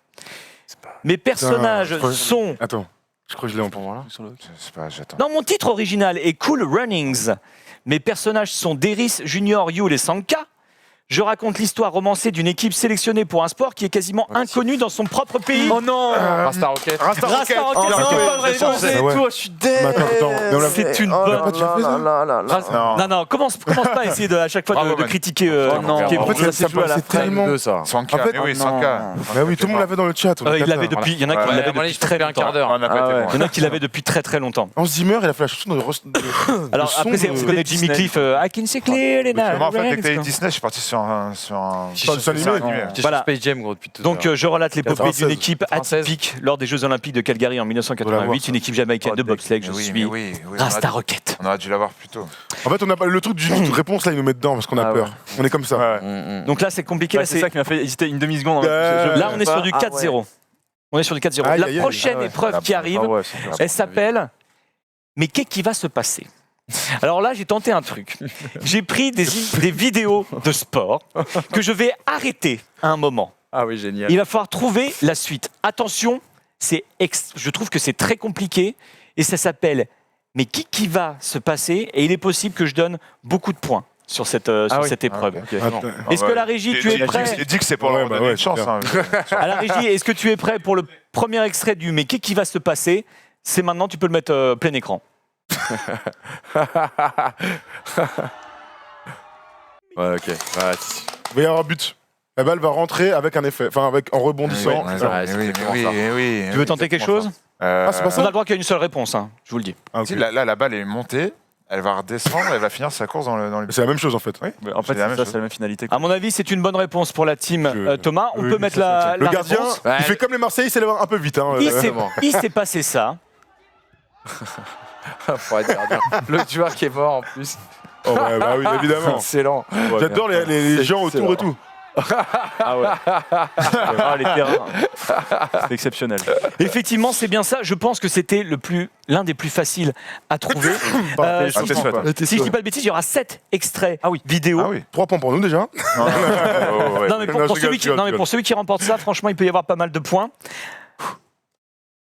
Mes personnages Putain, sont... Attends, je crois que je l'ai en point. Voilà. Je sais pas, j'attends. Dans mon titre original est Cool Runnings. Mes personnages sont Deris, Junior, Yul et Sanka. Je raconte l'histoire romancée d'une équipe sélectionnée pour un sport qui est quasiment inconnu dans son propre pays. Oh non! Rasta Rocket. Rasta Rocket, c'est une bonne réponse. Ah ouais. Toi, je suis dead! Mais attends, mais on l'a C'est une On l'a bonne... pas déjà fait, ça Non, commence pas à essayer à chaque fois Bravo, de man. critiquer. Oh non. critiquer En fait, vous. ça joue à la c'est tellement. Deux, ça. Sanka, En fait, mais oui, oh Sanka. Bah oui, tout le monde l'avait dans le chat. Il l'avait depuis. Il y en a qui Ouais, l'avaient à mon avis, depuis je très fais un longtemps. quart d'heure. On n'a pas Ah été ouais. loin. Il y en a qui l'avaient depuis très longtemps. Hans Zimmer, il a fait la chanson de. Alors son après, de- vous connaissez Jimmy Disney. Cliff, I can see clearly now. Moi, en fait, dès que t'as dit Disney, je suis parti sur un. dessin animé. J'étais Voilà. sur Space Jam, gros, depuis tout à Donc l'heure. je relate l'épopée 96. d'une équipe atypique lors des Jeux Olympiques de Calgary en On va la 1988, voir, une équipe jamaïcaine de bobsleigh. Je suis oui, Rasta Rocket. On aurait dû l'avoir plus tôt. En fait, on a pas le truc du réponse là, il nous met dedans parce qu'on a Ah peur. ouais. On est comme ça. Ouais. Donc là, c'est compliqué. Ouais, Là, c'est ça qui m'a fait hésiter une demi-seconde. Là, on est sur du 4-0. On est sur du 4-0. Aïe, La aïe, aïe. prochaine Ah ouais. épreuve qui arrive, Ah ouais, c'est clair. elle s'appelle Mais qu'est-ce qui va se passer? Alors là, j'ai tenté un truc. J'ai pris des vidéos de sport que je vais arrêter à un moment. Ah oui, génial. Il va falloir trouver la suite. Attention, je trouve que c'est très compliqué et ça s'appelle Mais qui va se passer? Et il est possible que je donne beaucoup de points sur cette épreuve. ok. Attends. Est-ce que la régie, tu es prêt? Il dit que c'est pour Ouais, leur bah donner ouais, une chance. c'est hein. À la régie, est-ce que tu es prêt pour le premier extrait du Mais qui va se passer? C'est maintenant, tu peux le mettre plein écran. Ouais, ok. Ouais, Il va y avoir un but. La balle va rentrer avec un effet, enfin en rebondissant. Ouais, C'est ça. ouais, c'est oui, exactement oui, ça. oui. Tu veux tenter quelque chose? Ah, c'est pas On a le droit qu'il y a une seule réponse, hein, je vous le dis. Ah, ok. Là, la balle est montée elle va redescendre, elle va finir sa course dans le C'est la même chose en fait. Oui. Mais en fait, C'est la même c'est chose. la même finalité. À mon avis, c'est une bonne réponse pour la team Thomas. On Oui, peut oui, mettre ça, la Le gardien, réponse. il fait comme les Marseillais, il s'élève un peu vite. Hein, Il s'est passé ça. Faut être gardien. Le tueur qui est mort en plus. Oh, bah oui, évidemment. Excellent. J'adore les gens autour et tout. Ah ouais. Ah, les terrains. C'est exceptionnel. Effectivement, c'est bien ça. Je pense que c'était l'un des plus faciles à trouver. Parfait, Si Ah, t'es chouette, hein. si je dis pas de bêtises, il y aura 7 extraits vidéo. Ah oui. 3 points pour nous déjà. Non, ouais. Non, mais Non, pour je rigole, celui qui, je rigole, non, mais je pour celui qui remporte ça, franchement, il peut y avoir pas mal de points.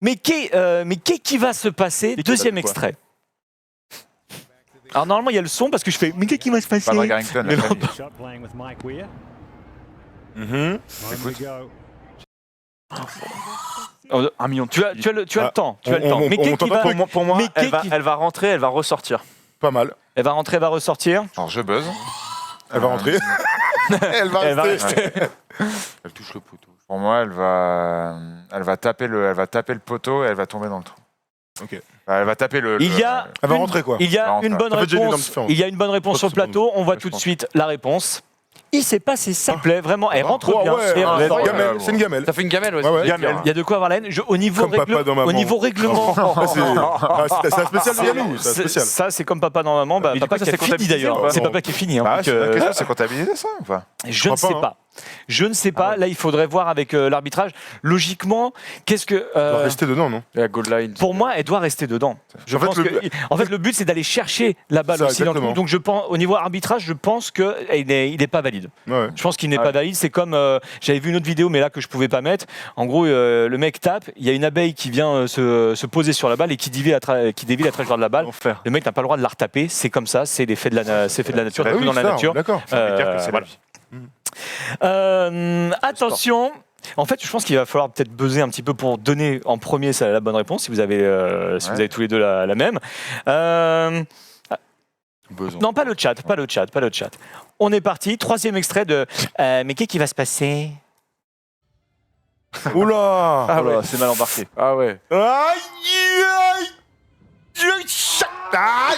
Mais qu'est-ce qui va se passer? Deuxième extrait. Alors normalement il y a le son parce que je fais mais qu'est-ce qui va se passer? Pas Drake Harrington, la famille. Shot playing with Mike Weir. Mhm. On we go. 1 million. Tu as le temps. Tu as le temps. Mais on qu'est-ce qui t'entend va, pas, Pour moi, Mais elle qu'est-ce qui- va rentrer, elle va ressortir. Pas mal. elle va rentrer, elle va ressortir. Alors je buzz. Elle va rentrer. Elle va Elle va rester. Elle touche le poteau. Pour moi, elle va taper le poteau et elle va tomber dans le trou. Ok. Elle va taper le. Il y a Elle va une- rentrer quoi. Il y Ça a rentre, une là. bonne Ça fait déjà une énorme réponse. différence. Il y a une bonne réponse sur le plateau. On voit tout de suite la réponse. Il s'est passé ça. Plaît vraiment. Elle rentre Oh, bien. ouais, Et ouais, rentre. gamelle, c'est une gamelle. Ça fait une gamelle, ouais. Ouais, ouais. Gamelle. Il y a de quoi avoir la haine. Au niveau, Comme papa dans maman. au niveau règlement. C'est un spécial de Yannou, c'est un spécial. Ça, c'est comme papa dans maman. Bah, Mais du papa coup, ça qui a s'est fini comptabilisé d'ailleurs. ou pas C'est Non. papa qui est fini. hein. Ah, Donc, c'est la question, c'est comptabilisé ça ou pas? je ne crois sais pas, pas. Je ne sais pas. Là, il faudrait voir avec l'arbitrage. Logiquement, qu'est-ce que. Elle doit rester dedans, non? La goal line. Pour moi, elle doit rester dedans. Je En fait, pense en fait, le but, c'est d'aller chercher la balle Ça, aussi dans le trou. exactement. Donc, je pense, au niveau arbitrage, je pense qu'il n'est pas valide. Ouais. Je pense qu'il n'est Ah pas ouais. valide. C'est comme j'avais vu une autre vidéo, mais là que je pouvais pas mettre. En gros, le mec tape. Il y a une abeille qui vient se poser sur la balle et qui dévie la trajectoire de la balle. Enfer. Le mec n'a pas le droit de la retaper. C'est comme ça. C'est l'effet de la nature. Ah Tout oui, dans la ça, nature. D'accord. Ça veut dire que c'est Voilà. la vie. Attention. En fait, je pense qu'il va falloir peut-être buzzer un petit peu pour donner en premier la bonne réponse, si vous avez tous les deux la même. Non, pas le chat. On est parti. Troisième extrait de mais qu'est-ce qui va se passer? Oula. Ah ouais, c'est mal embarqué. Ah ouais. Aïe.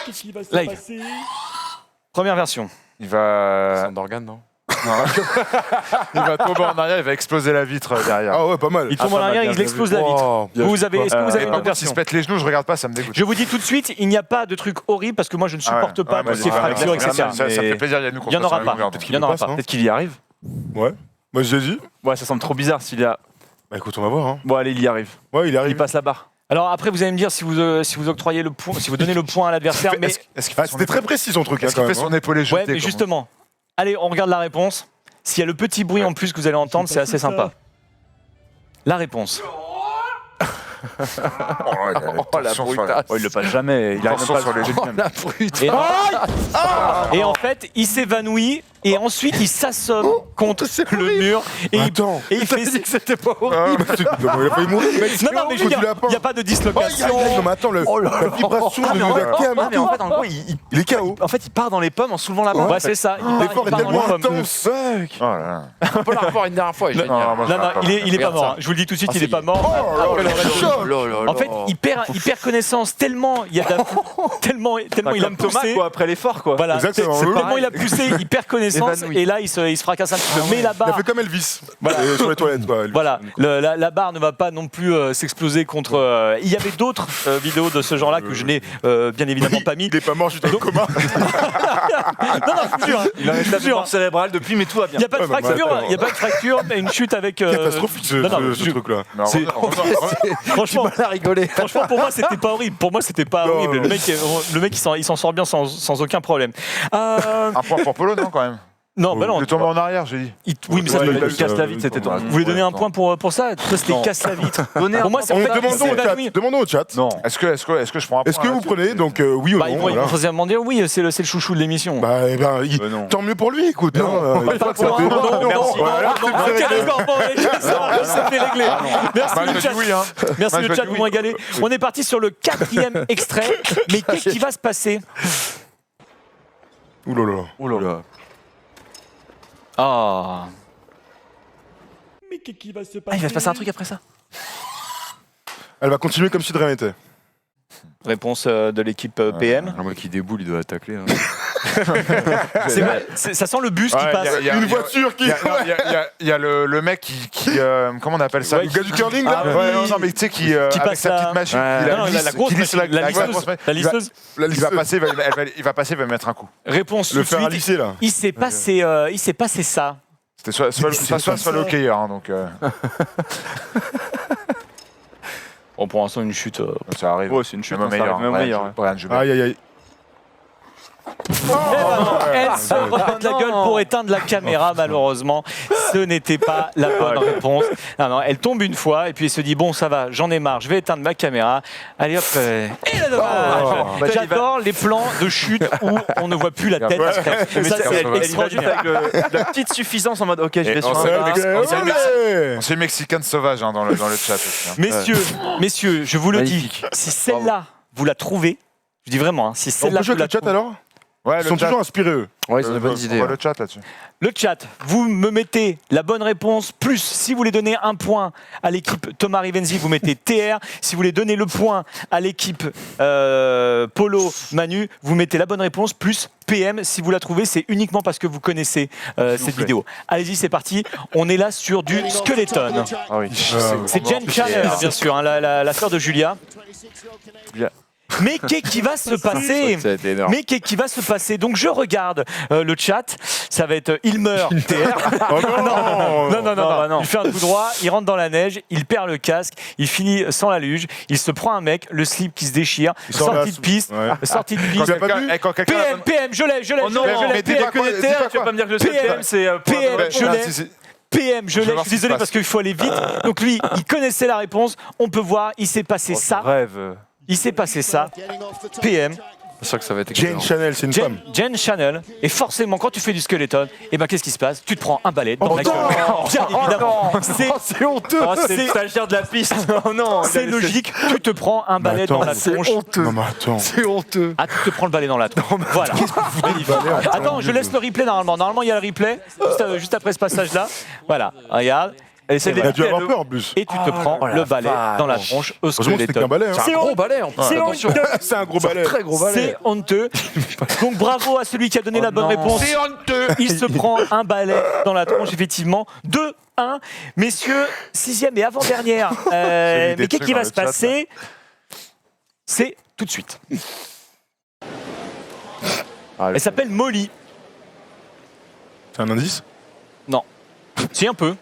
Qu'est-ce qui va se Like. passer? Première version. Il va. C'est un organe, non? Il va tomber en arrière, il va exploser la vitre derrière. Ah ouais, pas mal. Il tombe pas en mal, arrière, bien il vu. explose la vitre. Wow. Est-ce que vous avez Et une par autre contre, s'il version? se pète les genoux, je regarde pas, ça me dégoûte. Je vous dis tout de suite, il n'y a pas de truc horrible parce que moi je ne supporte pas Ouais, tout ce qui est ouais, fracture, ouais, etc. Ça me fait plaisir, Yannou. Il n'y en aura pas. Il n'y en aura passe, pas. non Peut-être qu'il y arrive. Ouais. Moi, j'ai dit. Ouais, ça semble trop bizarre s'il y a. Bah écoute, on va voir. Hein. Bon, allez, il y arrive. Ouais, il Il arrive. passe la barre. Alors après, vous allez me dire si vous octroyez le point, si vous donnez le point à l'adversaire. Mais Est-ce qu'il Ah, fait son c'était très épaule- précis son truc. hein, Est-ce quand qu'il fait même, son épaulé jeté ouais, mais comme on- justement. Allez, on regarde la réponse. S'il y a le petit bruit en plus que vous allez entendre, c'est assez sympa. La réponse. Oh, la tension sur la- Oh, il le passe jamais. Il arrive Tension même pas sur à les le genoux. même. La brute. Et en fait, il s'évanouit et ensuite il s'assomme contre le mur et Attends. il fait. C'était pas horrible. Ah, bah, il a failli mourir, le mec. Non, non, mais je veux dire, il n'y a pas de dislocation. Non, mais attends, la vibration de la cam. Ah, mais en fait, en gros, il Il est KO. en fait, il part dans les pommes en soulevant la barre. Ouais, c'est ça. L'effort est part dans tellement les pommes. intense. Oh là là. On peut la revoir une dernière fois. Génial. Non, moi, je Non, non, regarde pas. il est pas Regarde mort. ça. hein. Je vous le dis tout de suite, Ah, il est si. pas mort. Oh là là, Oh là là là. En fait, il perd connaissance tellement il y a de la- tellement il a Comme Thomas, poussé. quoi, après l'effort, quoi. Voilà, Exactement. c'est Oui. tellement il a poussé, il perd connaissance Évanoui. et là il se fracasse un petit peu. Mais la Il a barre, fait comme Elvis. Voilà. Sur les toilettes. Quoi, Elvis. voilà, la barre ne va pas non plus s'exploser contre. Il y avait d'autres vidéos de ce genre-là que je n'ai bien évidemment pas mis. Il est pas mort juste dans le coma. Non, non, je vous jure, hein. Il a un Je état vous de jure, mort cérébrale depuis, mais tout va bien. il n'y a pas de Ouais, bah, fracture, attends. il y a pas de fracture, mais une chute avec. Catastrophique non, non, ce je- truc-là. Mais en C'est- vrai, Franchement, On a rigolé. Franchement, pour moi, c'était pas horrible. Pour moi, c'était pas Non. horrible. Le mec, il s'en sort bien sans aucun problème. un point pour Polo, non, quand même. Non, bah non. Il est tombé en arrière, j'ai dit. Oui, mais ça, Ouais, c'est il pas- a Il casse la vitre, c'était Ouais. toi. Vous voulez donner un non. point pour ça? Toi, c'était Non. casse la vitre. Donnez Pour un moi, point c'est On en fait, il demandons au chat. s'évanouit. Demandons au chat. Non. Est-ce que je prends un point Est-ce que vous là-dessus prenez donc oui ou Bah, non ils vont voilà. forcément dire oui, c'est le chouchou de l'émission. Bah, eh ben, non. tant mieux pour lui, écoute. Pas pour un, non, merci. Voilà, non, c'est ok, réglé. d'accord, bon, ça fait réglé. Merci Bah, le j'ai chat. dit oui, hein. Merci Bah, le j'ai chat, dit vous oui. me régalez. On est parti sur le 4e extrait. Mais qu'est-ce qui va se passer? Ouh là là. Oh là là. Ah. Mais qu'est-ce qui va se passer? Ah, il va se passer un truc après ça. Elle va continuer comme si de rien n'était. réponse de l'équipe PM. Un mec qui déboule, il doit tacler. Hein. C'est vrai, ça sent le bus qui Ouais, passe. Une voiture qui. Il y a le mec qui comment on appelle ça? Le gars du curling, là. Ouais, non, mais tu sais, qui avec passe sa la- petite machine, Ouais. Non, non, la grosse qui lisse machine, la grosse lisseuse. machine. La lisseuse. Il va passer, il va passer, il va mettre un coup. Réponse Le tout de fer à suite. lisser, là. Il s'est passé ça. C'était soit le hockeyeur, hein, donc Bon, pour l'instant, une chute. ça arrive. Ouais, c'est une chute, Même ça meilleur. arrive, même meilleur. Brian Joubert. Aïe, aïe, aïe. Elle se retourne la gueule pour éteindre la caméra, malheureusement. Ce n'était pas la bonne réponse. Non, elle tombe une fois et puis elle se dit bon, ça va, j'en ai marre, je vais éteindre ma caméra. Allez hop. Et la dommage. J'adore les plans de chute où on ne voit plus la tête. Mais Ça, c'est elle y va juste extraordinaire. avec la petite suffisance en mode ok, je vais sur on un sait- bar. Ouais. On sait mexicain sauvage hein, dans le chat aussi. Hein. Messieurs, je vous le Magnifique. dis, si celle-là, vous la trouvez, je dis vraiment, hein, si On celle-là, peut jouer vous la avec le chat trouvez, alors? Ouais, Ils sont toujours inspirés, eux. Ouais, ils ont des bonnes On idées. voit hein. le chat là-dessus. le chat, vous me mettez la bonne réponse, plus si vous voulez donner un point à l'équipe Thomas Rivenzi, vous mettez TR. Si vous voulez donner le point à l'équipe Polo Manu, vous mettez la bonne réponse, plus PM. Si vous la trouvez, c'est uniquement parce que vous connaissez cette vidéo. Allez-y, c'est parti. On est là sur du skeleton. Ah oui. C'est Jen Chandler, bien sûr, hein, la sœur de Julia. Mais qu'est-ce qui va se passer? Ça a été énorme. Mais qu'est-ce qui va se passer? Donc je regarde le chat, ça va être il meurt, TR. Oh non. Non. Il fait un coup droit, il rentre dans la neige, il perd le casque, il finit sans la luge, il se prend un mec, le slip qui se déchire, sort sortie la- de piste, Ouais. sortie de piste. T'as pas vu? Quand quelqu'un PM, je l'ai, Oh non, mais dis pas que quoi, des dis terres, pas tu vas quoi. pas me dire que le seul PM, PM c'est PM, Ouais, je ah, l'ai. PM, je vais l'ai, voir je suis ce qui se désolé passe. parce qu'il faut aller vite. Donc lui, il connaissait la réponse, on peut voir, il s'est passé ça, Rêve. il s'est passé ça. PM, C'est sûr que ça va être Jane excellent. Chanel, c'est une femme. Jen Channel, et forcément quand tu fais du skeleton, et ben qu'est-ce qui se passe? Tu te prends un balai dans la gueule. Bien évidemment, c'est honteux. C'est le stagiaire de la piste. Oh non. C'est logique, tu te prends un balai attends, dans la c'est tronche. Non, mais attends. C'est honteux. Ah, tu te prends le balai dans la tronche. Voilà. Attends, je laisse le replay normalement. Normalement, il y a le replay juste après ce passage-là. Voilà, regarde. Essaie Et de Il a dû l'éviter, avoir elle- peur en plus. Et tu te prends le balai dans la tronche au Heureusement que c'était qu'un skeleton. balai. Hein. C'est un gros balai en plus. C'est Attention. honteux. C'est un gros balai. Très gros balai. C'est honteux. Donc bravo à celui qui a donné la bonne réponse. C'est honteux. Il se prend un balai dans la tronche, effectivement. 2-1. Messieurs, 6e et avant-dernière. Mais des qu'est-ce qui trucs va dans se le chat, passer? C'est tout de suite. Elle s'appelle Molly. C'est un indice? Non. Si, un peu.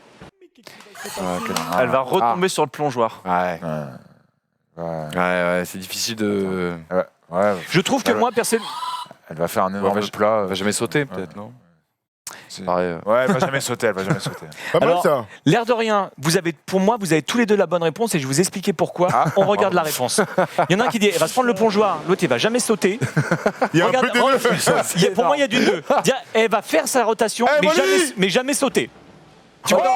Elle va retomber sur le plongeoir. Ouais. Ouais. Ouais, c'est difficile de. Ouais. Je trouve que Elle va- moi, personnellement. Elle va faire un énorme plat. Elle va jamais sauter, peut-être, non? C'est- Pareil. Ouais, elle va jamais sauter, elle va jamais sauter. Pas mal Alors, ça. L'air de rien, pour moi, vous avez tous les deux la bonne réponse et je vais vous expliquer pourquoi. On regarde la réponse. Il y en a un qui dit elle va se prendre le plongeoir, l'autre il va jamais sauter. Il y a un Regarde, peu des deux. pour moi, il y a du deux. Elle va faire sa rotation, Eh, Molly mais jamais sauter. Tu vois donc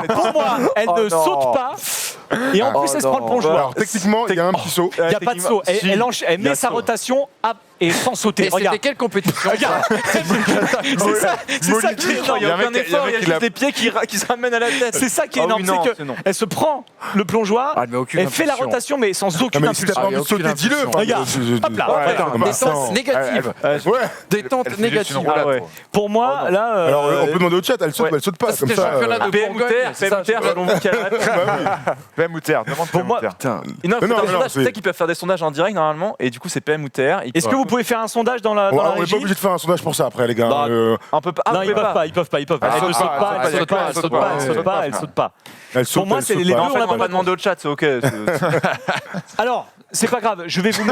pour moi, elle ne saute pas. Et en plus, elle se prend le plongeoir. Alors techniquement, il y a un petit saut. Il n'y a pas de saut. Elle met sa rotation et sans sauter. Et c'était Regarde. quelle compétition? Regarde. C'est ça qui est énorme. Il y a aucun mec- effort, il y a qui juste l'a- des pieds qui se ramènent à la tête. C'est ça qui est Ah énorme, oui, non, c'est c'est non. qu'elle se prend le plongeoir, Ah, mais aucune elle fait la impulsion. rotation mais sans Non, aucune mais si t'as impulsion. pas envie de sauter, dis-le. Enfin, Regarde. Hop là. Ouais, Regarde. non, mais Détente attends. négative. Ouais. Détente Elle fait juste négative. une roulade, Ah ouais. quoi. Pour moi, là, Alors on peut demander au chat, elle saute ou elle saute pas. Comme C'était ça. championnat de PM ou Bourgogne, terre, c'est PM ou ça, terre, selon vous quelle réponse. PM ou terre, demande Pour PM moi- ou terre. Putain. Et non, Mais non, faut faire des mais non, sondages, c'est- tu sais qu'ils peuvent faire des sondages en direct normalement, et du coup c'est PM ou TR. est-ce que vous pouvez faire un sondage dans la On régie? n'est pas obligé de faire un sondage pour ça après, les gars. Bah, Un peu pas. Non, ils peuvent pas. Elle Elle ne saute pas, elle saute pas, elle saute pas, elle saute pas, elle saute pas. Elle saute, Pour moi, elle c'est saute les pas. deux, En fait, on a on va pas pas demander au chat, c'est ok. Alors, c'est pas grave, je vais vous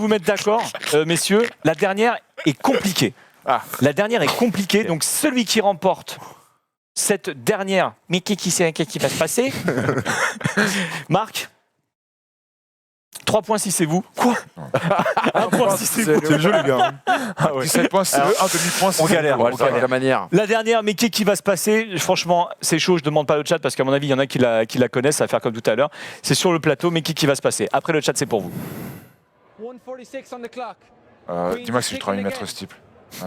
mettre d'accord, messieurs. La dernière est compliquée. La dernière est compliquée, donc celui qui remporte cette dernière, mais qu'est-ce qui va se passer? Marc, 3 points si c'est vous. Quoi? 1 point si c'est vous. C'est le jeu, les gars. 17 points, c'est un demi-point. On galère. On va le faire de la manière. La dernière, mais qu'est-ce qui va se passer? Franchement, c'est chaud, je demande pas le chat parce qu'à mon avis, il y en a qui la connaissent, ça va faire comme tout à l'heure. C'est sur le plateau, mais qu'est-ce qui va se passer? Après le chat, c'est pour vous. 1:46 on the clock. Dis-moi si je 3 mm steeple.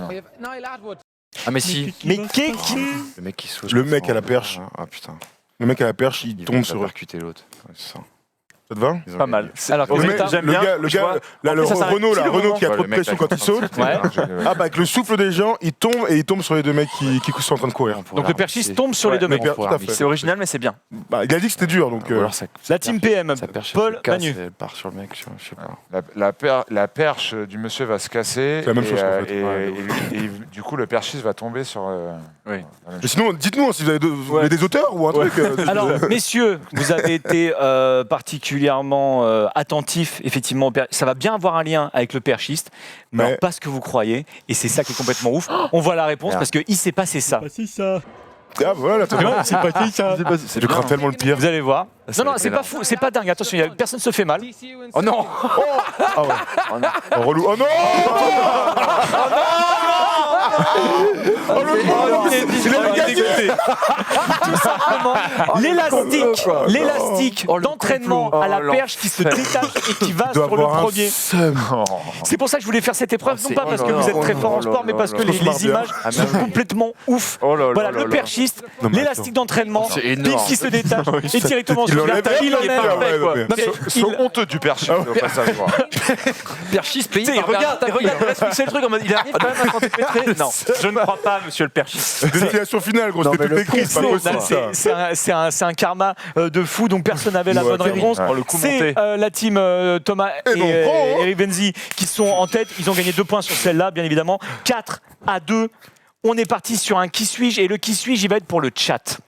We have Niall Atwood. Ah, mais si. Mais qu'est-ce qui... Le mec qui saute. Le mec à la perche. Ah putain. Le mec à la perche, il Il tombe va sur eux. percuter l'autre. Ouais, c'est ça. Ça te va? Pas mal. Alors, Le Comment mec, ça j'aime le bien, gars, le je gars, vois. là, En le plus, ça s'arrête Renault, là, pile au Renault moment. qui a Ouais, trop le de mec, pression là, quand il saute. Ouais. Ah, bah, avec le souffle des gens, il tombe et il tombe sur les deux mecs qui sont en train de courir. Donc le perchiste tombe sur les Ouais, deux mais mecs. tout à fait. C'est original, mais c'est bien. Bah, il a dit que c'était dur, donc. Ou alors ça- La team PM, ça perche, Paul, elle se casse Manu. et Elle part sur le mec, je sais pas. La perche du monsieur va se casser. C'est la même et, chose, en fait. Et du coup, le perchiste va tomber sur. Oui. la même Mais sinon, dites-nous si vous avez, vous avez des auteurs ou un truc. Alors, messieurs, vous avez été particulièrement attentifs, effectivement. Ça va bien avoir un lien avec le perchiste, mais Mais- alors pas ce que vous croyez. Et c'est ça qui est complètement ouf. On voit la réponse Merde. parce qu'il s'est passé ça. Pas si ça. Ah, voilà, t'as bien. C'est pas qui ça. Je crains tellement le pire. Vous allez voir. Ça Non, non, va c'est être pas énorme. fou, c'est pas dingue. Attention, personne se fait mal. TCU and Oh non Ah ouais. Oh, relou. Oh non Tout simplement, l'élastique Oh, le d'entraînement complot. à la Oh, perche qui se détache et qui va Il doit sur le avoir un premier. seum. C'est pour ça que je voulais faire cette épreuve, non c'est- pas oh parce là que là, vous êtes oh très là fort en là sport, mais là parce là que là. les images Ah, sont mais oui. complètement ouf. Oh là là Voilà, là le là. perchiste, Non, mais l'élastique d'entraînement, C'est bim énorme. qui se détache et directement sur Il le enlève, gars, il il enlève. enlève, ouais, quoi. ouais. Non, mais Ils sont honteux du perchiste au passage. quoi. Perchiste payé Tu sais, par regarde, Bernard Tapie, regarde, hein. c'est le truc en mode il arrive quand même à s'entremettre. Non, je ne crois pas, monsieur le perchiste. Destination finale, gros, c'était tout écrit, c'est pas Non, possible ça. c'est un karma de fou, donc personne n'avait la Ouais, bonne terrible. réponse. Oh, le coup C'est monté. la team Thomas Et donc, oh, et Rivenzi qui sont en tête. Ils ont gagné 2 points sur celle-là, bien évidemment. 4-2. On est parti sur un qui suis-je, et le qui suis-je, il va être pour le chat.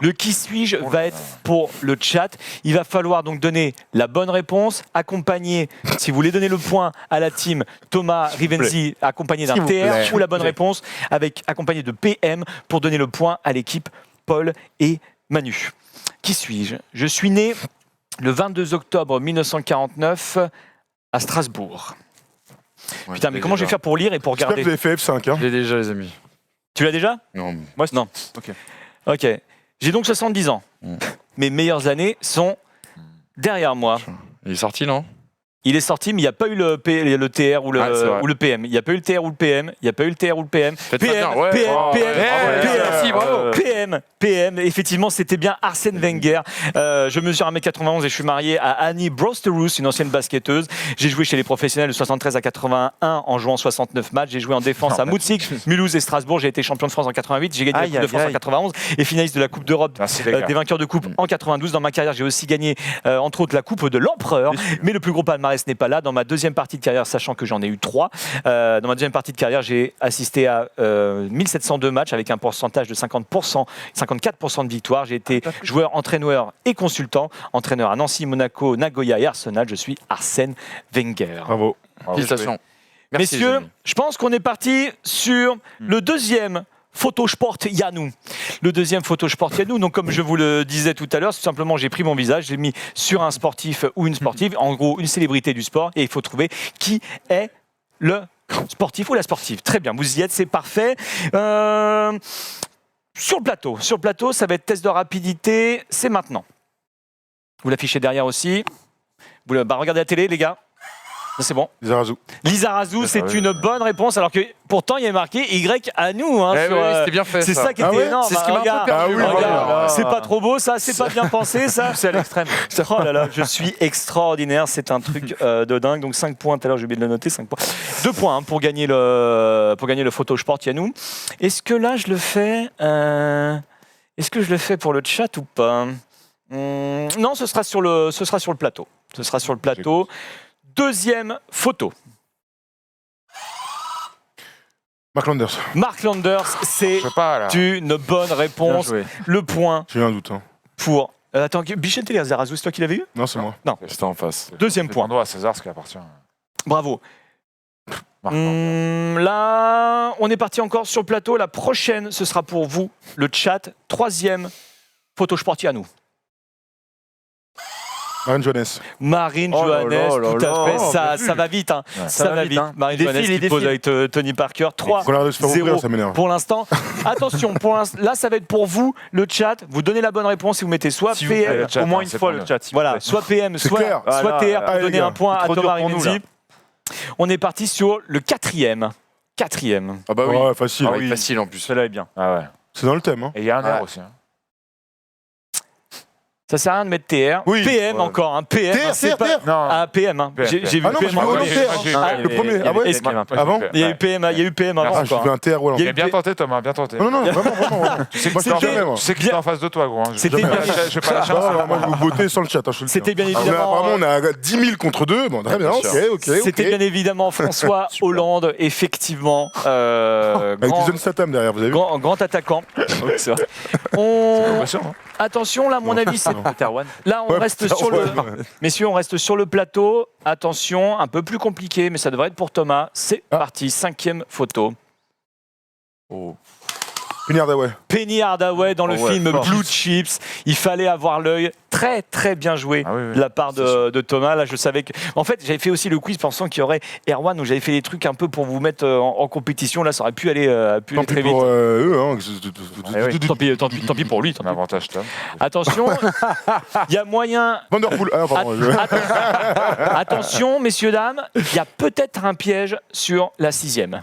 Le qui suis-je va être pour le chat. Il va falloir donc donner la bonne réponse, accompagner, si vous voulez donner le point à la team Thomas Rivenzi, accompagné d'un S'il vous plaît. TR, ou la bonne réponse avec accompagné de PM pour donner le point à l'équipe Paul et Manu. Qui suis-je? Je suis né le 22 octobre 1949 à Strasbourg. Ouais, Putain, mais je comment l'ai je vais faire pour lire et pour J'espère que regarder? vous avez fait F5. Hein. Je l'ai déjà, les amis. Tu l'as déjà? Non, Moi, Non. Ok. Ok. J'ai donc 70 ans. Mes meilleures années sont derrière moi. il est sorti, non? Il est sorti, mais il n'y a pas eu le TR ou Ah, c'est vrai. ou le PM. Il n'y a pas eu le TR ou le PM. Il n'y a pas eu le TR ou le PM. Faites ça PM, bien, ouais. PM, Oh, PM, ouais, PM, merci, bravo. PM. Effectivement, c'était bien Arsène Wenger. Je mesure 1m91 et je suis marié à Annie Brosterus, une ancienne basketteuse. J'ai joué chez les professionnels de 73 à 81 en jouant 69 matchs. J'ai joué en défense à Moutsik, Mulhouse et Strasbourg. J'ai été champion de France en 88. J'ai gagné Aïe, la Coupe de aïe, France en aïe. 91 et finaliste de la Coupe d'Europe Merci les gars. des vainqueurs de coupe en 92. Dans ma carrière, j'ai aussi gagné, entre autres, la Coupe de l'Empereur. Mais le plus gros palmarès n'est pas là. Dans ma deuxième partie de carrière, sachant que j'en ai eu 3, dans ma deuxième partie de carrière, j'ai assisté à 1702 matchs avec un pourcentage de 50%, 54% de victoire. J'ai été joueur, entraîneur et consultant. Entraîneur à Nancy, Monaco, Nagoya et Arsenal. Je suis Arsène Wenger. Bravo. Félicitations. Merci, les Messieurs, amis. je pense qu'on est parti sur le deuxième Photosport Yanou. Le deuxième Photosport Yanou, donc comme je vous le disais tout à l'heure, c'est simplement j'ai pris mon visage, j'ai mis sur un sportif ou une sportive, en gros une célébrité du sport, et il faut trouver qui est le sportif ou la sportive. Très bien, vous y êtes, c'est parfait. Sur le plateau, ça va être test de rapidité, c'est maintenant. Vous l'affichez derrière aussi. Regardez la télé, les gars. C'est bon. Zarazu. Lizarazu, c'est une bonne réponse, alors que pourtant il y a marqué Y à nous. Hein, Eh sur, oui, c'était bien fait. c'est ça qui était Ah ouais énorme. C'est ce qui m'a un peu Regarde, perdu. Ah oui, regarde. voilà. C'est pas trop beau, ça. C'est pas bien pensé, ça. C'est à l'extrême. Oh là là, je suis extraordinaire. C'est un truc de dingue. Donc 5 points. Tout à l'heure, j'ai oublié de le noter. 5 points. 2 points hein, pour gagner le Photosport Yanou. Est-ce que là, je le fais Est-ce que je le fais pour le chat ou pas Non, ce sera sur le plateau. Ce sera sur le plateau. Deuxième photo. Mark Landers. Mark Landers, c'est Je sais pas, là. une bonne Bien réponse. joué. Le point J'ai eu un doute. Hein. pour. Attends, Bichette et Lizarazu, c'est toi qui l'avais eu? Non, c'est moi. C'était en face. Deuxième C'est point. un droit à César, ce qui appartient. Bravo. Marc Là, on est parti encore sur le plateau. La prochaine, ce sera pour vous, le chat. Troisième Photosport Yanou. Marine Johannes. Marine Oh là Johannes, là là tout à là. fait. Oh, Ça va vite. Hein. Ouais. Ça va vite. hein. Marine Défile, Johannes il qui pose défile. avec Tony Parker. 3. Qu'on a l'air de se faire 0 ouvrir, ça m'énerve. pour l'instant. Attention, là, ça va être pour vous, le chat. Vous donnez la bonne réponse et vous mettez soit S'il vous PM, plaît, le chat, au moins hein, une c'est fois pour le nous. chat. s'il vous voilà, plaît. soit PM, C'est soit, clair. soit Voilà. TR pour Allez, donner les gars. un point à Trop dur Thomas pour nous, Rivenzi. là. On est parti sur le quatrième. Quatrième. Ah bah oui. Ouais, facile. Ah oui, facile en plus. Celle-là est bien. Ah ouais. C'est dans le thème. Hein. Et il y a un air Ouais. aussi. Hein. Ça sert à rien de mettre TR. Oui. PM Ouais. encore, hein. PM. TR, hein, c'est TR, pas... TR. Non. Ah, PM. Hein. PM. J'ai vu Ah non, PM je me avant. demande TR. Ah, Le premier. Ah ouais. est-ce qu'il y a- Avant Il y a eu PM, il y a eu PM avant Ah, j'ai encore. vu un TR, voilà. Il y a eu Bien tenté, Thomas, bien tenté. Non, non, vraiment. Tu sais que Moi, je tu jamais, moi. sais que tu es en face de toi, gros. hein. Je C'était vais pas bien- la- je vais pas la Ah, chance. alors, moi, je vais vous botter sans le chat. Hein, je te le dis, C'était hein. bien Alors, évidemment. apparemment, on a 10 000 contre 2. Bon, très bien, Bien ok. C'était bien évidemment François Hollande, effectivement. Avec Jason Statham derrière, vous avez vu Grand attaquant. C'est vrai. On... Attention, hein. Attention, là, à mon avis, c'est. Terwan. Là, on Ouais, reste putain, sur le. ouais. Messieurs, on reste sur le plateau. Attention, un peu plus compliqué, mais ça devrait être pour Thomas. C'est Ah. parti, 5e photo. Penny Hardaway. Penny Hardaway dans le Oh ouais, film fort. Blue Chips. Il fallait avoir l'œil très très bien joué Ah oui, oui. de la part de Thomas. Là, je savais que. En fait, j'avais fait aussi le quiz pensant qu'il y aurait Erwan où j'avais fait des trucs un peu pour vous mettre en compétition. Là, ça aurait pu aller, Tant très pis vite. pour eux. Hein. Tant pis pour lui. tant Un pis. avantage, Tom. Attention, il y a moyen. Vanderpool. Ah, pardon. Attention, messieurs, dames, il y a peut-être un piège sur la 6e.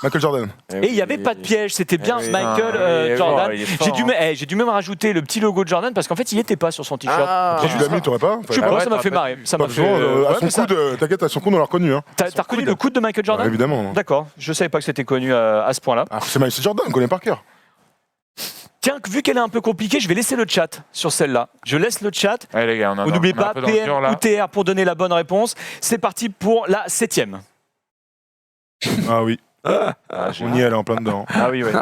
Michael Jordan. Et il n'y avait pas de piège, c'était bien oui. Michael il est Jordan. fort, il est fort, J'ai dû même rajouter le petit logo de Jordan parce qu'en fait, il n'y était pas sur son t-shirt. Ah. Quand tu l'as mis, t'aurais pas Je sais pas, ça m'a fait marrer. Ça m'a fait. à ouais, son mais ça- coude, t'inquiète, à son coude, on l'a reconnu. Hein. T'as reconnu le coude de Michael Jordan Évidemment. D'accord, je savais pas que c'était connu à ce point-là. Ah, c'est Jordan, on connaît par cœur. Tiens, vu qu'elle est un peu compliquée, je vais laisser le chat sur celle-là. Je laisse le chat. Allez, les gars, on en Vous n'oubliez on est un pas peu dans le PM dur, ou là. TR pour donner la bonne réponse. C'est parti pour la 7e. Ah oui, Ah, on y est, elle est en plein dedans. Ah oui, ouais.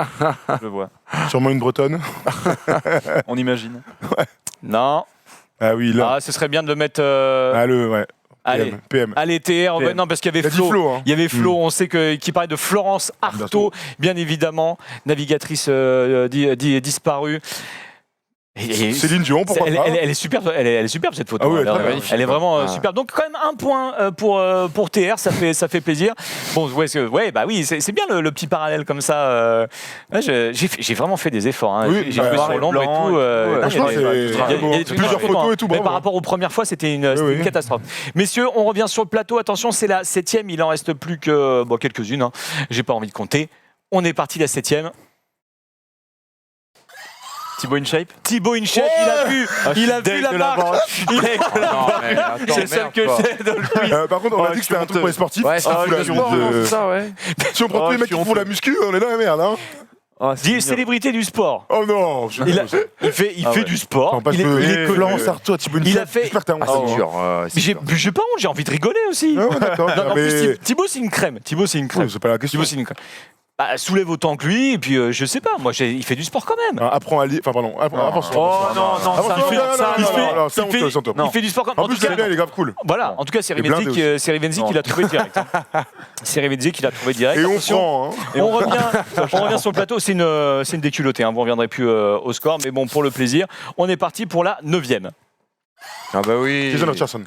Je le vois. Sûrement une bretonne. On imagine. Non. Ah oui, là. Ah, ce serait bien de le mettre. Ouais. Allez. PM. Allez, TR. PM. Non, parce qu'il y avait Il a dit Flo. Flo, hein. Il y avait Flo, on sait qu'il parlait de Florence Artaud, bien évidemment, navigatrice disparue. Et Céline Dion, pourquoi pas elle est superbe, elle est superbe cette photo. Ah oui, elle, très est- magnifique. elle est vraiment Ah. superbe. Donc quand même un point pour TR, ça fait plaisir. Bon, bah oui, c'est bien le petit parallèle comme ça. Ouais, j'ai vraiment fait des efforts. Hein. Oui, j'ai bah, fait noir sur et l'ombre et blanc tout. et tout, non, franchement, il y a des- c'est- il y a des c'est trucs plusieurs différents, photos et tout, mais bravo. par rapport aux premières fois, c'était une oui. catastrophe. Messieurs, on revient sur le plateau. Attention, c'est la 7e. Il en reste plus que quelques-unes. Hein. J'ai pas envie de compter. On est parti la 7e. Thibaut InShape. Thibaut InShape, il a vu la marque. Il est- C'est le seul que j'ai dans le quiz. Par contre, on a Oh, dit que c'était un truc honteux. pour les sportifs. Ouais, Ça c'est fout un la sport, honte, non, c'est ça, ouais. Si on prend Oh, tous les je mecs suis qui font la honteux. muscu, on est dans la merde. Hein. Ah, c'est Dit mignon. célébrité du sport. Oh non, je Il fait Ah ouais. du sport. Enfin, parce Il est que connu. Florence Artaud, Thibaut Il a InShape, fait- j'espère que t'as honte. Ah, c'est dur. J'ai pas honte, j'ai envie de rigoler aussi. Ah ouais, d'accord. Non, en mais- plus, Thibaut, c'est une crème. Thibaut, c'est une crème. Oui, c'est pas la question. Thibaut, c'est une crème. Bah, soulève autant que lui, et puis je sais pas, moi, il fait du sport quand même. Apprends à lire. Enfin, pardon. Avance. Oh non, non, Avance, ça, non, il fait- non, ça, non, il fait- non, non, c'est il fait- honteux, c'est honteux. Il fait du sport quand En en plus, tout je cas, l'aime bien, il est grave cool. voilà, en tout cas, c'est blindé Rivenzi qui l'a trouvé direct. hein. C'est Rivenzi qui l'a trouvé direct. Et on Attention. prend. Hein. On revient sur le plateau, c'est une déculottée, hein. Vous ne reviendrez plus au score, mais bon, pour le plaisir, on est parti pour la 9e. Ah bah oui. Jason Richardson.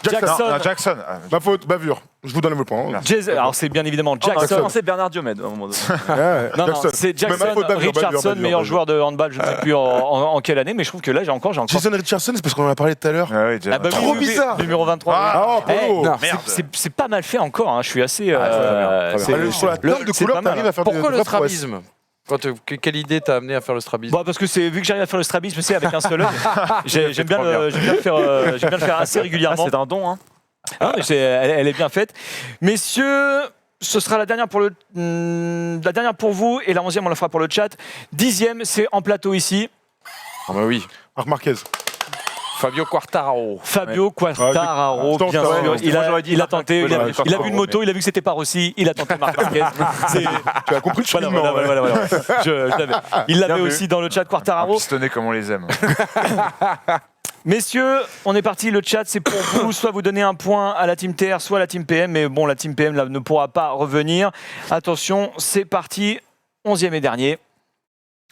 Jackson. Non, Jackson. Ma faute, bavure. Je vous donne le point. hein. Alors c'est bien évidemment On a Jackson. commencé Bernard Diomède à un moment donné. Ouais, Non, Jackson. c'est Mais Jackson ma faute, bavure, Richardson, bavure, meilleur bavure. joueur de handball, je ne sais plus en quelle année, mais je trouve que là j'ai encore. Jason Richardson, c'est parce qu'on en a parlé tout à l'heure. Ah oui, Ah bah oui, Trop oui, oui, bizarre. Numéro 23. Ah, Eh, Polo. non. Merde. c'est pas mal fait encore, hein. Je suis assez. très bien. c'est- Sur la table de c'est couleur, pas mal. t'arrives à faire des Pourquoi le vraies prouesses. strabisme Quelle idée t'a amené à faire le strabisme Bah parce que c'est vu que j'arrive à faire le strabisme, c'est avec un seul œil. J'aime bien le faire assez Ah, régulièrement. c'est un don, hein. Ah, mais elle est bien faite. Messieurs, ce sera la dernière pour vous et la 11e on la fera pour le chat. 10e, c'est en plateau ici. Ah bah oui. Marc Marquez. Fabio Quartararo. Fabio Quartararo, Ah, bien ouais, sûr. ouais, Il moi, a j'aurais dit tenté, Marc il a Marquez, vu une moto, il a vu que c'était pas Rossi, il a tenté Marc Marquez. C'est- Tu as compris le Voilà, cheminement. voilà, ouais. voilà. Je l'avais. Il l'avait Bien vu. aussi dans le chat Quartararo. Pistonné comme on les aime. Messieurs, on est parti, le chat c'est pour vous, soit vous donnez un point à la team TR, soit à la team PM, mais bon, la team PM là, ne pourra pas revenir. Attention, c'est parti, 11e et dernier.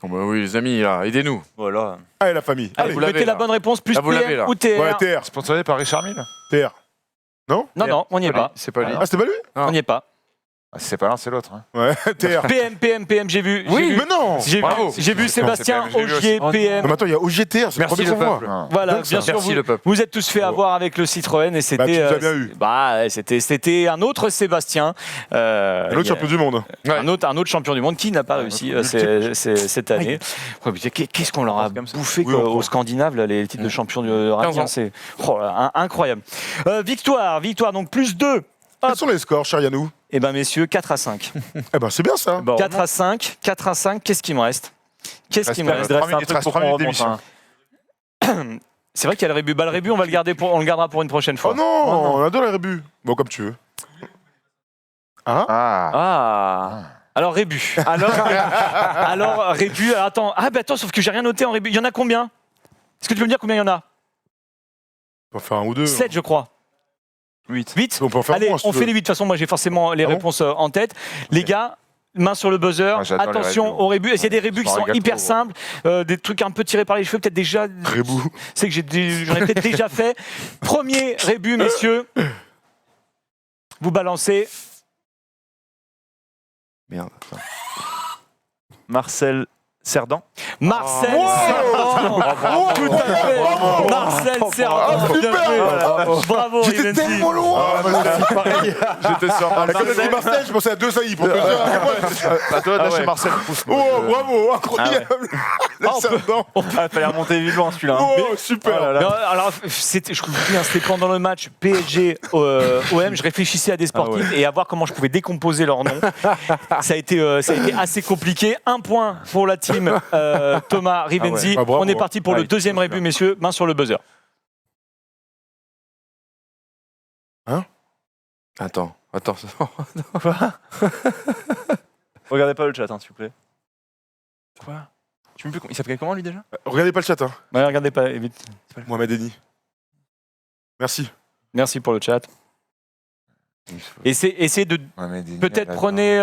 Oh bah oui, les amis, là, aidez-nous. Voilà. Allez, la famille. Allez, vous mettez l'avez, la là. bonne réponse, plus Ah, vous l'avez, PM là. ou TR. Ouais, TR. Sponsorisé par Richard Mille. TR. Non, on n'y est pas. C'est pas lui. Ah, c'était pas lui On n'y est pas. Ah, si c'est pas l'un, c'est l'autre. Hein. Ouais, TR. PM, j'ai vu. Oui, j'ai vu- Mais non J'ai vu Sébastien C'est PM, j'ai vu Ogier, aussi. PM. Non, mais attends, il y a OGTR, c'est le Merci premier le qu'on voit. peuple. Non. Voilà, Dingue, ça. bien sûr, Merci vous, le peuple. vous êtes tous fait avoir avec le Citroën et c'était. tu nous as bien eu. C'était un autre Sébastien. Un autre champion du monde. Un autre champion du monde qui n'a pas réussi cette année. Ouais, mais qu'est-ce qu'on leur a Comme ça. bouffé Oui, quoi, on aux prend. Scandinaves, là, les titres de champion du rallye, hein, c'est incroyable. Victoire, donc plus 2. Quels sont les scores, cher Yannou? Eh ben messieurs, 4 à 5. Eh ben, c'est bien ça. Bon, 4 à 5, qu'est-ce qui me reste? Qu'est-ce qui me reste? il reste un Il te truc reste pour 3 qu'on minutes remonte. d'émission. C'est vrai qu'il y a le rébut. Bah, le rébut, on le gardera pour une prochaine fois. Oh non, on adore les rébus. Bon, comme tu veux. Hein? Ah. Ah. Alors, rébut. Alors, rébut. Alors, attends. Ah, bah attends, sauf que j'ai rien noté en rébut. Il y en a combien? Est-ce que tu peux me dire combien il y en a? On peut en faire un ou deux. 7, je crois. 8. 8? On peut en faire Allez, moins, si on tu fait veux. les 8. De toute façon, moi, j'ai forcément les Ah bon réponses en tête. Les gars, main sur le buzzer. Ah, j'adore les Attention rébus. aux rébus. Est-ce qu'il y a des rébus Je qui m'en sont régale hyper trop. simples, des trucs un peu tirés par les cheveux, peut-être déjà. Rébou. C'est que j'en ai peut-être déjà fait. Premier rébut, messieurs. Vous balancez. Merde. Marcel Cerdan. Marcel Wow Cerdan. Tout à fait. Marcel Cerdan. Bien joué. Bravo, J'étais Rivenzi. tellement loin. J'étais sur Quand j'ai dit Marseille, je pensais à deux saillies pour te dire. Bah, toi, là, Ah ouais. chez Marcel pousse. Oh, bravo, incroyable. Le Cerdan. Ah, fallait remonter vivement celui-là. hein. Oh, super. Non, alors, je vous dis, c'était pendant le match PSG OM. Je réfléchissais à des sportifs et à voir comment je pouvais décomposer leur nom. Ça a été assez compliqué. Un point pour la team Thomas Rivenzi. Ah, bravo. On est parti pour le Ouais, deuxième rébut, messieurs. Main sur le buzzer. Attends. Regardez pas le chat, hein, s'il vous plaît. Quoi? Tu me plus... Il s'appelait comment lui déjà? Regardez pas le chat, hein. Ouais, regardez pas vite. Mohamed Eni. Merci. Merci pour le chat. Essayez de Ouais, mais dis- peut-être prenez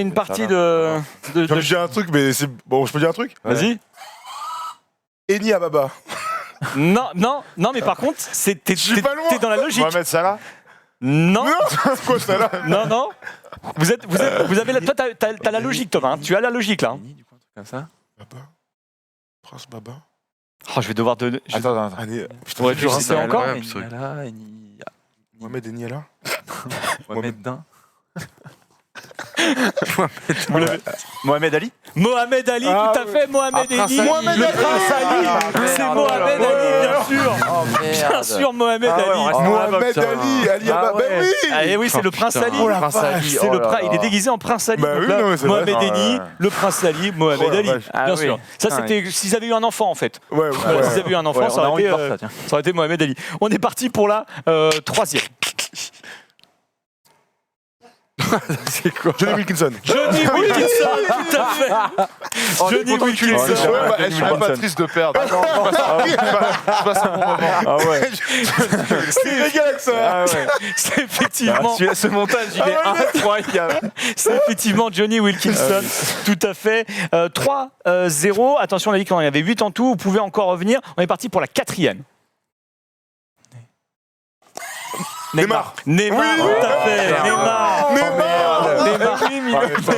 une partie de J'ai envie de dire un truc, mais c'est. Bon, je peux dire un truc? Vas-y. Eni Ababa. Non, mais par contre, t'es suis pas loin. t'es dans la logique. Mohamed Salah. Non, C'est quoi ça là? non. Vous avez toi, t'as la logique, Thomas. hein. Tu as la logique là. hein. Du coup, un truc comme ça. Baba. Prince Baba. Oh, je vais devoir te. Attends. Allez, putain, Ouais, c'est tu dur, hein, sais ça. encore Ouais, ce truc. Mohamed Eni est là? Mohamed Din. Mohamed Ali. Mohamed Ali, Ah, tout à fait. Mohamed Prince Ali. Ali. Le Prince Ali. C'est Mohamed Ali, bien sûr. Oh Bien sûr, Mohamed Ah ouais, on Ali. reste- Mohamed Ali, Ali Ah Ababa. ouais. Ben oui! Ah, et oui, c'est le Prince Ali. Oh la Prince vache, Ali. C'est Oh le là il est là. déguisé en Prince Ali. Bah Donc oui, là, non, mais c'est Mohamed vrai. Eni, Ouais. le Prince Ali, Mohamed Oh la Ali. vache. Ah Bien oui. sûr. Ça, Putain, c'était s'ils avaient eu un enfant, en fait. Ouais, Voilà, ouais. s'ils avaient eu un enfant, Ouais, on ça, a aurait envie été, de voir ça, tiens. ça aurait été Mohamed Ali. On est parti pour la troisième. C'est quoi? Johnny Wilkinson. Johnny Wilkinson, tout à fait. Johnny Wilkinson. Ouais, bah, je suis même pas Wilkinson. triste de perdre. Je passe un bon moment. Ah ouais. C'est régal avec ça. Ah ouais. C'est effectivement, Ce montage, il est incroyable. c'est effectivement Johnny Wilkinson, tout à fait. 3-0. Attention, on a dit qu'il y en avait 8 en tout. Vous pouvez encore revenir. On est parti pour la quatrième. Neymar. Neymar, tout à fait. Neymar. Neymar.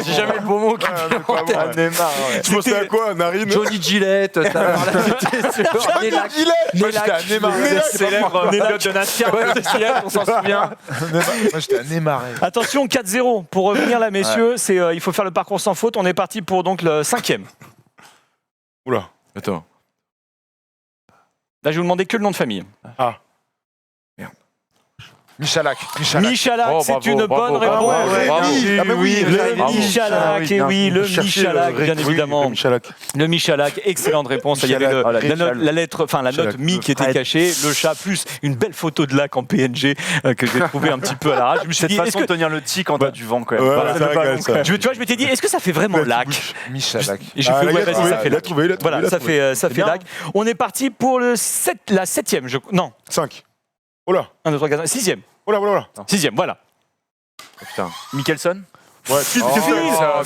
J'ai jamais le bon mot qui me vient en tête. Neymar, ouais. Tu pensais à quoi? Narine? Johnny Gillette, t'as Nélac. Moi, j'étais à Neymar. Célèbre pilote de NASCAR, on s'en souvient. Moi, j'étais à Neymar. Attention, 4-0. Pour revenir là, messieurs, il faut faire le parcours sans faute. On est parti pour donc le cinquième. Oula. Attends. Là, je vais vous demander que le nom de famille. Michalak. Michalak, Oh, c'est bravo, une bravo, bonne bravo, réponse. bravo. Ah, mais oui, Le bravo. Michalak, et oui, le Michalak, bien évidemment. Michalak. Le Michalak, excellente réponse. Il y avait Michalak. la lettre, enfin la note Michalak. Mi qui était cachée, le chat plus une belle photo de lac en PNG que j'ai trouvé un petit peu à l'arrache. Je me suis Cette dit, est-ce façon de que tenir le tic quand t'as du vent quand même. Ouais, Voilà, c'est le vrai, ballon, ça. quoi. tu vois, je m'étais dit, est-ce que ça fait vraiment lac? Michalak. Et j'ai fait, ouais, vas-y, ça fait il a lac. trouvé, il a trouvé. Voilà, il a ça trouvé. fait bien. lac. On est parti pour la septième. Non, 5. Oh là. 1, 2, 3, 4, 5, sixième. Oh là, voilà. Sixième, voilà. Putain. Mickelson. Ouais, Phil Oh, Mickelson.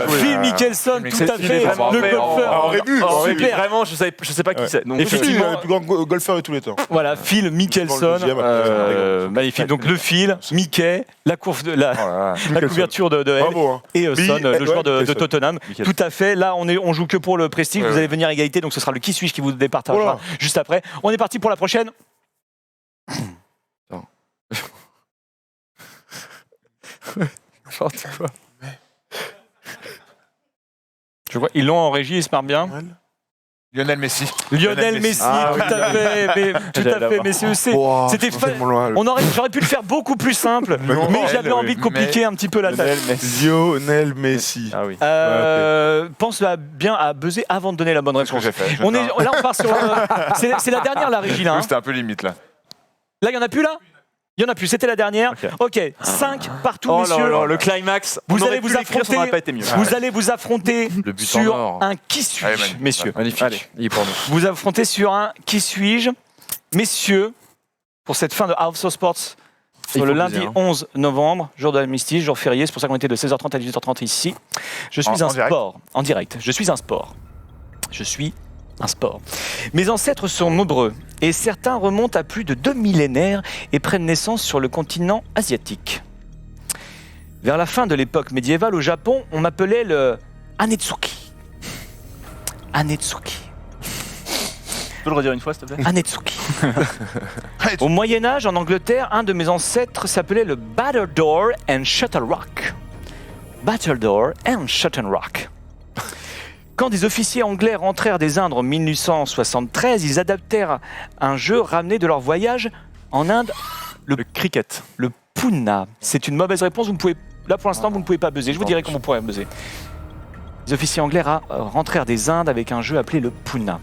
Phil Mickelson, tout à fait, vraiment le fait golfeur. Aurait pu. Super. Vraiment, je sais pas qui c'est. Donc, Et Phil, Effectivement. le plus grand golfeur de tous les temps. Voilà, Phil Mickelson, deuxième, après, magnifique. Donc le fil, Mickey, la couverture de L, Bravo. Hein. et Son, le joueur de Mickelson. Tottenham. Mickelson. Tout à fait. Là, on joue que pour le prestige. Vous allez venir à égalité, donc ce sera le qui suis-je qui vous départagera Voilà. juste après. On est parti pour la prochaine. Je vois, ils l'ont en régie, ils se marrent bien. Lionel Messi. Lionel Messi, Ah, tout à fait, messieurs. C'était j'aurais pu le faire beaucoup plus simple, mais j'avais envie de compliquer un petit peu la tâche. Lionel Messi. Ah oui. Pense bien à buzzer avant de donner la bonne C'est ce que réponse. j'ai fait. Là, on part sur. C'est la dernière, la régie, là. Oui, c'était un peu limite là. Là, il n'y en a plus, là. Il n'y en a plus, c'était la dernière. Ok, 5 partout, Oh messieurs. là là, le climax. Vous On allez aurait pu vous l'écrire, ça affronter. n'aurait pas été mieux. Vous allez vous affronter Le but en sur or. un qui suis-je, Allez, magnifique. messieurs. Magnifique. Allez. Il est pour nous. Vous affrontez sur un qui suis-je, messieurs, pour cette fin de House of Sports. Il Le faut lundi buzzer, hein. 11 novembre, jour de l'armistice, jour férié, c'est pour ça qu'on était de 16h30 à 18h30 ici. Je suis En un direct. sport, en direct. Je suis un sport. Je suis un sport. Mes ancêtres sont nombreux et certains remontent à plus de 2 millénaires et prennent naissance sur le continent asiatique. Vers la fin de l'époque médiévale au Japon, on m'appelait le Anetsuki. Anetsuki. Tu peux le redire une fois, s'il te plaît? Anetsuki. Au Moyen-Âge, en Angleterre, un de mes ancêtres s'appelait le Battledore and Shuttlerock. Battledore and Shuttlerock. Quand des officiers anglais rentrèrent des Indes en 1873, ils adaptèrent un jeu ramené de leur voyage en Inde, Le cricket. le Puna. C'est une mauvaise réponse, vous ne pouvez, là pour l'instant vous ne pouvez pas buzzer, je vous dirai comment vous pourrez buzzer. Les officiers anglais rentrèrent des Indes avec un jeu appelé le Puna.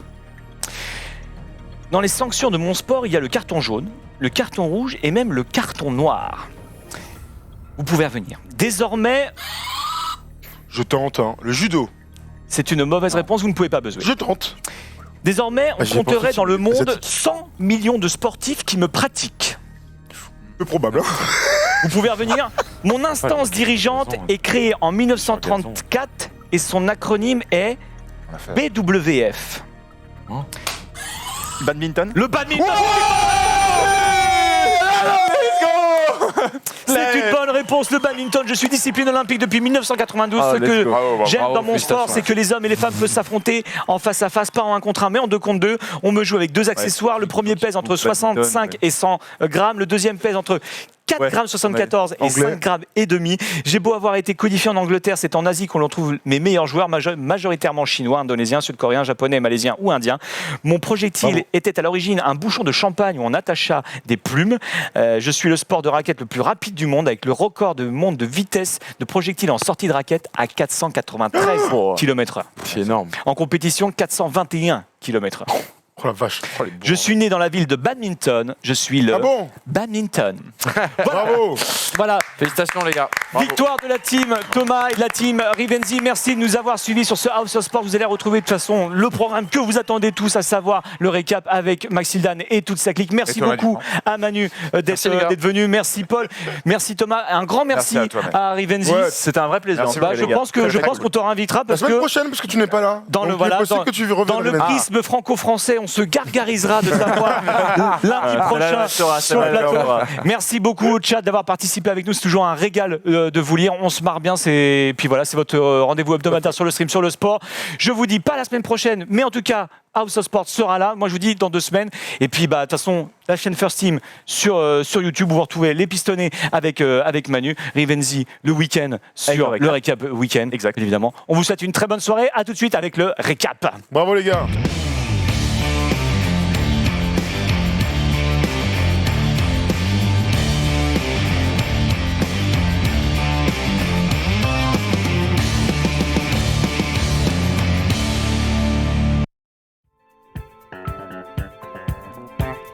Dans les sanctions de mon sport, il y a le carton jaune, le carton rouge et même le carton noir. Vous pouvez revenir. Désormais, Je tente. Hein. Le judo. c'est une mauvaise réponse, vous ne pouvez pas buzzer. Je tente. Désormais, on j'y ai compterait pensé dans le sur- monde asiatique. 100 millions de sportifs qui me pratiquent. Peu probable. Hein. Vous pouvez revenir. Mon instance dirigeante est créée en 1934 et son acronyme est On a fait. BWF. Badminton. Le badminton. C'est une bonne réponse, le badminton. Je suis discipline olympique depuis 1992. Ce que Bravo. j'aime Bravo, dans mon sport, félicitations. c'est que les hommes et les femmes peuvent s'affronter en face à face, pas en 1 contre 1, mais en 2 contre 2. On me joue avec 2 accessoires. Le premier pèse entre 65 et 100 grammes. Le deuxième pèse entre 4 grammes 74 et 5 grammes et demi. J'ai beau avoir été codifié en Angleterre, c'est en Asie qu'on trouve mes meilleurs joueurs, majoritairement chinois, indonésiens, sud-coréens, japonais, malaisiens ou indiens. Mon projectile était à l'origine un bouchon de champagne où on attacha des plumes. Je suis le sport de raquette le plus rapide du monde avec le record du monde de vitesse de projectile en sortie de raquette à 493 km/h. C'est énorme. En compétition, 421 km/h. Oh la vache. Je suis né dans la ville de Badminton. Je suis le Ah bon Badminton. Bravo. Voilà. Félicitations les gars. Bravo. Victoire de la team Thomas et de la team Rivenzi. Merci de nous avoir suivis sur ce House of Sport. Vous allez retrouver de toute façon le programme que vous attendez tous, à savoir le récap avec Maxildan et toute sa clique. Merci Et Thomas beaucoup à Manu Merci, les gars. d'être venu. Merci Paul. Merci Thomas. Un grand merci, Merci à toi, mec. à Rivenzi. Ouais. C'était un vrai plaisir. Merci Bah, beaucoup, je les gars. pense qu'on te réinvitera La parce semaine que prochaine, parce que tu n'es pas là. dans le Donc, il est voilà, possible dans, que tu dans reviennes le prisme franco-français, on se gargarisera de savoir lundi prochain sur le plateau. Merci beaucoup au chat d'avoir participé avec nous. C'est toujours un régal de vous lire. On se marre bien. Et puis voilà, c'est votre rendez-vous hebdomadaire sur le stream, sur le sport. Je vous dis pas la semaine prochaine, mais en tout cas, House of Sport sera là. Moi, je vous dis dans 2 semaines. Et puis, bah, de toute façon, la chaîne First Team sur YouTube, où vous retrouvez les pistonnets avec Manu, Rivenzi le week-end sur Avec le récap week-end. Exact. Évidemment. On vous souhaite une très bonne soirée. À tout de suite avec le récap. Bravo les gars.